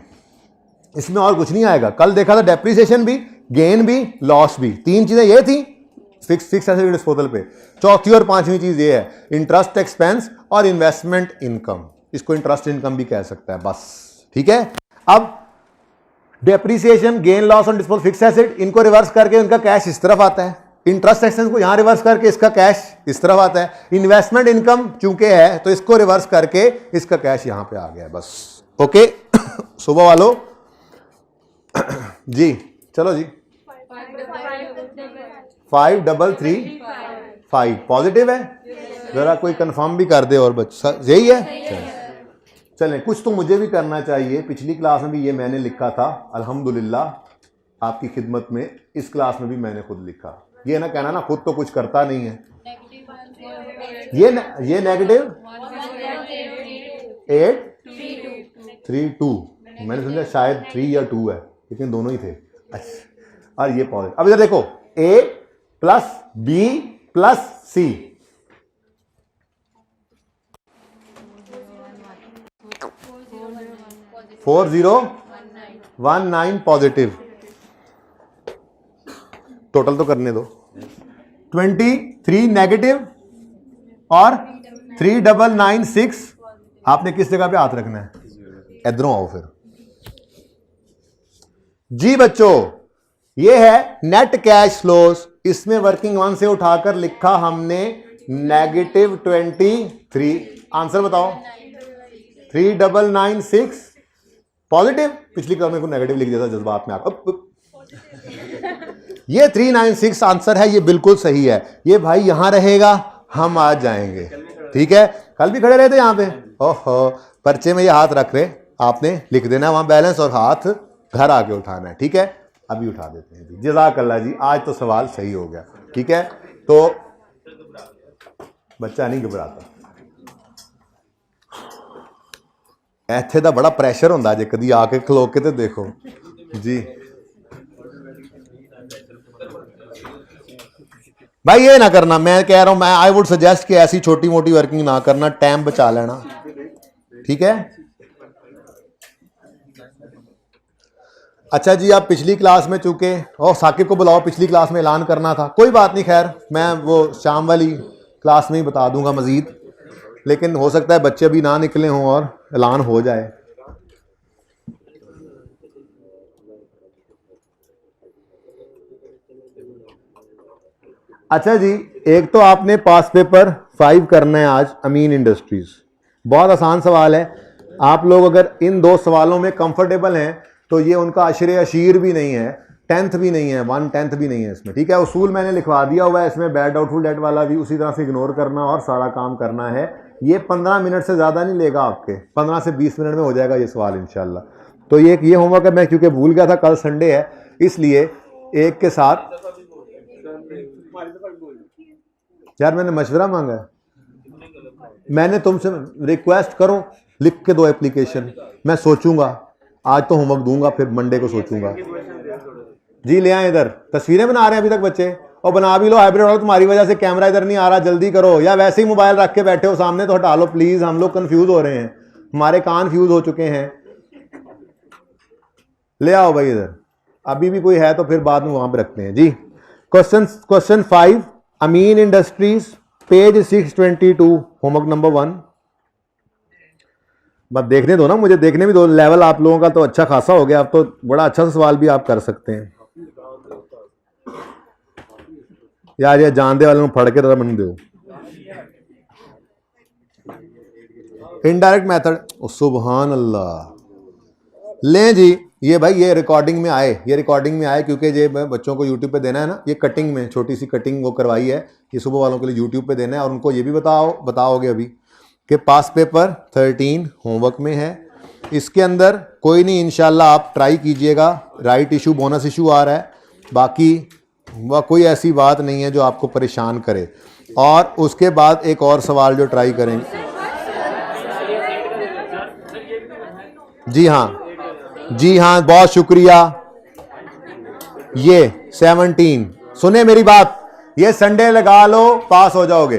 इसमें और कुछ नहीं आएगा। कल देखा था डेप्रिसिएशन भी, गेन भी, लॉस भी, तीन चीजें ये थी फिक्स एसेट डिस्पोजल पे। चौथी और पांचवी चीज ये है इंटरेस्ट एक्सपेंस और इन्वेस्टमेंट इनकम, इसको इंटरेस्ट इनकम भी कह सकता है, बस, ठीक है। अब डेप्रिसिएशन, गेन, लॉस और डिस्पोजल फिक्स एसेट, इनको रिवर्स करके उनका कैश इस तरफ आता है। इंटरेस्ट एक्सपेंस को यहां रिवर्स करके इसका कैश इस तरफ आता है। इन्वेस्टमेंट इनकम चूंकि है तो इसको रिवर्स करके इसका कैश यहां पे आ गया, बस। ओके सुबह वालों जी, चलो जी। 5335 पॉजिटिव है, जरा कोई कंफर्म भी कर दे और बच्चा यही है। चलें, कुछ तो मुझे भी करना चाहिए। पिछली क्लास में भी ये मैंने लिखा था, अल्हम्दुलिल्लाह आपकी खिदमत में इस क्लास में भी मैंने खुद लिखा। ये ना कहना ना खुद तो कुछ करता नहीं है। ये नेगेटिव 832, मैंने समझा शायद 3 या 2 है, लेकिन दोनों ही थे। अच्छा, और ये पॉजिटिव। अब इधर देखो, A plus B plus C, $4019 positive. Total तो करने दो। 23 नेगेटिव और 3996। आपने किस जगह पे हाथ रखना है? इधरों आओ फिर जी बच्चों। ये है नेट कैश फ्लोस, इसमें वर्किंग वन से उठाकर लिखा हमने -23। आंसर बताओ। 3996 पॉजिटिव, पिछली क्लास में को नेगेटिव लिख दिया था जज्बात में आप। ये 396 आंसर है, ये बिल्कुल सही है। ये भाई यहां रहेगा, हम आज जाएंगे, ठीक है। कल भी खड़े रहे थे यहां पे, ओहो, पर्चे में ये हाथ रख रहे, आपने लिख देना वहां बैलेंस और हाथ घर आके उठाना है, ठीक है। अभी उठा देते हैं जी, जज़ाकल्लाह जी, आज तो सवाल सही हो गया, ठीक है। तो बच्चा नहीं घबराता, ਇੱਥੇ ਦਾ बड़ा ਪ੍ਰੈਸ਼ਰ ਹੁੰਦਾ ਜੇ कदी आके खलो के तो देखो जी। भाई ये ना करना, मैं कह रहा हूं, मैं आई वुड सजेस्ट कि ऐसी छोटी मोटी वर्किंग ना करना, टाइम बचा लेना, ठीक है। अच्छा जी, आप पिछली क्लास में चूंकि साकिब को बुलाओ, पिछली क्लास में ऐलान करना था, कोई बात नहीं, खैर मैं वो शाम वाली क्लास में ही बता दूंगा मजीद, लेकिन हो सकता है बच्चे भी ना निकले हों और ऐलान हो जाए। अच्छा जी, एक तो आपने पास पेपर 5 करना है आज, अमीन इंडस्ट्रीज। बहुत आसान सवाल है, आप लोग अगर इन दो सवालों में कंफर्टेबल हैं तो ये उनका अशरे अशीर भी नहीं है, 10th भी नहीं है, 1/10 भी नहीं है इसमें, ठीक है। उसूल मैंने लिखवा दिया हुआ है इसमें, बैड डाउटफुल डेट वाला भी उसी तरह से इग्नोर करना और सारा काम करना है। ये 15 मिनट से ज़्यादा नहीं लेगा आपके, 15 से 20 मिनट में हो जाएगा ये सवाल इंशाल्लाह। तो ये होमवर्क है, मैं क्योंकि भूल गया था, कल संडे है, इसलिए एक के साथ यार मैंने मशवरा मांगा है, मैंने तुमसे रिक्वेस्ट करो लिख के दो एप्लीकेशन, मैं सोचूंगा आज तो होमवर्क दूंगा, फिर मंडे को सोचूंगा। जी ले आए इधर, तस्वीरें बना रहे हैं अभी तक बच्चे, और बना भी लो। हाइब्रिड वालों तुम्हारी वजह से कैमरा इधर नहीं आ रहा, जल्दी करो, या वैसे ही मोबाइल रख के बैठे हो सामने तो हटा लो प्लीज, हम लोग कंफ्यूज हो रहे हैं, हमारे कान फ्यूज हो चुके हैं। ले आओ भाई इधर, अभी भी कोई है तो फिर बाद में वहां पे रखते हैं जी। क्वेश्चन 5, अमीन इंडस्ट्रीज, पेज 622, होमवर्क नंबर 1। बस देखने दो ना, मुझे देखने भी दो, लेवल आप लोगों का तो अच्छा खासा हो गया, अब तो बड़ा अच्छा सा सवाल भी आप कर सकते हैं यार। ये जानदे वाले फड़ के तरह मन दो। इनडायरेक्ट मेथड, सुभान अल्लाह। लें जी, ये भाई ये रिकॉर्डिंग में आए, ये रिकॉर्डिंग में आए क्योंकि ये बच्चों को यूट्यूब पे देना है ना, ये कटिंग में छोटी सी कटिंग वो करवाई है, ये सुबह वालों के लिए यूट्यूब पे देना है। और उनको ये भी बताओगे अभी कि पास पेपर 13 होमवर्क में है, इसके अंदर कोई नहीं, इंशाल्लाह आप ट्राई कीजिएगा। राइट इशू बोनस इशू आ रहा है, बाकी वह कोई ऐसी बात नहीं है जो आपको परेशान करे। और उसके बाद एक और सवाल जो ट्राई करेंगे। जी हाँ, जी हाँ, बहुत शुक्रिया। ये 17, सुने मेरी बात, ये संडे लगा लो, पास हो जाओगे।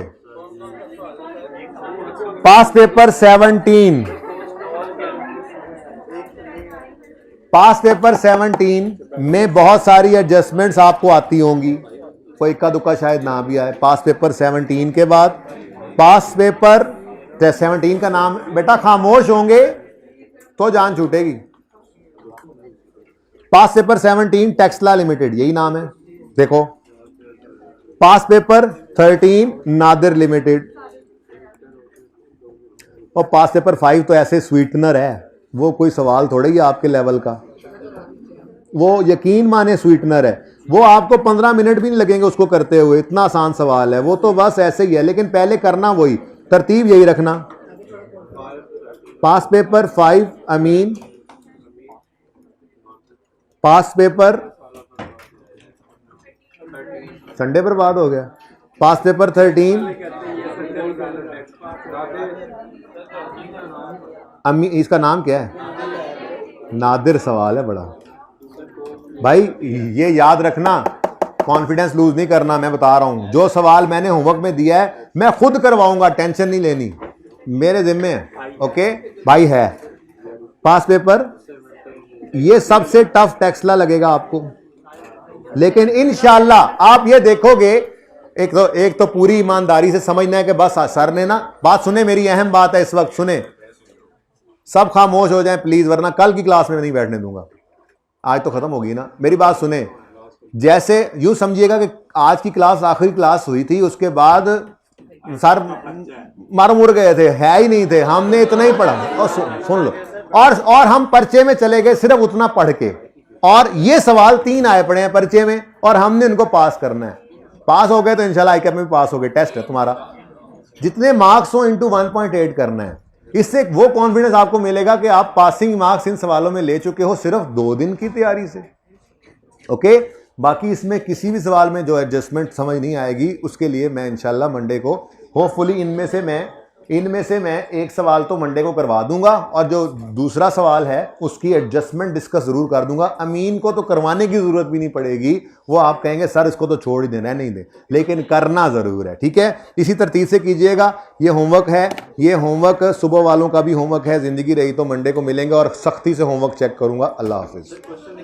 पास पेपर 17, पास पेपर 17 में बहुत सारी एडजस्टमेंट्स आपको आती होंगी, कोई इक्का दुक्का शायद ना भी आए। पास पेपर 17 के बाद पास पेपर 17 का नाम, बेटा खामोश होंगे तो जान छूटेगी। पास पेपर 17 टेक्सला लिमिटेड, यही नाम है, देखो। पास पेपर 13 नादिर लिमिटेड। और पास पेपर 5 तो ऐसे स्वीटनर है, वो कोई सवाल थोड़ा ही आपके लेवल का, वो यकीन माने स्वीटनर है, वो आपको 15 मिनट भी नहीं लगेंगे उसको करते हुए, इतना आसान सवाल है वो तो, बस ऐसे ही है। लेकिन पहले करना वही, तरतीब यही रखना। पास पेपर 5 अमीन, पास पेपर संडे पर बात हो गया। पास पेपर 13 अम्मी, इसका नाम क्या है? नादिर सवाल है बड़ा भाई, ये याद रखना, कॉन्फिडेंस लूज नहीं करना। मैं बता रहा हूं, जो सवाल मैंने होमवर्क में दिया है मैं खुद करवाऊंगा, टेंशन नहीं लेनी, मेरे जिम्मे है। ओके भाई, है पास पेपर, ये सबसे टफ टेक्सला लगेगा आपको, लेकिन इंशाल्लाह आप ये देखोगे। एक तो पूरी ईमानदारी से समझना है कि बस सर ने ना, बात सुने, मेरी अहम बात है इस वक्त, सुने, सब खामोश हो जाएं प्लीज, वरना कल की क्लास में नहीं बैठने दूंगा। आज तो खत्म होगी ना, मेरी बात सुने। जैसे यूं समझिएगा कि आज की क्लास आखिरी क्लास हुई थी, उसके बाद सर मर मुर गए थे, है ही नहीं थे, हमने इतना ही पढ़ा। और सुन लो, और हम पर्चे में चले गए सिर्फ उतना पढ़ के, और ये सवाल 3 आए पड़े हैं पर्चे में, और हमने इनको पास करना है। पास हो गए तो इंशाल्लाह आईकैप में भी पास हो गए। टेस्ट है तुम्हारा, जितने मार्क्स हो इंटू 1.8 करना है। इससे वो कॉन्फिडेंस आपको मिलेगा कि आप पासिंग मार्क्स इन सवालों में ले चुके हो सिर्फ 2 दिन की तैयारी से। ओके, बाकी इसमें किसी भी सवाल में जो एडजस्टमेंट समझ नहीं आएगी, उसके लिए मैं इंशाल्लाह मंडे को, होपफुली इनमें से मैं एक सवाल तो मंडे को करवा दूंगा, और जो दूसरा सवाल है उसकी एडजस्टमेंट डिस्कस जरूर कर दूंगा। अमीन को तो करवाने की जरूरत भी नहीं पड़ेगी, वो आप कहेंगे सर इसको तो छोड़ ही देना है, नहीं दे, लेकिन करना जरूर है, ठीक है। इसी तरतीब से कीजिएगा। ये होमवर्क है, ये होमवर्क सुबह वालों का भी होमवर्क है, जिंदगी रही तो मंडे को मिलेंगे, और सख्ती से होमवर्क चेक करूंगा। अल्लाह हाफिज।